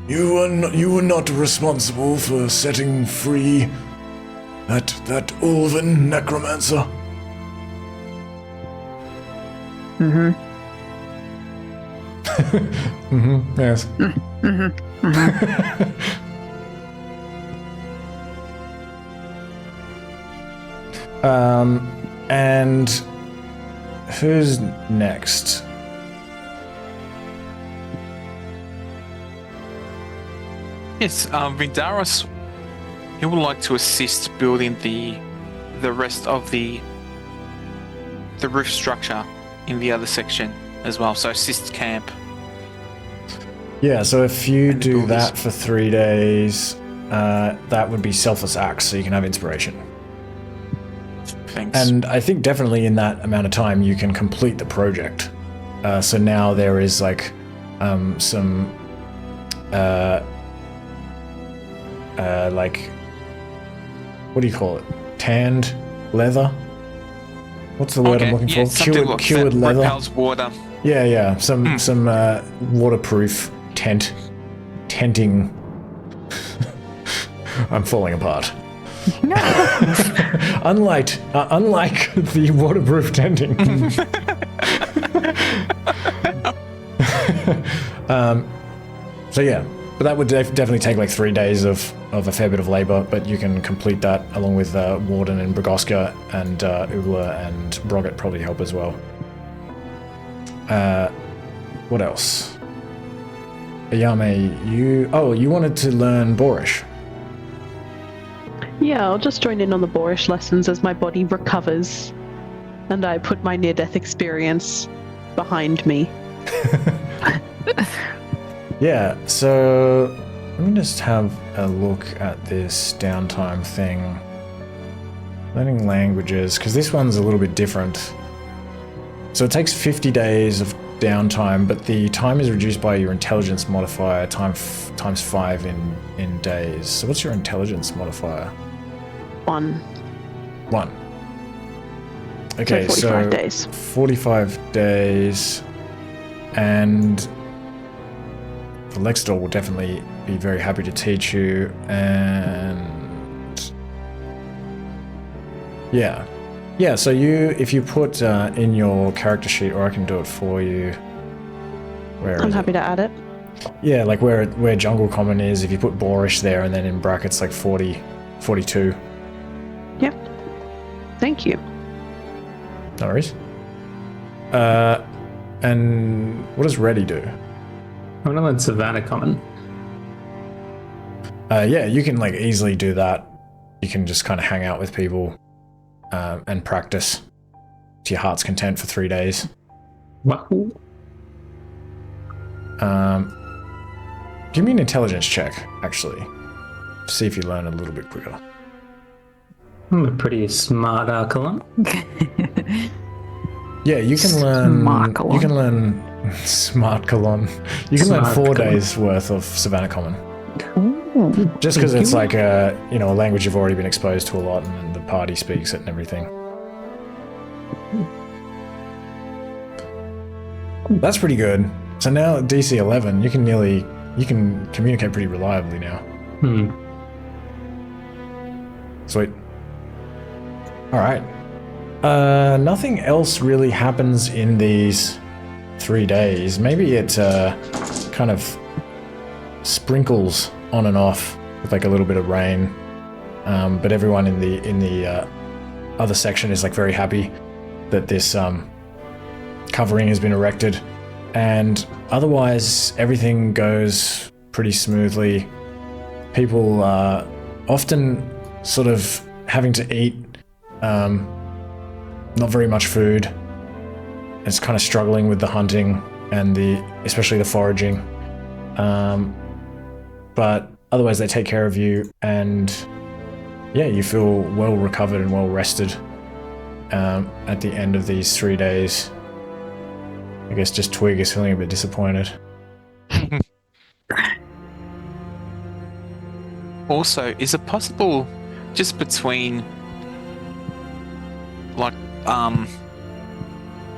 you were not responsible for setting free that Ulven necromancer. Yes. And who's next? Yes, Vindaros, he would like to assist building the rest of the roof structure in the other section as well. So assist camp. Yeah, so if you And do builders. that for 3 days, that would be selfless acts, so you can have inspiration. Thanks. And I think definitely in that amount of time you can complete the project. So now there is like some like, what do you call it? Tanned leather? What's the word I'm looking yeah, for? something like Cured that leather. repels water. Yeah. Some waterproof tenting. I'm falling apart. No. Unlike the waterproof tenting. So yeah, but that would definitely take like 3 days of a fair bit of labor, but you can complete that along with Warden and Bragoska, and Ugla and Broggett probably help as well. What else? Yao Mei, you wanted to learn Boorish. Yeah, I'll just join in on the boorish lessons as my body recovers, and I put my near-death experience behind me. Yeah, so let me just have a look at this downtime thing. Learning languages, because this one's a little bit different. So it takes 50 days of downtime, but the time is reduced by your intelligence modifier times 5 in days. So what's your intelligence modifier? 1. 1. Okay, So 45 days. 45 days, and the Lexitor will definitely be very happy to teach you, and yeah, so if you put in your character sheet, or I can do it for you. Where I'm is happy it? to add it. Yeah, like where jungle common is, if you put boorish there and then in brackets like 42. Yep. Thank you. No worries. And what does ready do? I'm gonna learn Savannah Common. Yeah, you can like easily do that. You can just kind of hang out with people and practice to your heart's content for 3 days. Wahoo. Give me an intelligence check, actually. See if you learn a little bit quicker. I'm a pretty smart Arcalan. Yeah, you can learn. Smarkalon. You can learn Smart Colon. You can learn 4 Smarkalon. days worth of Savannah Common. Just because it's like a language you've already been exposed to a lot, and the party speaks it and everything. That's pretty good. So now at DC 11, you can communicate pretty reliably now. Sweet. All right. Nothing else really happens in these 3 days. Maybe it kind of sprinkles on and off with like a little bit of rain. But everyone in the other section is like very happy that this covering has been erected, and otherwise everything goes pretty smoothly. People are often sort of having to eat not very much food. It's kind of struggling with the hunting and especially the foraging. But otherwise they take care of you, and yeah, you feel well recovered and well rested at the end of these 3 days. I guess just Twig is feeling a bit disappointed. Also, is it possible just between like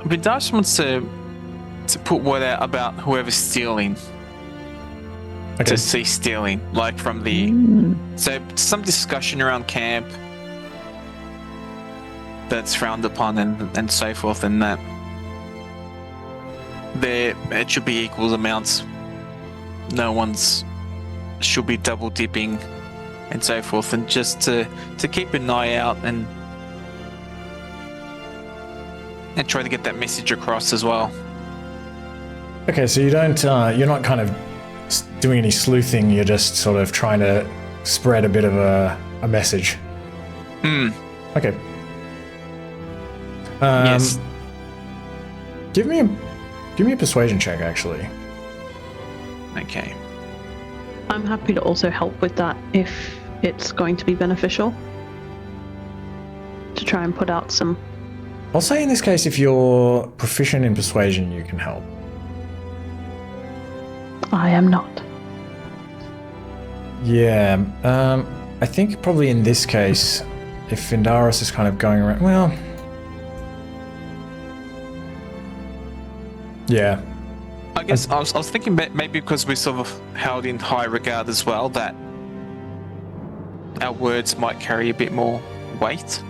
Vindaris wants to put word out about whoever's stealing. Okay. To cease stealing, like from the. So some discussion around camp that's frowned upon and so forth, and that it should be equal amounts. No one's should be double dipping and so forth, and just to keep an eye out and try to get that message across as well. Okay, so you don't, you're not kind of doing any sleuthing, you're just sort of trying to spread a bit of a message. Okay. Yes. Give me a persuasion check, actually. Okay. I'm happy to also help with that if it's going to be beneficial. To try and put out some... I'll say in this case, if you're proficient in persuasion, you can help. I am not. Yeah, I think probably in this case, if Vindaris is kind of going around, well... Yeah. I guess I was thinking maybe because we're sort of held in high regard as well, that our words might carry a bit more weight.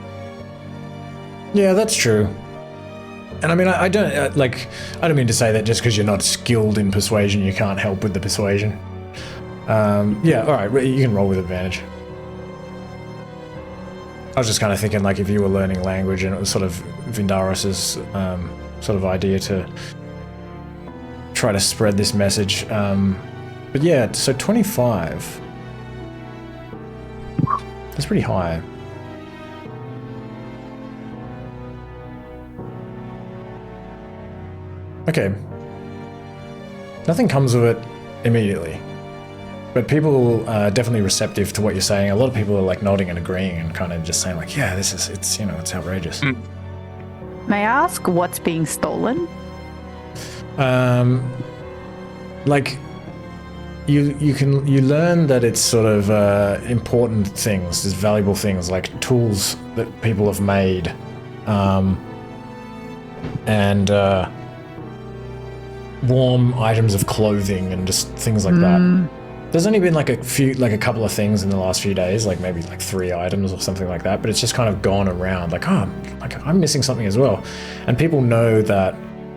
Yeah, that's true. And I mean, I don't mean to say that just because you're not skilled in persuasion, you can't help with the persuasion. Yeah, all right, you can roll with advantage. I was just kind of thinking, like, if you were learning language and it was sort of Vindaris's sort of idea to try to spread this message. But yeah, so 25. That's pretty high. Okay. Nothing comes of it immediately. But people are definitely receptive to what you're saying. A lot of people are like nodding and agreeing and kind of just saying like, yeah, it's it's outrageous. May I ask what's being stolen? Like you learn that it's sort of important things, there's valuable things like tools that people have made, and warm items of clothing and just things like that. There's only been like a couple of things in the last few days, like maybe like 3 items or something like that, but it's just kind of gone around like, I'm missing something as well. And people know that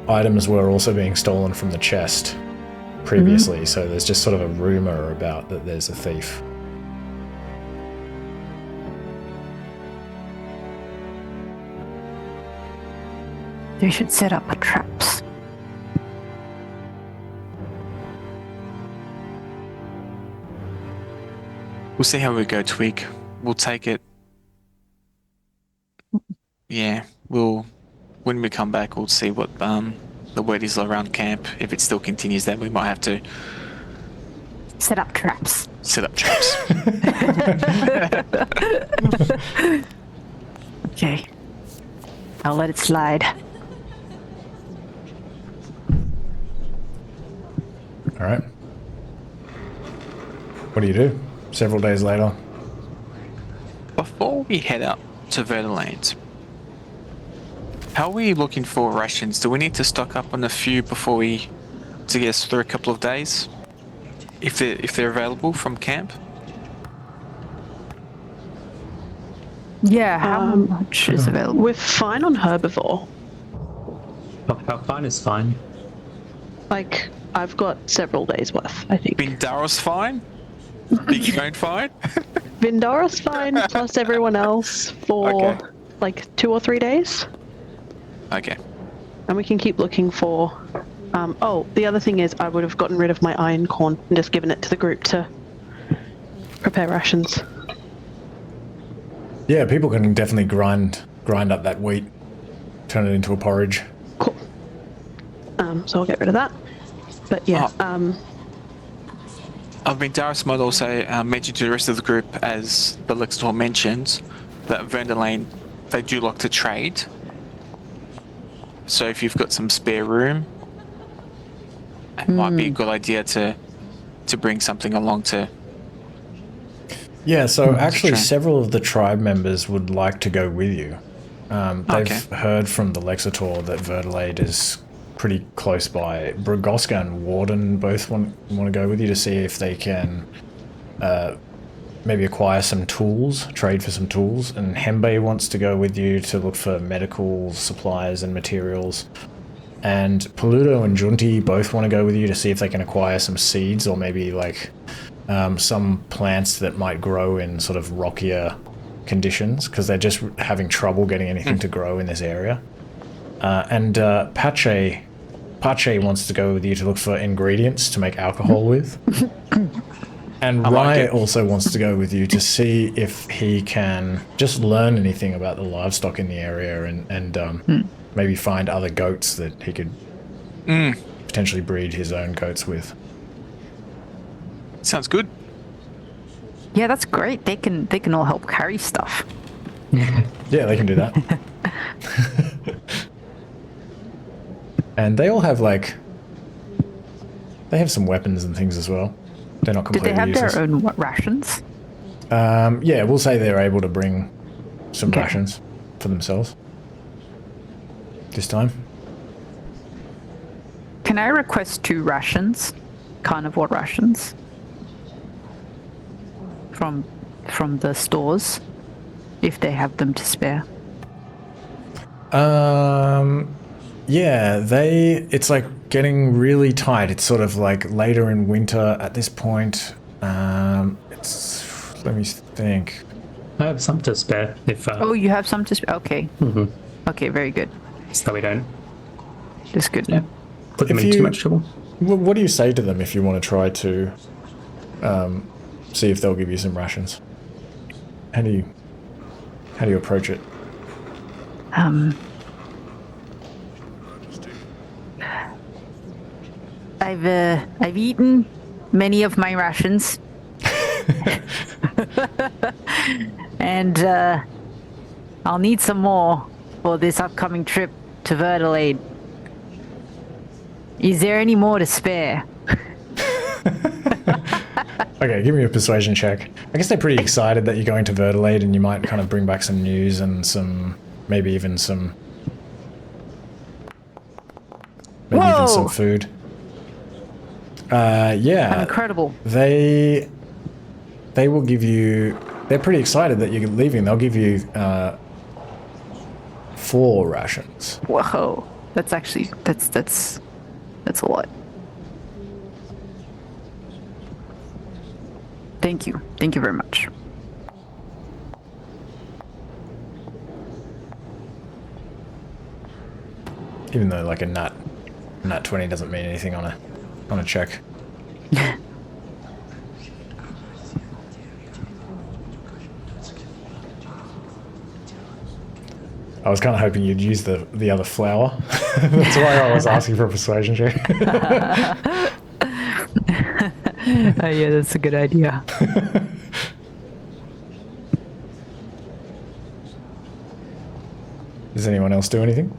items were also being stolen from the chest previously, so there's just sort of a rumor about that there's a thief. They should set up traps. We'll see how we go, Twig. We'll take it. Yeah, when we come back, we'll see what the word is around camp. If it still continues, then we might have to set up traps. Okay. I'll let it slide. All right. What do you do? Several days later. Before we head out to Verdelade, how are we looking for rations? Do we need to stock up on a few to get us through a couple of days? If they're available from camp? Yeah, how much is available? We're fine on herbivore. How fine is fine? Like, I've got several days worth, I think. Vindaris fine? Big Bone fine? Vindaris fine, plus everyone else for like 2 or 3 days. Okay. And we can keep looking for... the other thing is I would have gotten rid of my iron corn and just given it to the group to prepare rations. Yeah, people can definitely grind up that wheat, turn it into a porridge. Cool. So I'll get rid of that. But yeah, Vindaris might also mention to the rest of the group, as the Lexitor mentioned, that Verdelade, they do like to trade. So if you've got some spare room, it might be a good idea to bring something along to... Yeah, so actually several of the tribe members would like to go with you. They've heard from the Lexitor that Verdelade is pretty close by. Bragoska and Warden both want to go with you to see if they can maybe acquire some tools, trade for some tools. And Hembe wants to go with you to look for medical supplies and materials. And Paludo and Junti both want to go with you to see if they can acquire some seeds or maybe like some plants that might grow in sort of rockier conditions, because they're just having trouble getting anything to grow in this area. And Pache wants to go with you to look for ingredients to make alcohol with. And Rai also wants to go with you to see if he can just learn anything about the livestock in the area and maybe find other goats that he could potentially breed his own goats with. Sounds good. Yeah, that's great. They can all help carry stuff. Yeah, they can do that. And they all have they have some weapons and things as well. They're not completely Do they have useless. their own rations? Yeah, we'll say they're able to bring some rations for themselves this time. Can I request 2 rations? Carnivore rations? From the stores, if they have them to spare. Yeah, it's like getting really tight. It's sort of like later in winter at this point. Let me think. I have some to spare if. Oh, you have some to spare. Okay. Okay, very good. So we don't. That's good. Yeah. Put them in too much trouble. What do you say to them if you want to try to see if they'll give you some rations? How do you approach it? I've eaten many of my rations, and I'll need some more for this upcoming trip to Verdelade. Is there any more to spare? Okay, give me a persuasion check. I guess they're pretty excited that you're going to Verdelade, and you might kind of bring back some news and maybe even some food. Yeah. I'm incredible. They will give you. They're pretty excited that you're leaving. They'll give you 4 rations. Whoa, that's actually that's a lot. Thank you very much. Even though like a nat 20 doesn't mean anything on a check. I was kind of hoping you'd use the other flower. That's why I was asking for a persuasion check. Yeah, that's a good idea. Does anyone else do anything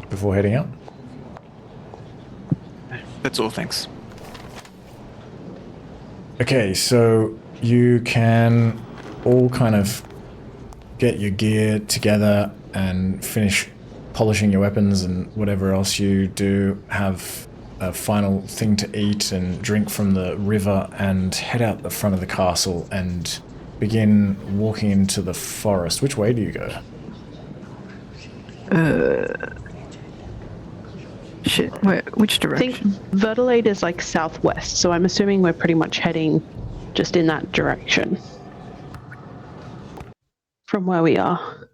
before heading out? That's all, thanks. Okay, so you can all kind of get your gear together and finish polishing your weapons and whatever else you do, have a final thing to eat and drink from the river, and head out the front of the castle and begin walking into the forest. Which way do you go? Shit, which I think direction? Verdelade is like southwest, so I'm assuming we're pretty much heading just in that direction from where we are.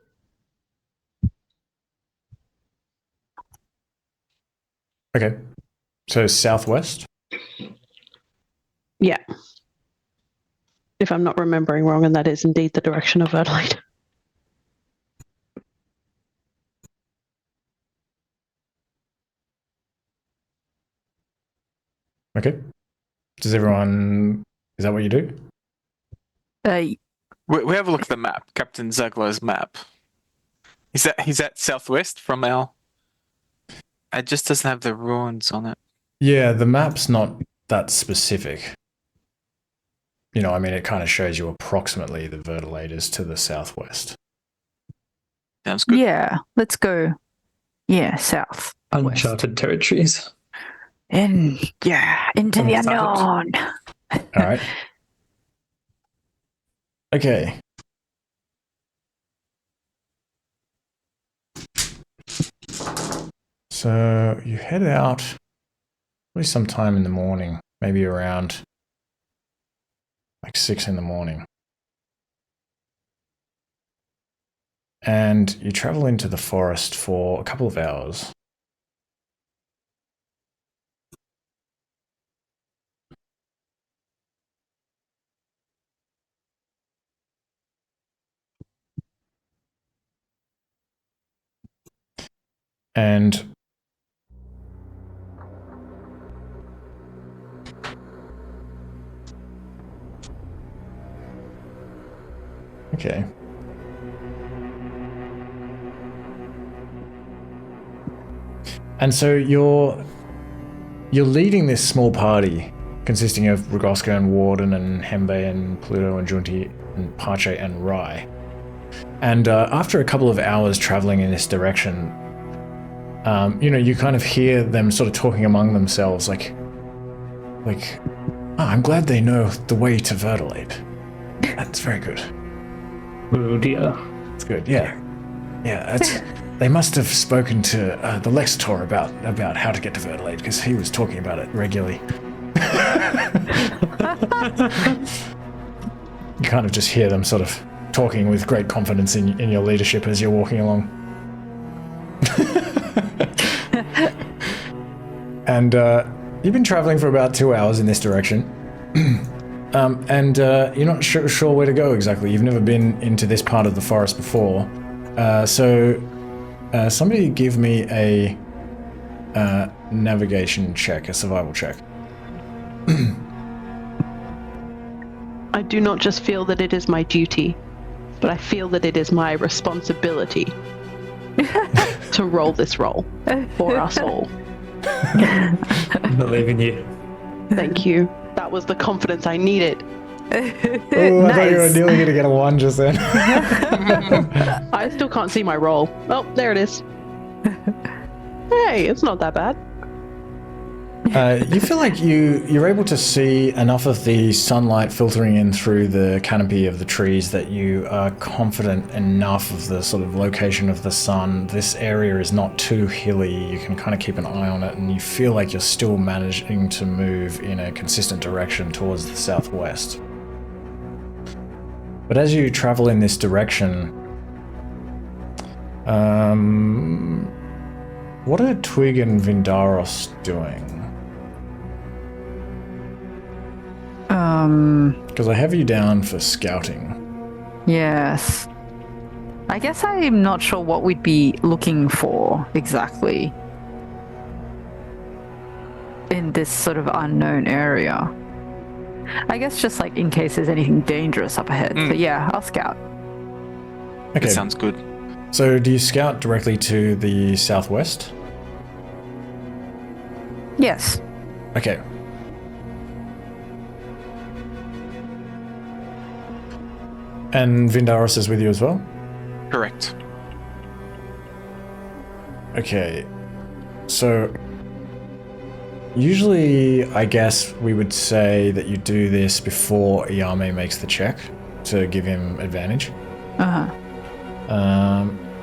Okay, so southwest? Yeah. If I'm not remembering wrong, and that is indeed the direction of Verdelade. Okay. Is that what you do? We have a look at the map, Captain Zaglar's map. Is that southwest from our? It just doesn't have the ruins on it. Yeah, the map's not that specific. You know, I mean, it kind of shows you approximately the Verdelade is to the southwest. Sounds good. Yeah, let's go. Yeah, south. Uncharted territories. Into the Excited. unknown. All right. Okay. So you head out probably sometime in the morning, maybe around like 6 in the morning. And you travel into the forest for a couple of hours. And okay. And so you're leading this small party consisting of Rogoska and Warden and Hembe and Pluto and Junti and Pache and Rai. And after a couple of hours traveling in this direction, you kind of hear them sort of talking among themselves, like, I'm glad they know the way to Verdelade. That's very good. Oh dear. It's good, yeah. Yeah, they must have spoken to the Lexitor about how to get to Verdelade, because he was talking about it regularly. You kind of just hear them sort of talking with great confidence in your leadership as you're walking along. And you've been traveling for about 2 hours in this direction. And you're not sure where to go exactly. You've never been into this part of the forest before. So somebody give me a navigation check, a survival check. I do not just feel that it is my duty, but I feel that it is my responsibility to roll this roll for us all. I believe in you. Thank you. That was the confidence I needed. Oh, I thought you were nearly going to get a 1 just then. I still can't see my roll. Oh, there it is. Hey, it's not that bad. You feel like you're able to see enough of the sunlight filtering in through the canopy of the trees that you are confident enough of the sort of location of the sun. This area is not too hilly. You can kind of keep an eye on it, and you feel like you're still managing to move in a consistent direction towards the southwest. But as you travel in this direction, what are Twig and Vindaros doing? Because I have you down for scouting. Yes. I guess I'm not sure what we'd be looking for exactly in this sort of unknown area. I guess just like in case there's anything dangerous up ahead. But yeah, I'll scout. Okay. That sounds good. So do you scout directly to the southwest? Yes. Okay. And Vindaros is with you as well? Correct. Okay. So usually I guess we would say that you do this before Yao Mei makes the check to give him advantage. Uh-huh.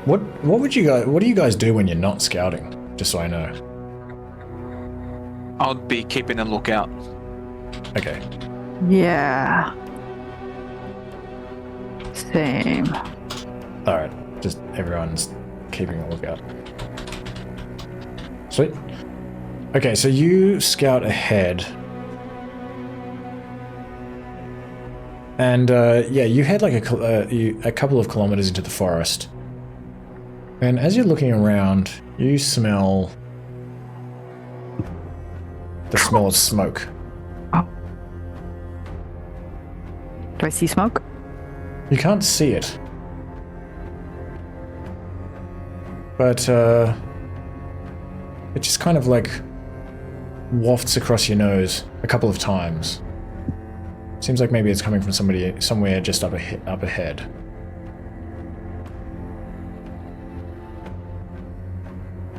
What do you guys do when you're not scouting? Just so I know. I'll be keeping a lookout. Okay. Yeah. Same. Alright. Just everyone's keeping a lookout. Sweet. Okay, so you scout ahead. And you head like a couple of kilometers into the forest. And as you're looking around, you smell the smell of smoke. Oh. Do I see smoke? You can't see it. But it just kind of like wafts across your nose a couple of times. Seems like maybe it's coming from somewhere just up ahead.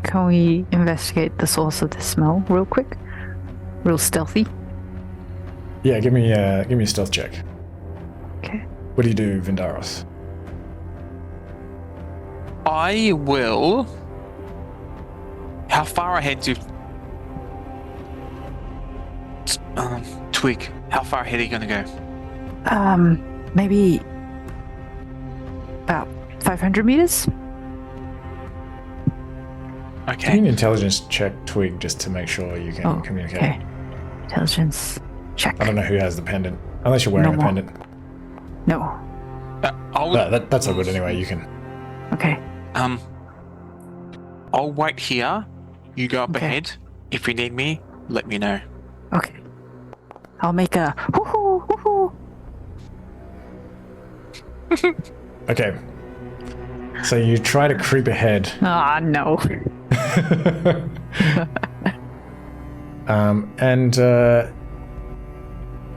Can we investigate the source of the smell real quick? Real stealthy. Yeah, give me a stealth check. Okay. What do you do, Vindaros? I will. How far ahead do? Twig. How far ahead are you gonna go? Maybe about 500 meters. Give me Okay. an intelligence check, Twig, just to make sure you can communicate. Okay. Intelligence check. I don't know who has the pendant, unless you're wearing No a more. pendant. No. That's all good anyway. You can. Okay. I'll wait here. You go up Okay. ahead. If you need me, let me know. Okay. I'll make a woohoo woohoo. Okay. So you try to creep ahead. Ah, no. And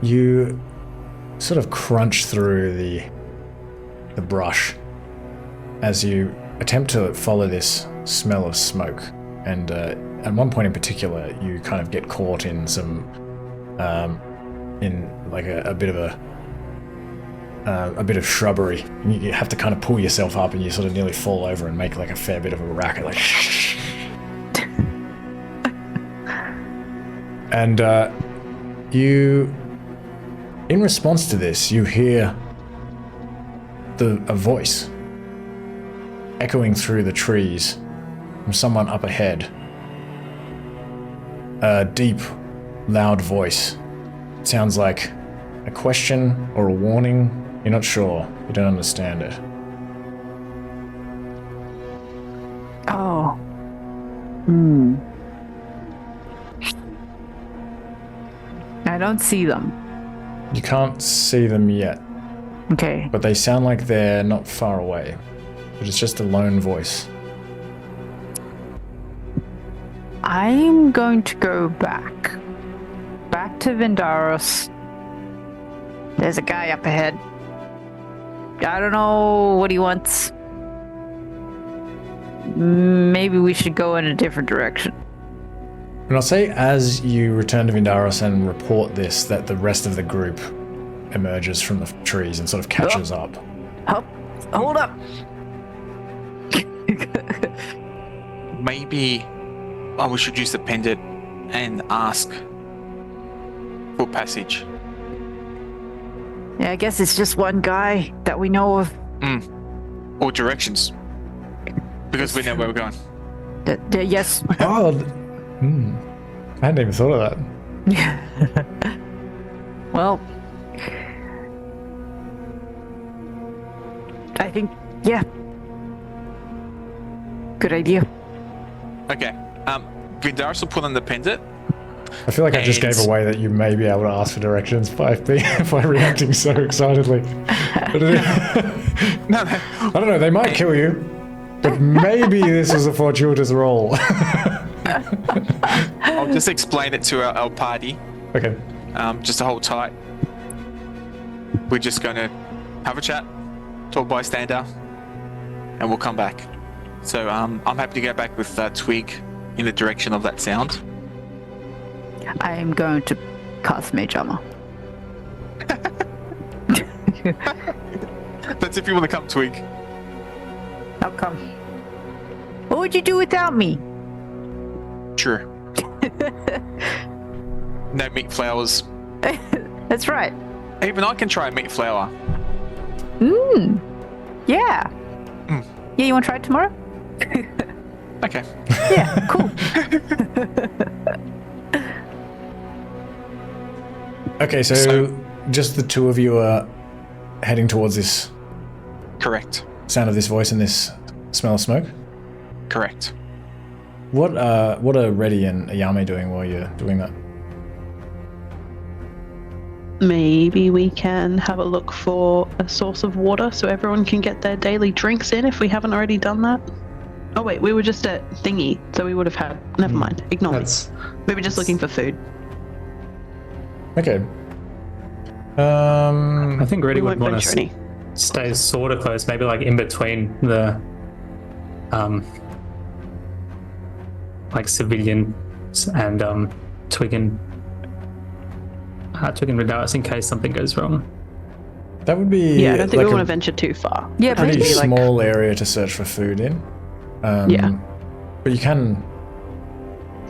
you sort of crunch through the brush as you attempt to follow this smell of smoke. And at one point in particular, you kind of get caught in some, in like a bit of shrubbery. And you have to kind of pull yourself up, and you sort of nearly fall over and make like a fair bit of a racket, like. And you, in response to this, you hear a voice echoing through the trees from someone up ahead. A deep, loud voice. It sounds like a question or a warning. You're not sure. You don't understand it. Oh. I don't see them. You can't see them yet, Okay. but they sound like they're not far away. But it's just a lone voice. I'm going to go back. Back to Vindaros. There's a guy up ahead. I don't know what he wants. Maybe we should go in a different direction. And I'll say, as you return to Vindaros and report this, that the rest of the group emerges from the trees and sort of catches up. Hold up. Maybe we should use the pendant and ask for passage. Yeah, I guess it's just one guy that we know of. Or directions. Because we know where we're going. Yes. Oh, I hadn't even thought of that. Well, I think, yeah. Good idea. Okay. Vindaris will put on the pendant. I feel like I just gave away that you may be able to ask for directions by reacting so excitedly. No. I don't know, they might kill you, but maybe this was a fortuitous roll. I'll just explain it to our party. Okay. Just to hold tight. We're just going to have a chat, talk bystander, and we'll come back. So I'm happy to go back with Twig in the direction of that sound. I am going to cast Mage Armor. That's if you want to come, Twig. How come? What would you do without me? Sure. No meat flowers. That's right. Even I can try a meat flower. Yeah. Yeah, you want to try it tomorrow? Okay. Yeah, cool. Okay, so just the two of you are heading towards this Correct. sound of this voice and this smell of smoke? Correct. What are Reddy and Yao Mei doing while you're doing that? Maybe we can have a look for a source of water so everyone can get their daily drinks in if we haven't already done that. Oh wait, we were just at Thingy, so we would have had... Never mind, ignore me. We were just looking for food. Okay. I think Reddy We would won't want venture to any. stay sort of close, maybe like in between the like civilians and Twig and Redaris in case something goes wrong. That would be Yeah, I don't think like we want to a venture too far. Yeah, pretty maybe like small area to search for food in. Yeah. But you can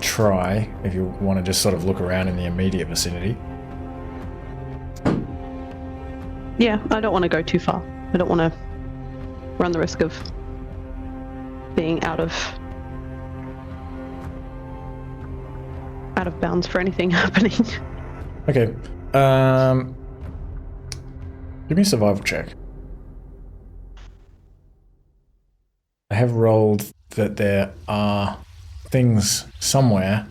try if you want to just sort of look around in the immediate vicinity. Yeah, I don't want to go too far. I don't want to run the risk of being out of bounds for anything happening. Okay. Give me a survival check. I have rolled that there are things somewhere,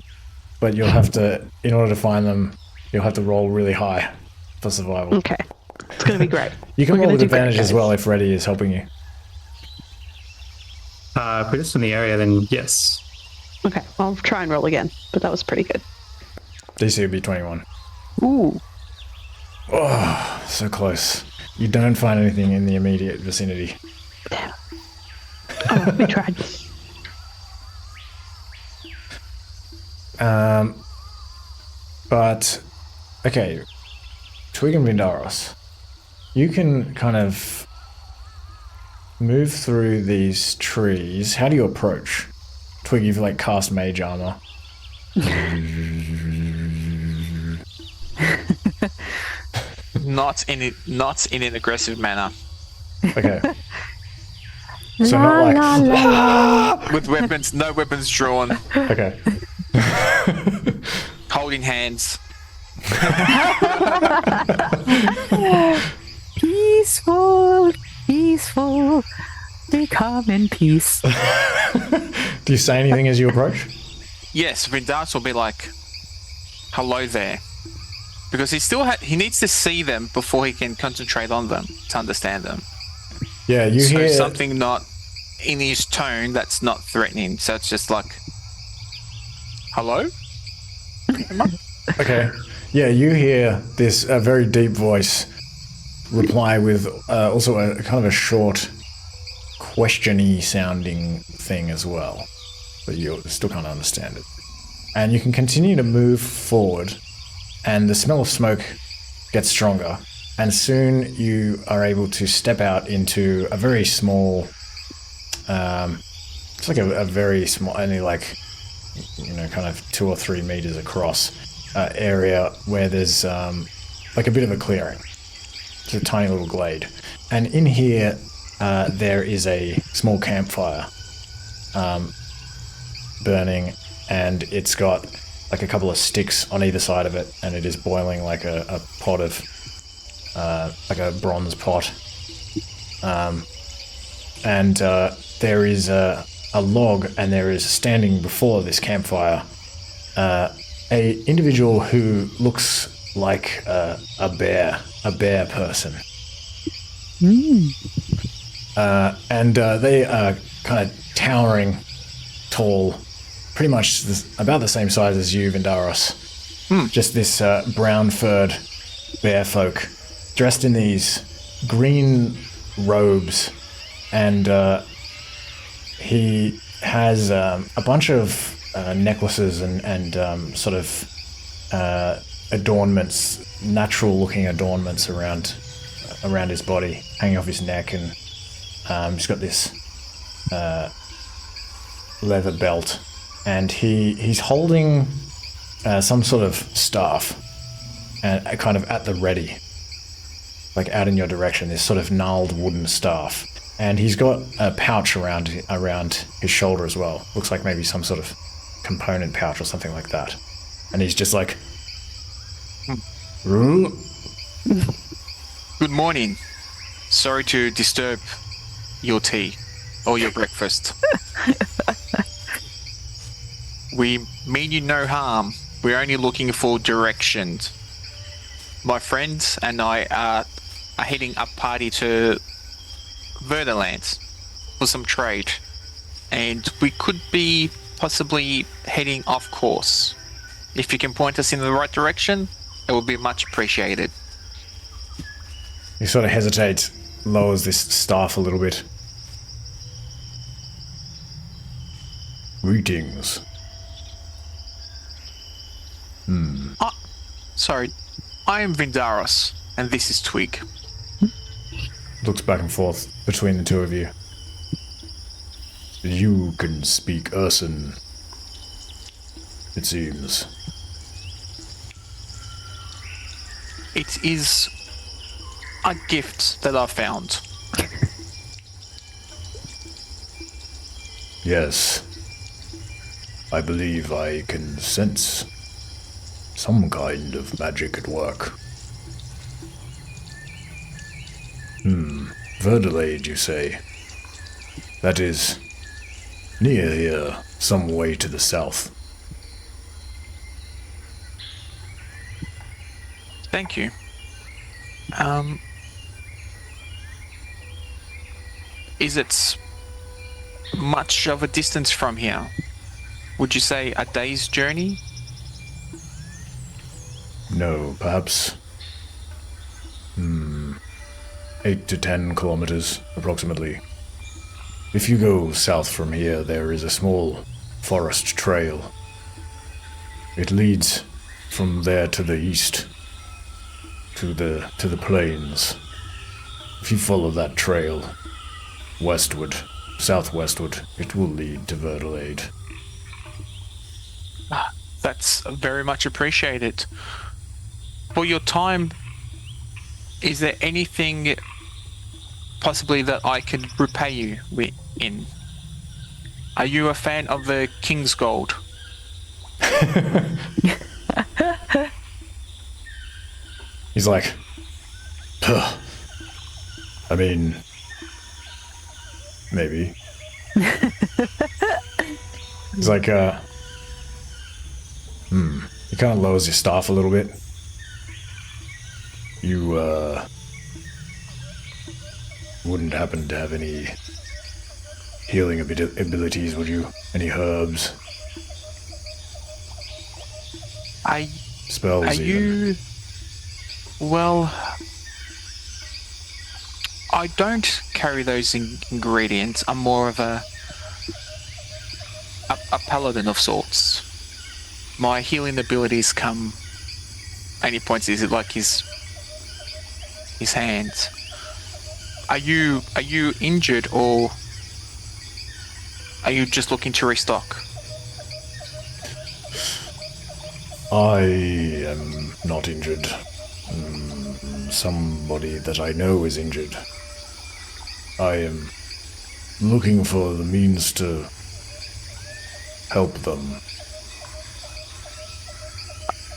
but you'll have to, in order to find them, you'll have to roll really high for survival. Okay. It's going to be great. You can We're roll gonna with do great, advantage as guys. well if Reddy is helping you. If we're just in the area, then yes. Okay, I'll try and roll again, but that was pretty good. DC would be 21. Ooh. Oh, so close. You don't find anything in the immediate vicinity. Damn. Oh, we tried. But, okay. Twig and Vindaros. You can kind of move through these trees. How do you approach? Twig, you've like cast mage armor. Not in an aggressive manner. Okay. So not like... With weapons, no weapons drawn, Okay. holding hands. peaceful, peaceful. They come in peace. Do you say anything as you approach? Yes, Vindas will be like, "Hello there," because he needs to see them before he can concentrate on them to understand them. Yeah, you So hear... something not in his tone that's not threatening. So it's just like, "Hello." Okay. Yeah, you hear this very deep voice reply with also a kind of a short, question-y sounding thing as well. But you still can't understand it. And you can continue to move forward, and the smell of smoke gets stronger. And soon you are able to step out into a very small... it's like a very small, only like, kind of 2 or 3 meters across area where there's like a bit of a clearing. It's a tiny little glade. And in here, there is a small campfire burning, and it's got like a couple of sticks on either side of it, and it is boiling like a pot of, like a bronze pot. And there is a log, and there is standing before this campfire a individual who looks like a bear person. And they are kind of towering, tall, pretty much about the same size as you, Vindaros. Just this brown-furred bearfolk, dressed in these green robes, and he has a bunch of necklaces and sort of adornments, natural-looking adornments around his body, hanging off his neck, and he's got this leather belt, and he's holding some sort of staff, and kind of at the ready, like out in your direction. This sort of gnarled wooden staff, and he's got a pouch around his shoulder as well. Looks like maybe some sort of component pouch or something like that. And he's just like, Good morning. Sorry to disturb your tea or your breakfast. We mean you no harm. We're only looking for directions. My friends and I are heading up party to Verdelade for some trade, and we could be possibly heading off course. If you can point us in the right direction, it would be much appreciated. he sort of hesitates, lowers this staff a little bit. Greetings. Sorry, I am Vindaros, and this is Twig. Looks back and forth between the two of you. You can speak Urson, it seems. It is a gift that I found. Yes. I believe I can sense some kind of magic at work. Verdelade, you say? That is near here, some way to the south. Thank you. Is it much of a distance from here? Would you say a day's journey? No, perhaps 8 to 10 kilometers, approximately. If you go south from here, there is a small forest trail. It leads from there to the east, to the plains. If you follow that trail westward, southwestward, it will lead to Verdelade. That's very much appreciated. For your time, is there anything possibly that I could repay you in? Are you a fan of the King's Gold? He's like, "Huh. I mean, maybe." He's like, He kind of lowers your staff a little bit. You, wouldn't happen to have any healing abilities, would you? Any herbs? Spells, Are even? you... Well... I don't carry those ingredients. I'm more of a paladin of sorts. My healing abilities come... And he points his, like his hands. Are you injured, or are you just looking to restock? I am not injured. Somebody that I know is injured. I am looking for the means to help them.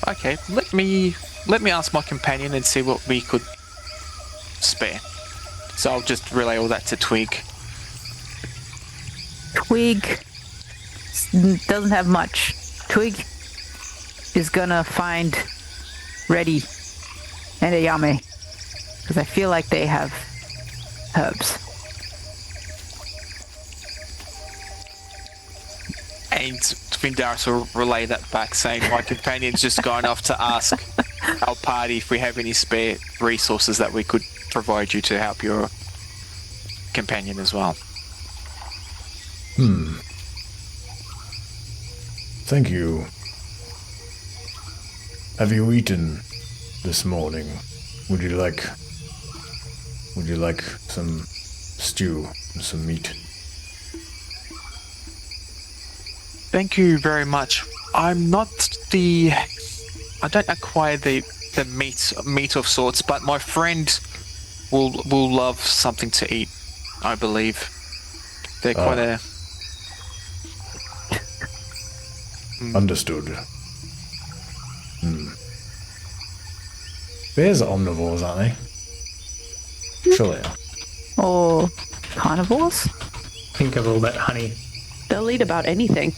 Okay, let me ask my companion and see what we could spare. So I'll just relay all that to Twig. Twig doesn't have much. Twig is gonna find Reddy and a Yao Mei, because I feel like they have herbs. And Vindaris will relay that back, saying my companion's just gone off to ask our party if we have any spare resources that we could provide you to help your companion as well. Thank you. Have you eaten this morning? Would you like some stew and some meat? Thank you very much. I don't acquire the meat of sorts, but my friend will love something to eat, I believe. They're quite a... Understood. Bears are omnivores, aren't they? Sure they are. Or carnivores? Think of all that honey. They'll eat about anything.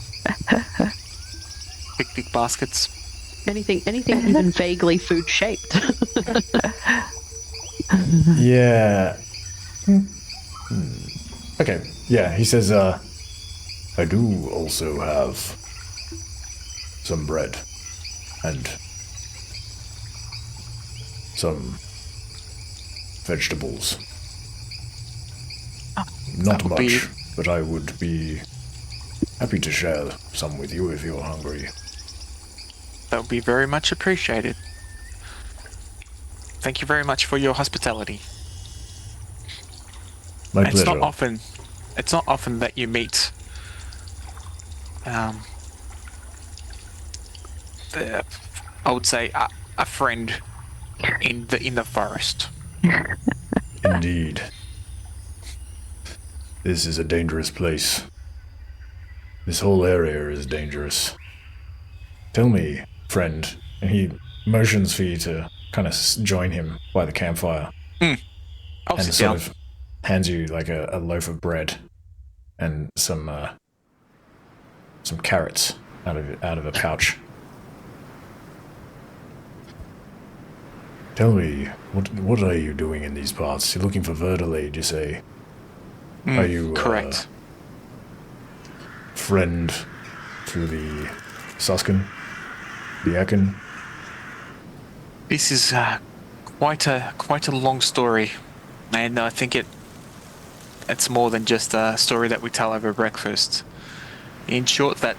Picnic baskets. Anything even vaguely food shaped. Yeah. Okay. Yeah, he says, I do also have some bread and some vegetables. Not much, but I would be happy to share some with you if you're hungry. That would be very much appreciated. Thank you very much for your hospitality. My It's pleasure. It's not often that you meet I would say a friend in the forest. Indeed. This is a dangerous place. This whole area is dangerous. Tell me, friend, and he motions for you to kind of join him by the campfire. I'll And sit sort down. of hands you like a loaf of bread and some carrots out of a pouch. Tell me, what are you doing in these parts? You're looking for Verdelade, you say? Are you Correct. Friend to the Suskin? The Akin? This is quite a long story, and I think it's more than just a story that we tell over breakfast. In short, that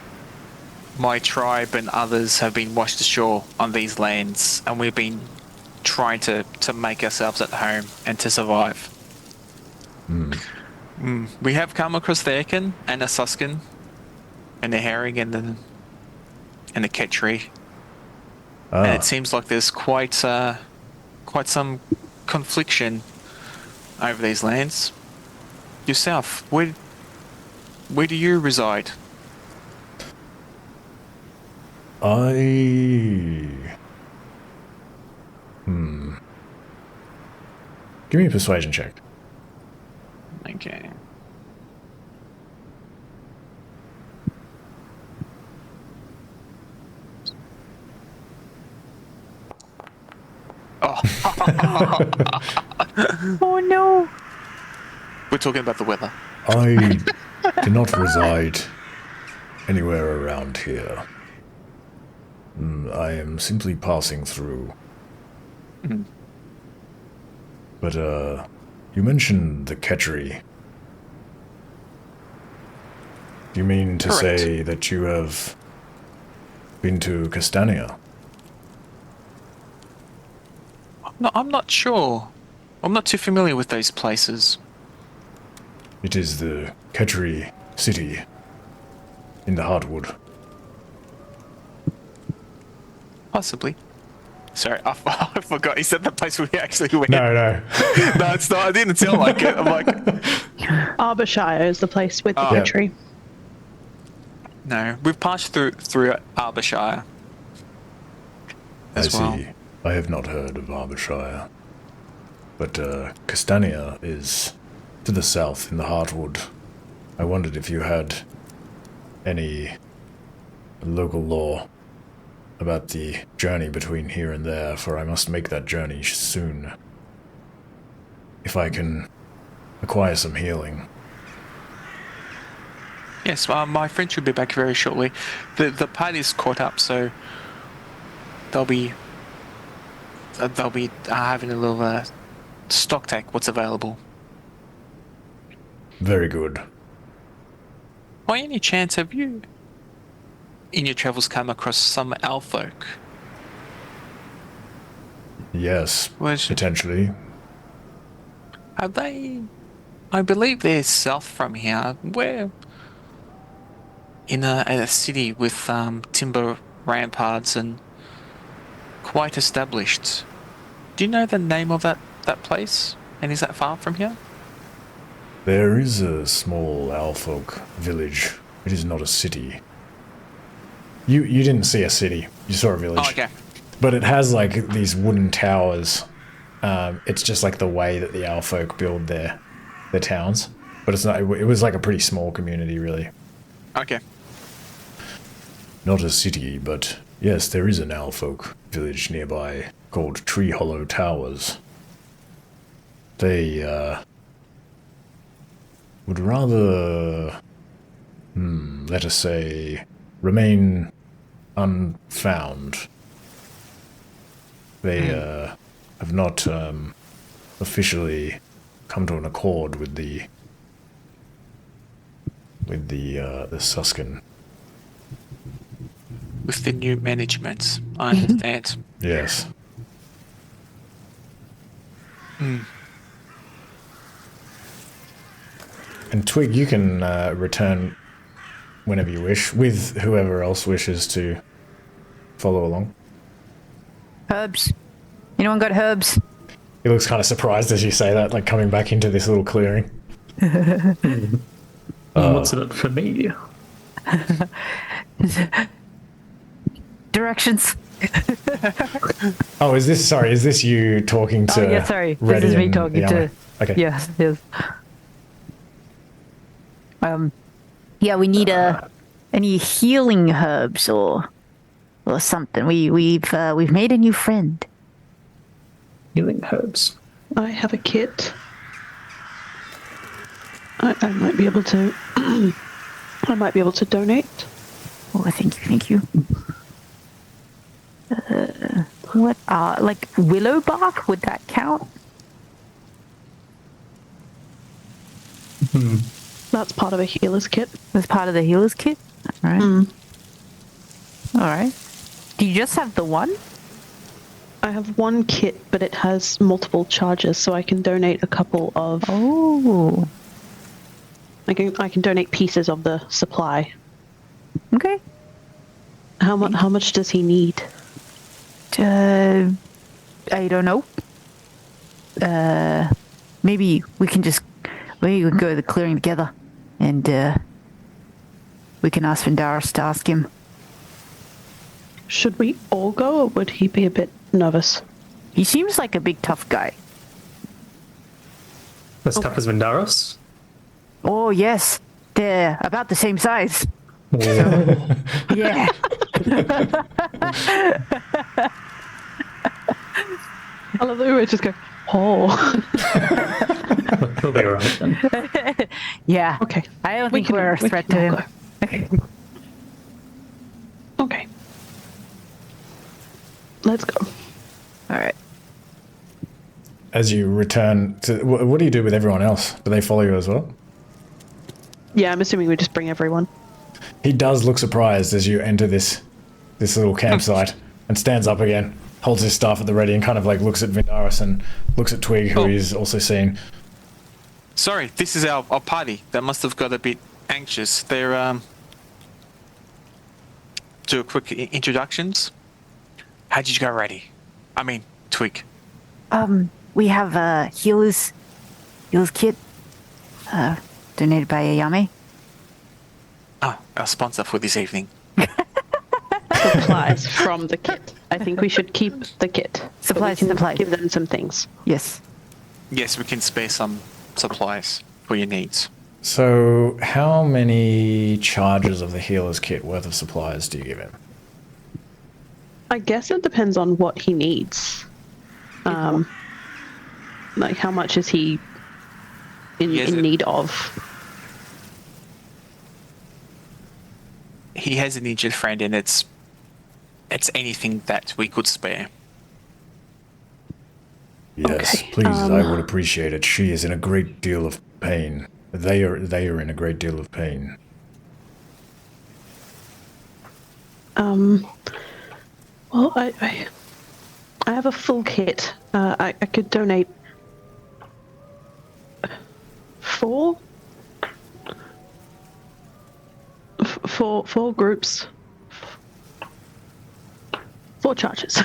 my tribe and others have been washed ashore on these lands, and we've been trying to make ourselves at home and to survive. We have come across the Akin and the Suskin, and the herring and the ketri. And it seems like there's quite some confliction over these lands. Yourself, where do you reside? Give me a persuasion check. Okay. Oh no! We're talking about the weather. I do not reside anywhere around here. I am simply passing through. But, you mentioned the Ketchery. Do you mean to Correct. say that you have been to Castania? No, I'm not sure. I'm not too familiar with those places. It is the Ketchery city in the Heartwood. Possibly. Sorry, I forgot. He said the place we actually went. No. No, it's not. I didn't sound like it. I'm like, Arborshire is the place with the Oh. country. no. We've passed through Arborshire. I As see. well. I have not heard of Arborshire. But Castania is to the south in the Heartwood. I wondered if you had any local law about the journey between here and there, for I must make that journey soon. If I can acquire some healing. Yes, my friend should be back very shortly. The party's caught up, so they'll be having a little stock take what's available. Very good. By any chance, have you, in your travels, come across some Elfolk? Yes, Was- potentially. Are they? I believe they're south from here. We're in a city with timber ramparts and quite established. Do you know the name of that place? And is that far from here? There is a small Alfolk village. It is not a city. You didn't see a city. You saw a village. Oh, okay. But it has like these wooden towers. It's just like the way that the Alfolk build their towns. But it's not. It was like a pretty small community, really. Okay. Not a city, but yes, there is an Alfolk village nearby called Tree Hollow Towers. They would rather, let us say, remain unfound. They have not officially come to an accord with the Suskin. with the new management. I understand. Yes. And Twig, you can return whenever you wish, with whoever else wishes to follow along. Herbs. Anyone got herbs? He looks kind of surprised as you say that, like coming back into this little clearing. What's in it for me? Directions. Oh, is this you talking to? Oh, yeah, sorry. Reddy This is me and talking Yao Mei? to. Okay. Yes. Yeah, we need any healing herbs or something. We've made a new friend. Healing herbs. I have a kit. I might be able to. I might be able to donate. Oh, thank you. What like willow bark? Would that count? That's part of a healer's kit. As part of the healer's kit? All right. All right. Do you just have the one? I have one kit, but it has multiple charges, so I can donate a couple of. Oh. I can donate pieces of the supply. Okay. How much does he need? I don't know. Maybe we can go to the clearing together, and we can ask Vendaris to ask him. Should we all go, or would he be a bit nervous? He seems like a big tough guy. As tough as Vendaris? Oh yes, they're about the same size. Yeah. I love that we just go, oh. He'll be alright then. Yeah. Okay. I don't think we're a threat to him. Okay. Let's go. All right. As you return to, what do you do with everyone else? Do they follow you as well? Yeah, I'm assuming we just bring everyone. He does look surprised as you enter this little campsite and stands up again, holds his staff at the ready, and kind of like looks at Vendaris and looks at Twig, who he's also seen. Sorry, this is our party. They must have got a bit anxious. They're do a quick introductions. How did you go ready? I mean, Twig. We have a healer's kit, donated by Yao Mei. Oh, our sponsor for this evening. Supplies from the kit. I think we should keep the kit. Supplies. Give them some things. Yes. Yes, we can spare some supplies for your needs. So, how many charges of the healer's kit worth of supplies do you give him? I guess it depends on what he needs. Like, how much is he in need of? He has an injured friend, and it's anything that we could spare. Yes, Okay, please, I would appreciate it. She is in a great deal of pain. They are in a great deal of pain. Well, I have a full kit. I could donate four groups. 4 charges.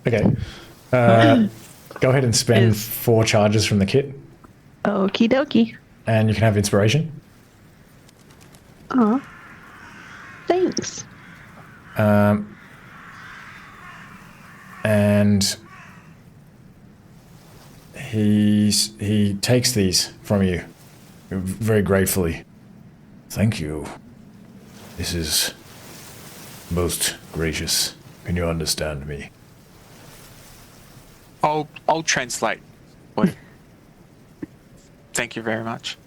Okay. Go ahead and spend 4 charges from the kit, Okie dokie. and you can have inspiration. Aw. Thanks. And he takes these from you very gratefully. Thank you. This is most gracious. Can you understand me? I'll translate. What? Thank you very much.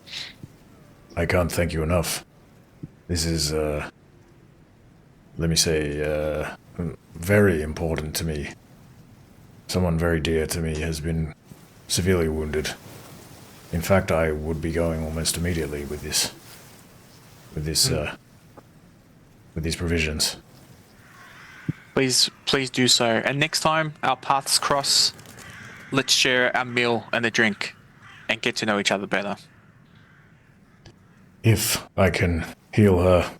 I can't thank you enough. This is, let me say, very important to me. Someone very dear to me has been severely wounded. In fact, I would be going almost immediately with these provisions. Please do so. And next time our paths cross, let's share a meal and a drink and get to know each other better. If I can heal her,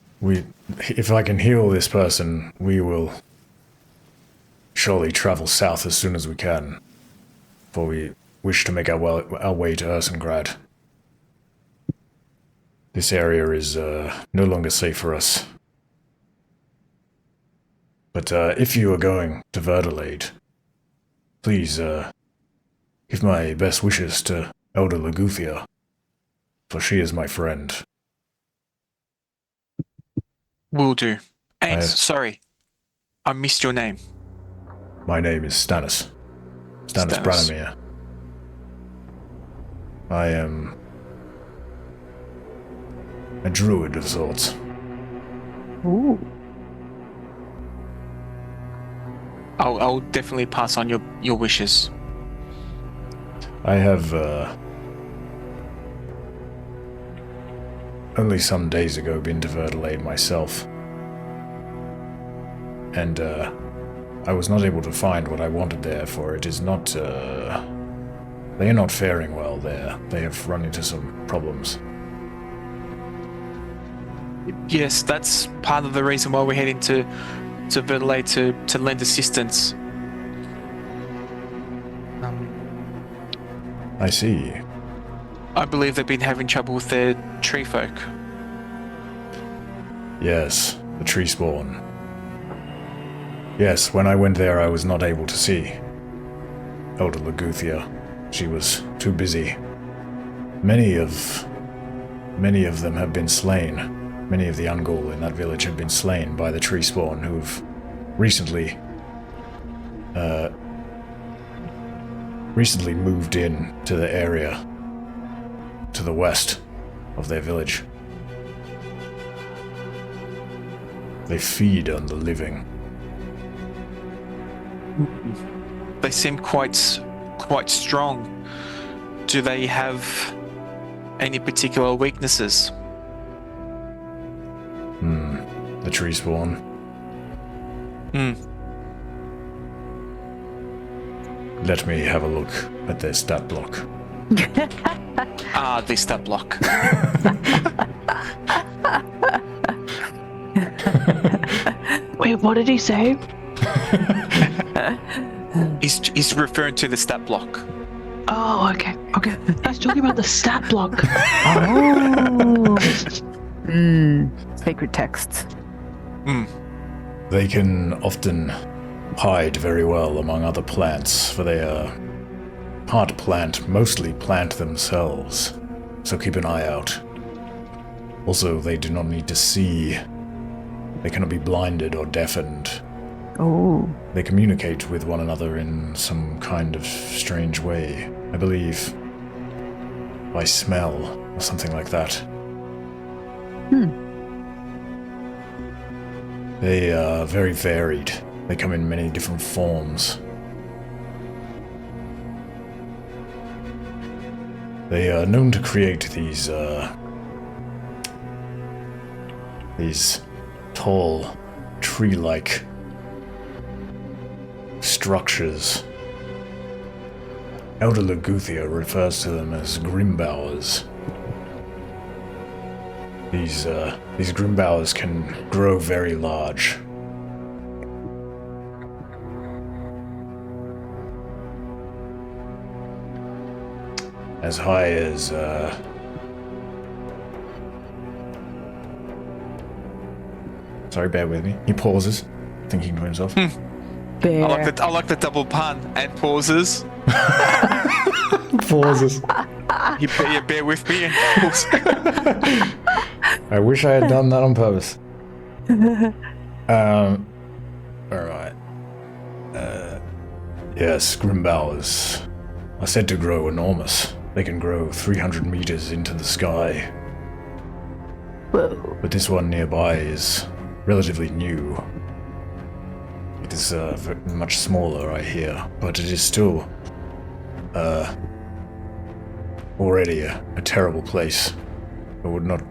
if I can heal this person, we will surely travel south as soon as we can, for we wish to make our way to Ursengrad. This area is no longer safe for us. But if you are going to Verdelade, please give my best wishes to Elder Luguthia, for she is my friend. Will do. And sorry, I missed your name. My name is Stanis. Stanis Branimir. I am a druid of sorts. Ooh. I'll definitely pass on your wishes. I have only some days ago been to Verdelade myself, and I was not able to find what I wanted there, for it is not, they are not faring well there. They have run into some problems. Yes, that's part of the reason why we're heading to Verdelade to lend assistance. I see. I believe they've been having trouble with their tree folk. Yes, the tree spawn. Yes, when I went there I was not able to see Elder Luguthia. She was too busy. Many of them have been slain. Many of the Ungol in that village have been slain by the tree spawn, who've recently moved in to the area to the west of their village. They feed on the living. They seem quite strong. Do they have any particular weaknesses? The tree spawn. Let me have a look at their stat block. The stat block. Wait, what did he say? He's referring to the stat block. Oh, okay. He's talking about the stat block. Oh. Sacred texts. They can often hide very well among other plants, for they are mostly plant themselves, so keep an eye out. Also, they do not need to see. They cannot be blinded or deafened. Oh. They communicate with one another in some kind of strange way. I believe by smell or something like that. They are very varied. They come in many different forms. They are known to create these tall, tree-like structures. Elder Luguthia refers to them as grimbowers. These grimbowers can grow very large. As high as, sorry, bear with me. He pauses, thinking to himself. Bear. I like the double pun and pauses. Pauses. You bear with me and pause. I wish I had done that on purpose. Alright. Yes, grimbowers are said to grow enormous. They can grow 300 meters into the sky. Whoa. But this one nearby is relatively new. It is much smaller, I hear, but it is still already a terrible place. I would not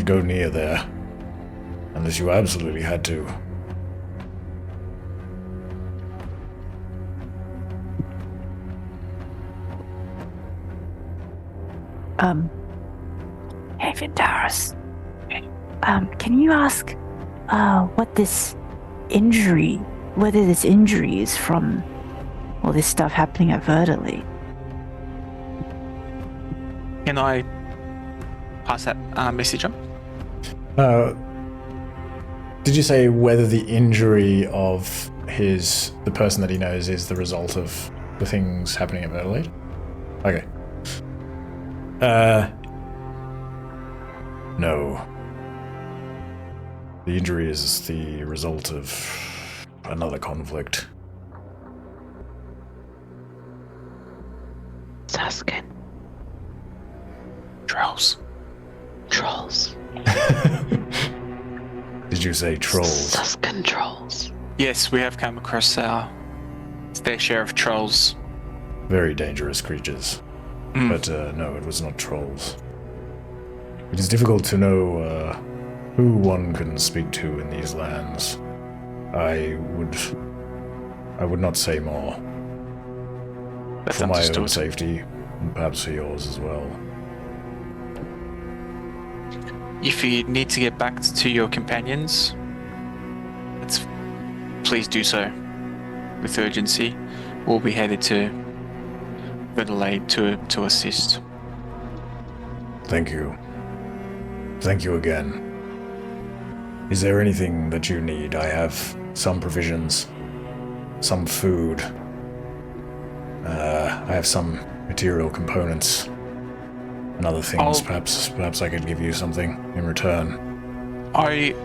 go near there unless you absolutely had to. Hey, Vindaris. Can you ask, whether this injury is from all this stuff happening at Verdelade? Can I pass that message on? Did you say whether the injury of the person that he knows is the result of the things happening at Verdelade? Okay. No. The injury is the result of another conflict. Suskin. Trolls. Did you say trolls? Suskin trolls. Yes, we have come across our fair share of trolls. Very dangerous creatures. But no, it was not trolls. It is difficult to know who one can speak to in these lands. I would not say more. That's For my own understood. safety, and perhaps for yours as well. If you need to get back to your companions, please do so with urgency. We'll be headed to Verdelade to assist. Thank you. Thank you again. Is there anything that you need? I have some provisions, some food. I have some material components and other things. Perhaps I could give you something in return. I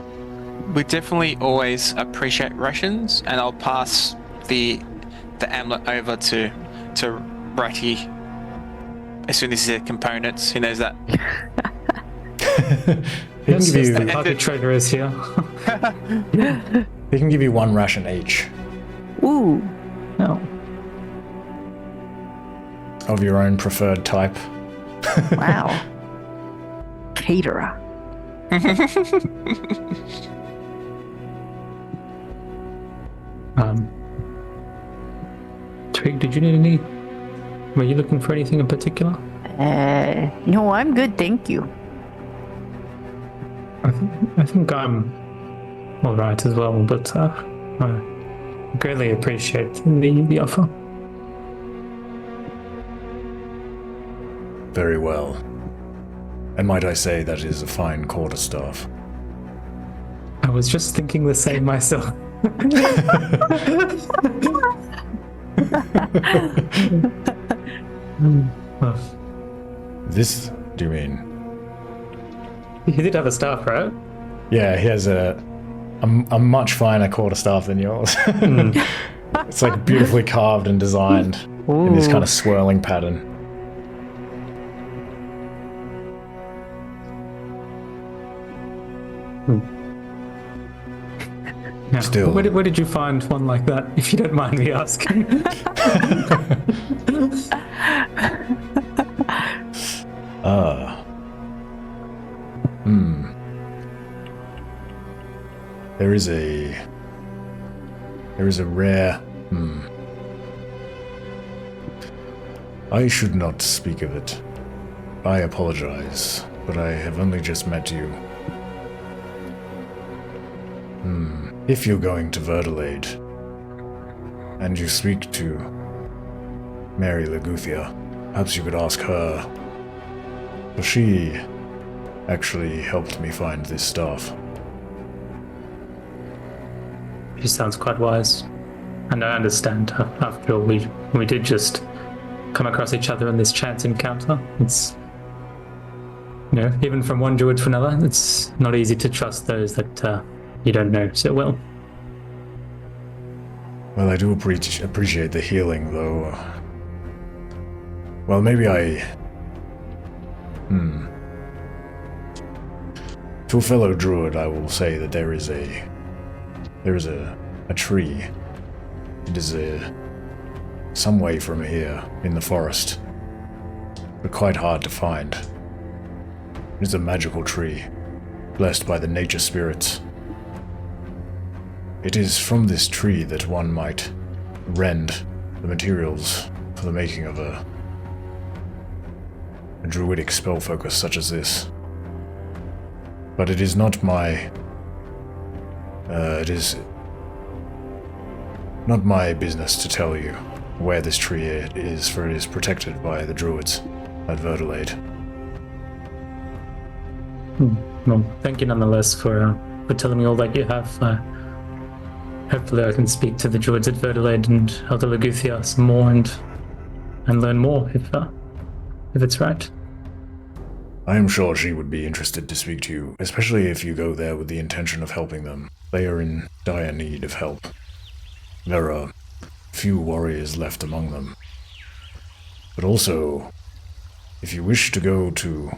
would definitely always appreciate rations, and I'll pass the amulet over to Ratty as soon as he says components. He knows that. He can Yes, give yes, the you. party trader is here. He can give you one ration each Ooh. No. of your own preferred type. Wow. Caterer. Twig, did you need any? Were you looking for anything in particular? No, I'm good, thank you. I think I'm all right as well, but I greatly appreciate the offer. Very well. And might I say that is a fine quarterstaff. I was just thinking the same myself. This, do you mean? He did have a staff, right? Yeah, he has a much finer quarterstaff than yours. It's like beautifully carved and designed in this kind of swirling pattern. Yeah. Still. Where did you find one like that, if you don't mind me asking? There is a rare. I should not speak of it. I apologize, but I have only just met you. If you're going to Verdelade, and you speak to Mary Leguthia, perhaps you could ask her, for she actually helped me find this staff. She sounds quite wise, and I understand her. After all, we did just come across each other in this chance encounter. It's, even from one druid to another, it's not easy to trust those that you don't know so well. Well, I do appreciate the healing, though. Well, maybe I... To a fellow druid, I will say that there is a tree. It is some way from here, in the forest, but quite hard to find. It is a magical tree, blessed by the nature spirits. It is from this tree that one might rend the materials for the making of a druidic spell focus such as this. But it is not my... it is not my business to tell you where this tree is, for it is protected by the druids at Verdelade. Well, thank you nonetheless for telling me all that you have. Hopefully I can speak to the druids at Verdelade and Elder Luguthia some more and learn more if it's right. I am sure she would be interested to speak to you, especially if you go there with the intention of helping them. They are in dire need of help. There are few warriors left among them. But also, if you wish to go to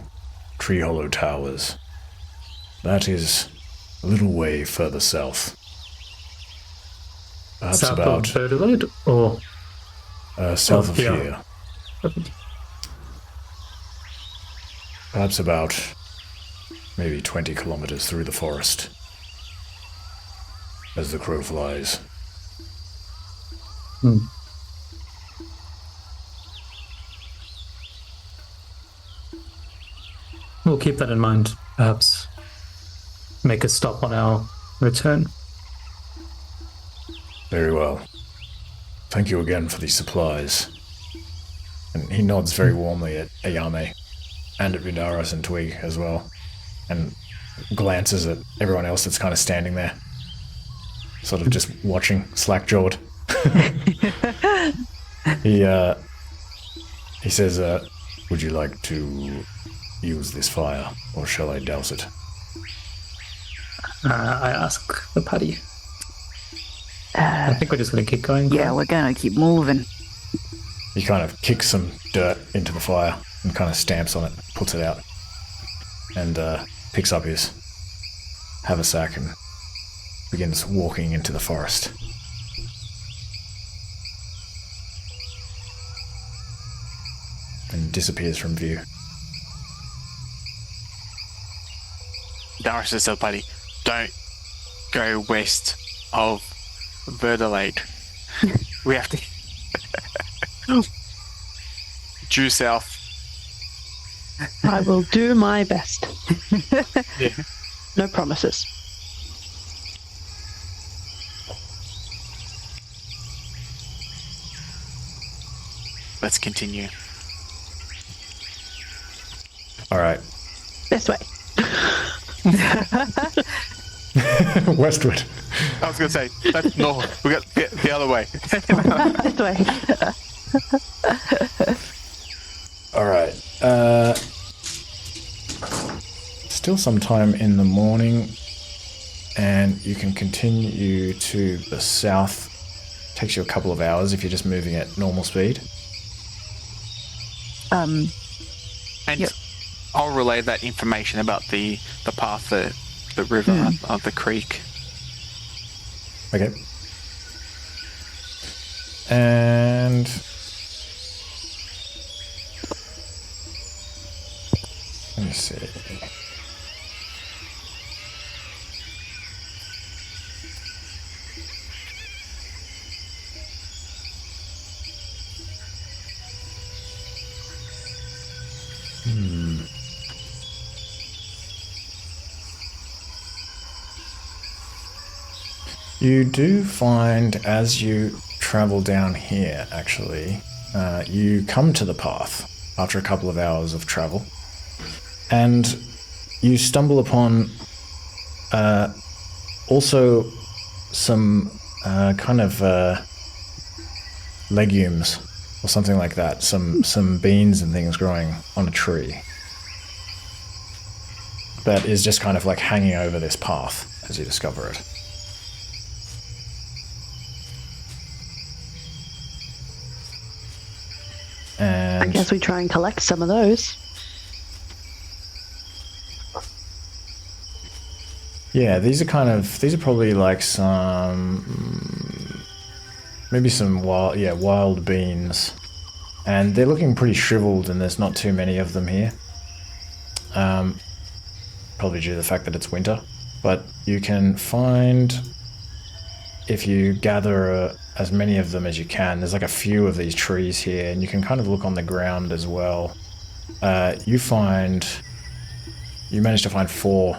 Tree Hollow Towers, that is a little way further south. Perhaps South about... of Verdelade, or...? south of yeah. here. Perhaps about maybe 20 kilometers through the forest. As the crow flies. We'll keep that in mind. Perhaps make a stop on our return. Very well. Thank you again for these supplies. And he nods very warmly at Yao Mei and at Vindaros and Twig as well, and glances at everyone else that's kind of standing there, sort of just watching, slack-jawed. He says, would you like to use this fire, or shall I douse it? I ask the party. I think we're just going to keep going. Yeah, we're gonna keep moving. He kind of kicks some dirt into the fire and kind of stamps on it, puts it out, and picks up his haversack and begins walking into the forest. And disappears from view. Darius says to the party, don't go west of Verdelade. We have to... due south. I will do my best. Yeah. No promises. Let's continue. Alright. This way. Westward. I was going to say, that's north. We got the other way. This way. Alright. Still some time in the morning, and you can continue to the south. Takes you a couple of hours if you're just moving at normal speed. And Yep. I'll relay that information about the path, the river, of the creek. Okay. And... let me see. You do find, as you travel down here, actually, you come to the path after a couple of hours of travel, and you stumble upon also some kind of legumes or something like that, some beans and things growing on a tree that is just kind of like hanging over this path as you discover it. And I guess we try and collect some of those. yeah, these are probably like some, maybe some wild beans, and they're looking pretty shriveled, and there's not too many of them here. Probably due to the fact that it's winter, but you can find, if you gather as many of them as you can, there's like a few of these trees here, and you can kind of look on the ground as well, you managed to find 4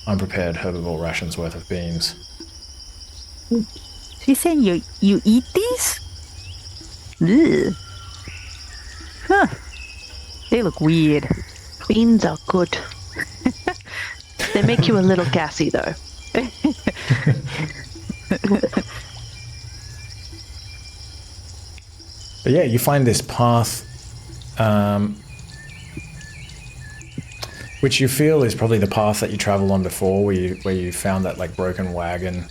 unprepared herbivore rations worth of beans. So you're saying you eat these? Ugh. Huh. They look weird. Beans are good. They make you a little gassy, though. But yeah, you find this path, which you feel is probably the path that you traveled on before, where you found that like broken wagon,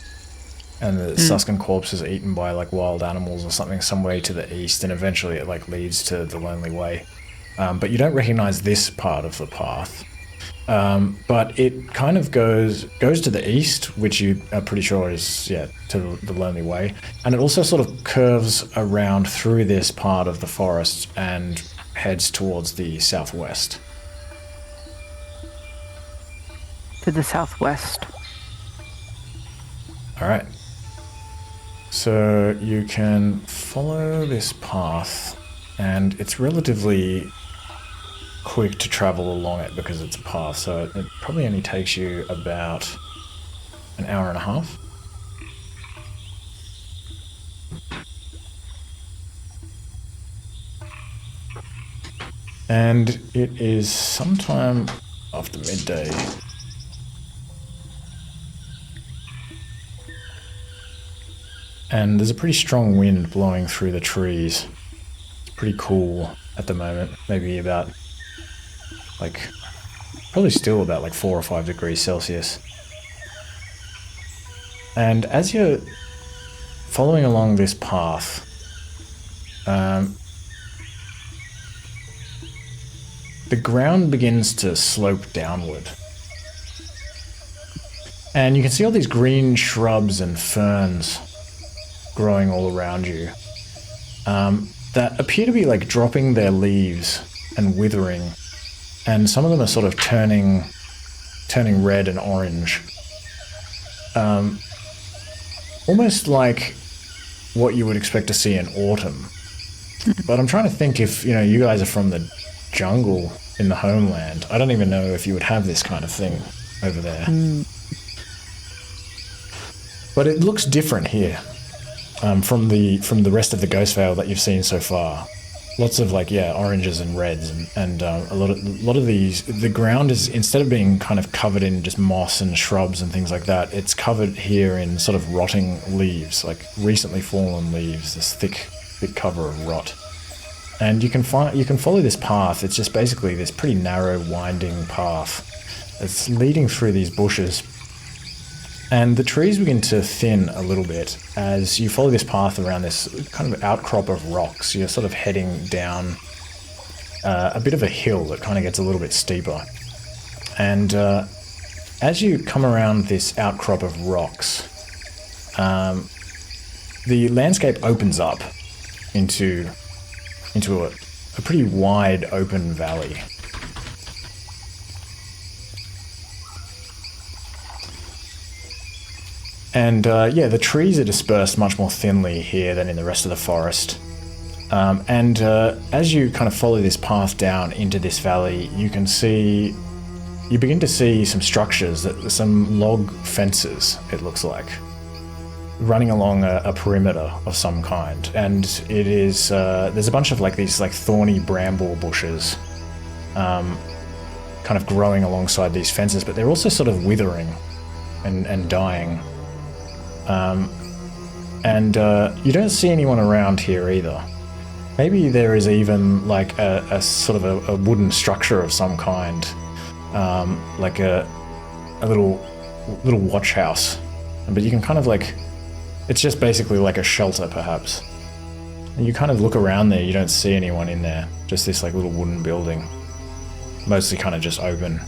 and the Suskin corpse is eaten by like wild animals or something some way to the east, and eventually it like leads to the Lonely Way. But you don't recognize this part of the path. But it kind of goes to the east, which you are pretty sure is, to the Lonely Way. And it also sort of curves around through this part of the forest and heads towards the southwest. To the southwest. Alright. So you can follow this path, and it's relatively quick to travel along it because it's a path, so it probably only takes you about an hour and a half. And it is sometime after midday. And there's a pretty strong wind blowing through the trees. It's pretty cool at the moment, maybe about probably still about like 4 or 5 degrees Celsius. And as you're following along this path, the ground begins to slope downward. And you can see all these green shrubs and ferns growing all around you, that appear to be like dropping their leaves and withering. And some of them are sort of turning red and orange. Almost like what you would expect to see in autumn. But I'm trying to think if, you guys are from the jungle in the homeland. I don't even know if you would have this kind of thing over there. But it looks different here from the rest of the Ghostveil that you've seen so far. Lots of oranges and reds, and a lot of these, the ground is, instead of being kind of covered in just moss and shrubs and things like that, it's covered here in sort of rotting leaves, like recently fallen leaves, this thick cover of rot. And you can follow this path. It's just basically this pretty narrow, winding path. It's leading through these bushes. And the trees begin to thin a little bit as you follow this path around this kind of outcrop of rocks. You're sort of heading down a bit of a hill that kind of gets a little bit steeper. And as you come around this outcrop of rocks, the landscape opens up into a pretty wide open valley. And the trees are dispersed much more thinly here than in the rest of the forest. And as you kind of follow this path down into this valley, you begin to see some structures, some log fences, it looks like, running along a perimeter of some kind. And it is, there's a bunch of these thorny bramble bushes kind of growing alongside these fences, but they're also sort of withering and dying. And you don't see anyone around here either. Maybe there is even a sort of a wooden structure of some kind, like a little watch house. But you can kind of it's just basically like a shelter perhaps. And you kind of look around there, you don't see anyone in there. Just this little wooden building, mostly kind of just open.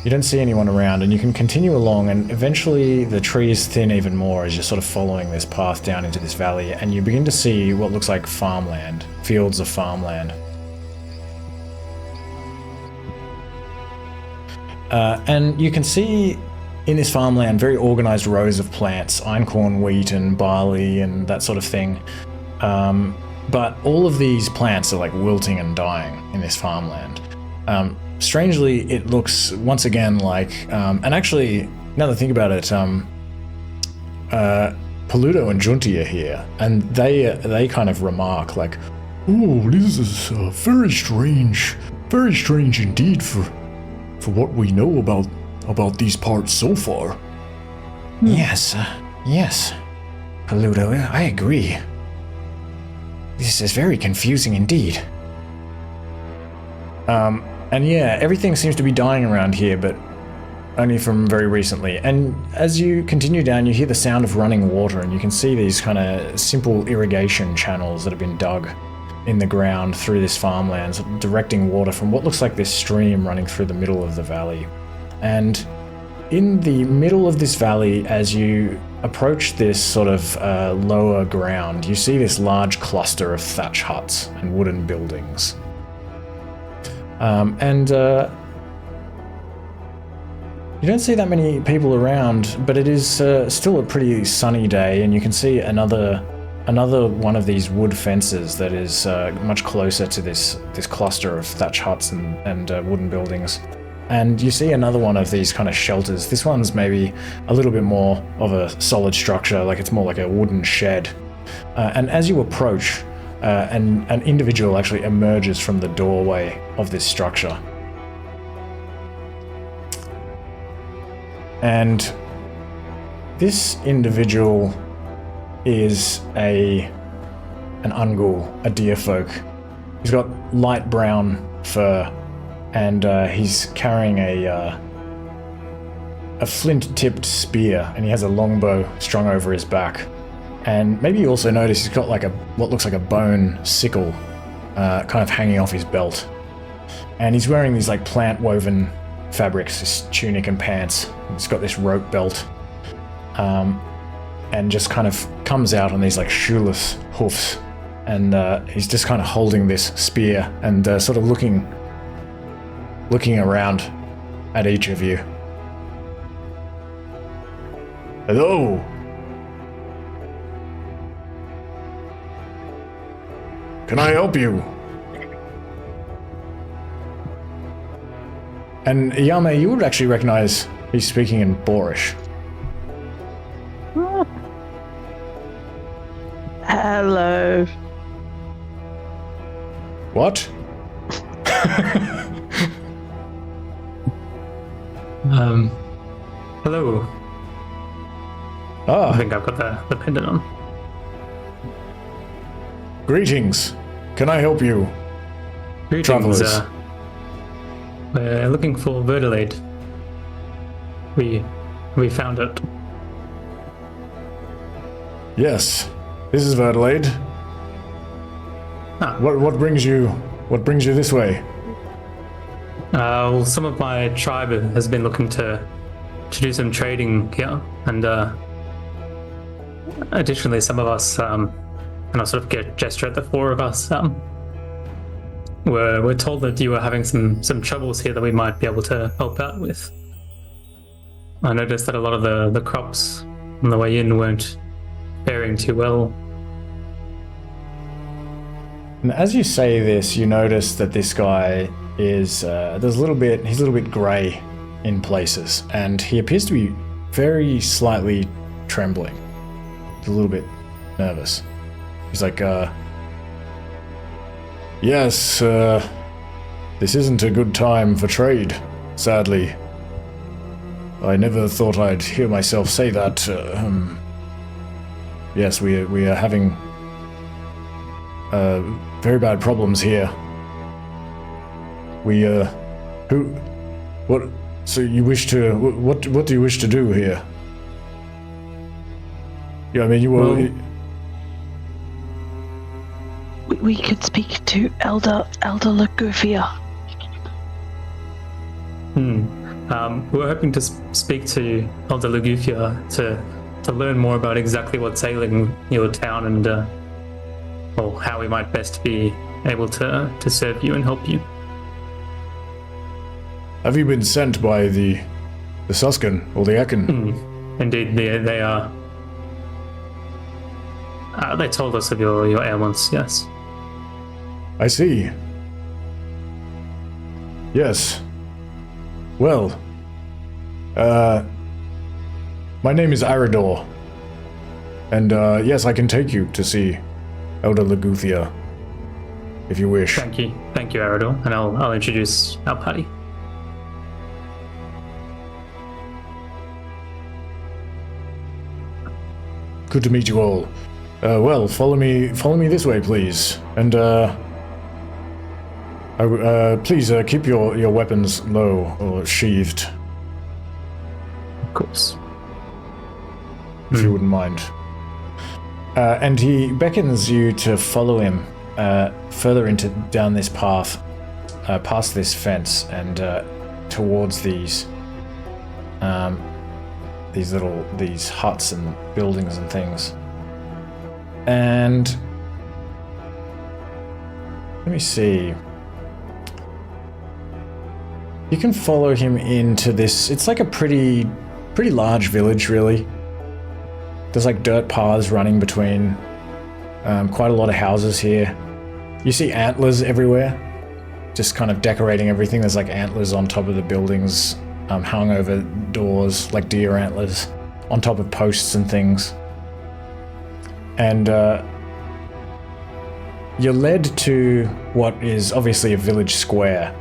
You don't see anyone around, and you can continue along, and eventually the trees thin even more as you're sort of following this path down into this valley, and you begin to see what looks like farmland, fields of farmland. And you can see in this farmland very organized rows of plants, einkorn, wheat and barley and that sort of thing. but all of these plants are like wilting and dying in this farmland. Strangely, it looks once again like, and actually, now that I think about it, Peludo and Junti are here, and they kind of remark like, Oh, this is very strange indeed for what we know about these parts so far. Yes, yes. Peludo, I agree. This is very confusing indeed. And yeah, everything seems to be dying around here, but only from very recently. And as you continue down, you hear the sound of running water, and you can see these kind of simple irrigation channels that have been dug in the ground through this farmland, directing water from what looks like this stream running through the middle of the valley. And in the middle of this valley, as you approach this sort of lower ground, you see this large cluster of thatch huts and wooden buildings. You don't see that many people around, but it is still a pretty sunny day, and you can see another one of these wood fences that is much closer to this cluster of thatch huts and wooden buildings. And you see another one of these kind of shelters. This one's maybe a little bit more of a solid structure, like it's more like a wooden shed. And as you approach, an individual actually emerges from the doorway of this structure. And this individual is an ungul, a deerfolk. He's got light brown fur, and he's carrying a flint-tipped spear, and he has a longbow strung over his back. And maybe you also notice he's got like what looks like a bone sickle kind of hanging off his belt. And he's wearing these like plant-woven fabrics, his tunic and pants. He's got this rope belt. And just kind of comes out on these like shoeless hoofs. And he's just kind of holding this spear and sort of looking around at each of you. Hello. Can I help you? And Yao Mei, you would actually recognize he's speaking in Boarish. Hello. What? Hello. Ah, I think I've got the pendant on. Greetings. Can I help you? Greetings, Travelers. We're looking for Verdelade. We found it. Yes. This is Verdelade. Ah. What brings you this way? Well, some of my tribe has been looking to do some trading here, and additionally, some of us, and I'll sort of gesture at the four of us, we're told that you were having some troubles here that we might be able to help out with. I noticed that a lot of the crops on the way in weren't faring too well. And as you say this, you notice that this guy is he's a little bit grey in places, and he appears to be very slightly trembling. He's a little bit nervous. He's like, Yes, this isn't a good time for trade, sadly. I never thought I'd hear myself say that. Yes, we are having very bad problems here. So you wish to, what do you wish to do here? Yeah, I mean, you were... We could speak to Elder Lagufia. We're hoping to speak to Elder Lagufia to learn more about exactly what's ailing your town and how we might best be able to serve you and help you. Have you been sent by the Suskin or the Akin? Indeed, they are. They told us of your ailments, yes. I see. Yes. Well, my name is Arador, and yes, I can take you to see Elder Leguthia, if you wish. Thank you, Arador, and I'll introduce our party. Good to meet you all. Well, follow me this way, please, and please keep your weapons low or sheathed, Of course. if you wouldn't mind. And he beckons you to follow him further down this path, past this fence, and towards these huts and buildings and things. And let me see. You can follow him into this. It's like a pretty large village, really. There's like dirt paths running between quite a lot of houses here. You see antlers everywhere, just kind of decorating everything. There's like antlers on top of the buildings, hung over doors, like deer antlers, on top of posts and things. And you're led to what is obviously a village square,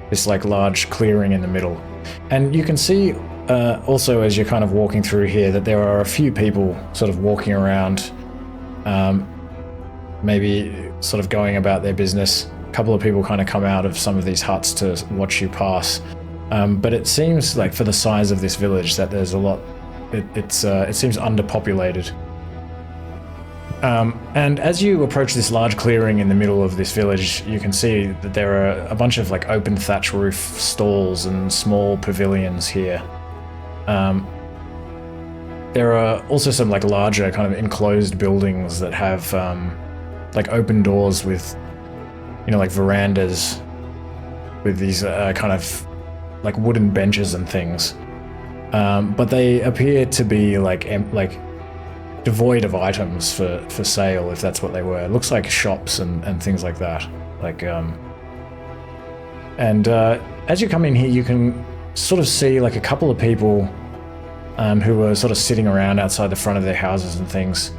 this like large clearing in the middle. And you can see also as you're kind of walking through here that there are a few people sort of walking around, maybe sort of going about their business. A couple of people kind of come out of some of these huts to watch you pass. But it seems like for the size of this village that there's a lot, it seems underpopulated. And as you approach this large clearing in the middle of this village, you can see that there are a bunch of like open thatch roof stalls and small pavilions here. There are also some like larger kind of enclosed buildings that have like open doors with, you know, like verandas with these kind of like wooden benches and things. But they appear to be like devoid of items for sale, if that's what they were. It looks like shops and things like that. Like, as you come in here, you can sort of see like a couple of people who are sort of sitting around outside the front of their houses and things.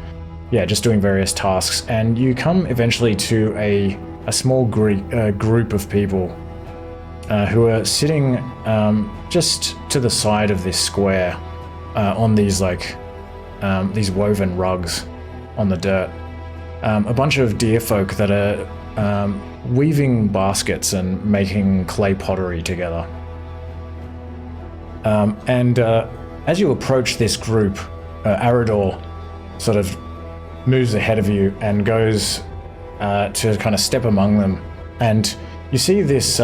Yeah, just doing various tasks. And you come eventually to a small group of people who are sitting just to the side of this square on these like these woven rugs on the dirt. A bunch of deer folk that are weaving baskets and making clay pottery together. As you approach this group, Arador sort of moves ahead of you and goes to kind of step among them. And you see this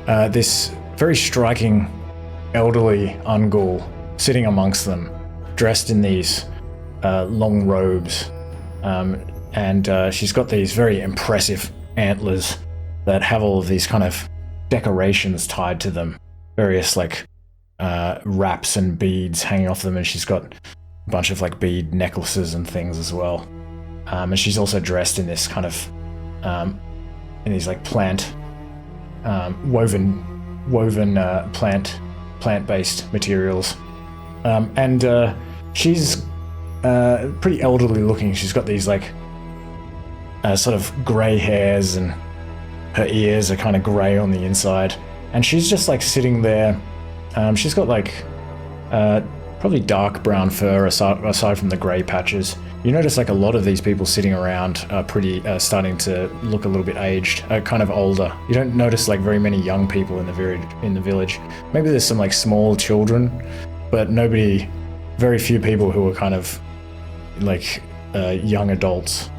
this very striking elderly Ungul sitting amongst them, dressed in these long robes, and she's got these very impressive antlers that have all of these kind of decorations tied to them, various like wraps and beads hanging off them, and she's got a bunch of like bead necklaces and things as well. And she's also dressed in this kind of in these like woven plant-based materials. She's pretty elderly looking. She's got these like sort of grey hairs, and her ears are kind of grey on the inside. And she's just like sitting there. She's got like probably dark brown fur aside from the grey patches. You notice like a lot of these people sitting around are pretty starting to look a little bit aged, kind of older. You don't notice like very many young people in the village. Maybe there's some like small children, but very few people who are kind of like young adults.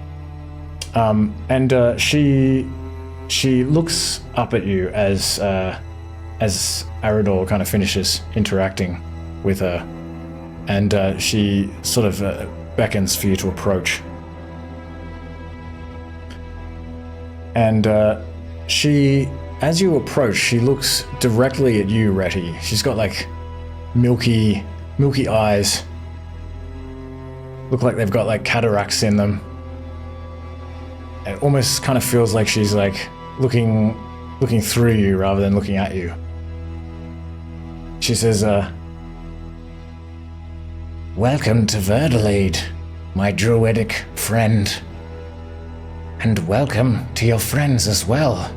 She looks up at you as Arador kind of finishes interacting with her, and she sort of beckons for you to approach. And as you approach, she looks directly at you, Retty. She's got like milky eyes, look like they've got like cataracts in them. It almost kind of feels like she's like looking through you rather than looking at you. She says, Welcome to Verdelade, my druidic friend. And welcome to your friends as well.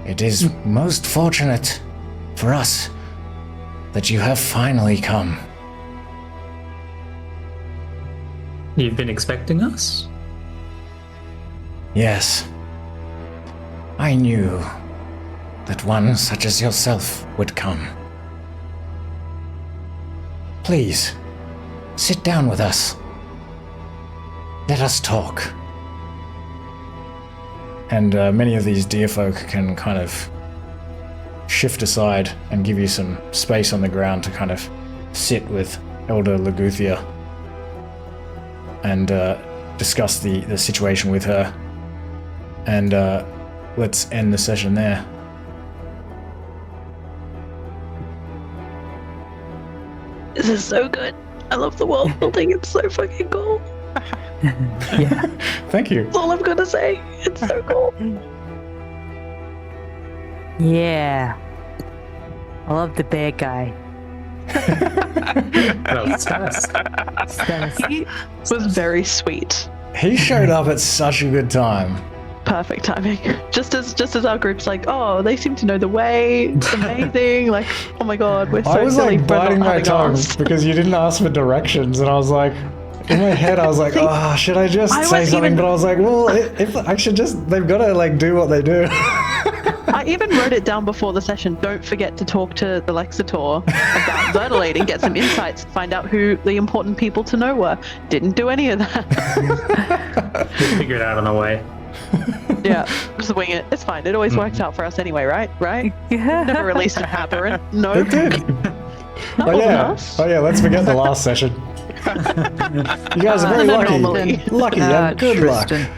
It is most fortunate for us that you have finally come. You've been expecting us? Yes. I knew that one such as yourself would come. Please, sit down with us. Let us talk. and many of these deer folk can kind of shift aside and give you some space on the ground to kind of sit with Elder Laguthia and discuss the situation with her. And let's end the session there. This is so good. I love the world building. It's so fucking cool. Yeah. Thank you. That's all I'm gonna say. It's so cool. Yeah. I love the bear guy. Well, Stanis. He was very sweet. He showed up at such a good time. Perfect timing. Just as our group's like, oh, they seem to know the way. It's amazing. Like, oh my god, we're so I was silly like for not biting my having tongue us. because you didn't ask for directions, and I was like, in my head, I was like, oh, should I just I say was something? even- But I was like, well, if I should just, they've got to like do what they do. I even wrote it down before the session. Don't forget to talk to the Lexitor about Verdelade and get some insights. Find out who the important people to know were. Didn't do any of that. We'll figure it out on the way. Yeah, just wing it. It's fine. It always works out for us anyway, right? Right? Never released an aberrant. No. It did. Not Oh more than yeah. us. Oh yeah. Let's forget the last session. You guys are very Anomaly. lucky. Lucky. You have good Tristan. luck.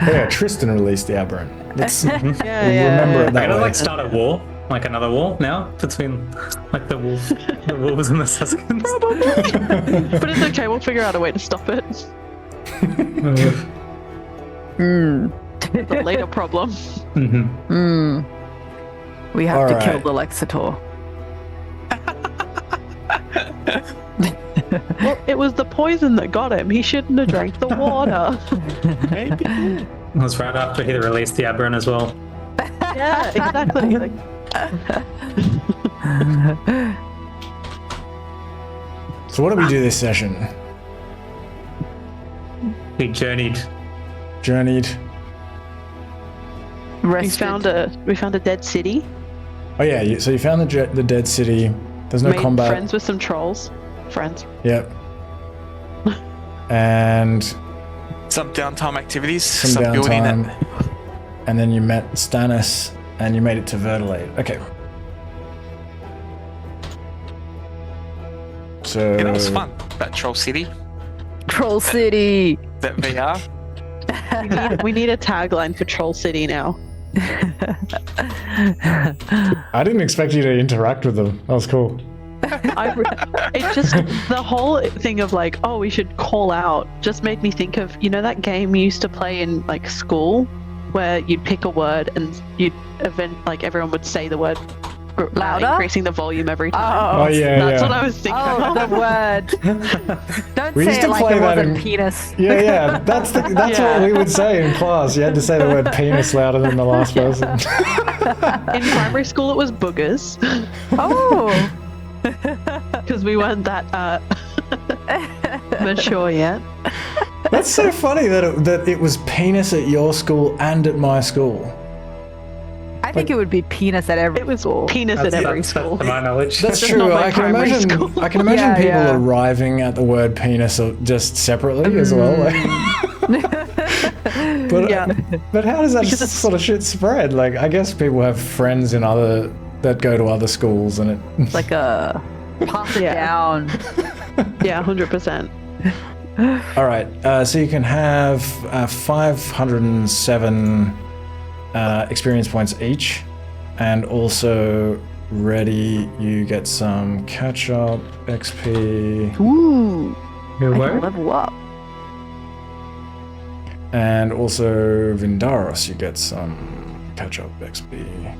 Yeah, Tristan released the aberrant. Let's remember it I'm that gonna way. like start a war, like another war now between like the wolves and the Suskins. But it's okay. We'll figure out a way to stop it. The later problem. We have All to right. kill the Lexitor. Well, it was the poison that got him. He shouldn't have drank the water. It was right after he released the aberrant as well. Yeah, exactly. Like, So what do we do this session? He journeyed. Journeyed. we found a dead city. Oh yeah. So you found the dead city. There's no Made combat. friends with some trolls. Friends. Yep. And Some downtime activities, some some building downtime. that. And then you met Stanis, and you made it to Verdelade. Okay. So Yeah, that was fun. That Troll City, Troll City. that VR. We need a tagline for Troll City now. I didn't expect you to interact with them. That was cool. It just, the whole thing of like, oh, we should call out just made me think of, you know, that game you used to play in like school where you'd pick a word and everyone would say the word Louder? increasing the volume every time. Oh yeah, That's yeah. what I was thinking. Oh, the word. Don't We say used it to like play it that wasn't in- penis. Yeah. That's Yeah. what we would say in class. You had to say the word penis louder than the last person. In primary school, it was boogers Oh. because we weren't that mature yet. That's so funny that it was penis at your school and at my school. I think it would be penis at every It was school. penis at every That's school. to my knowledge. That's Just true. not my I can primary imagine. school. I can imagine Yeah, people yeah. arriving at the word penis just separately as well. But Yeah. but how does that sort of shit spread? Like, I guess people have friends that go to other schools, and it. It's like a pass it Yeah. down. Yeah, 100%. All right. So you can have 507 experience points each, and also ready, you get some catch-up XP. Ooh, You're I where? can level up. And also Vindaros, you get some catch-up XP.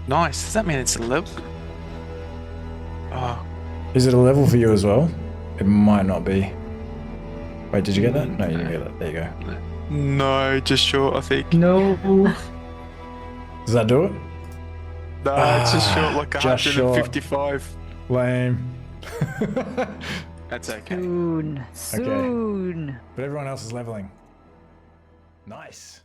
Nice. Does that mean it's a level? Oh, Is it a level for you as well? It might not be. Wait, did you get that? No, you didn't get that. There you go. no, just short, I think. No. Does that do it? No, it's just short, like just short. 155. Lame. That's okay. Soon. But everyone else is leveling. Nice.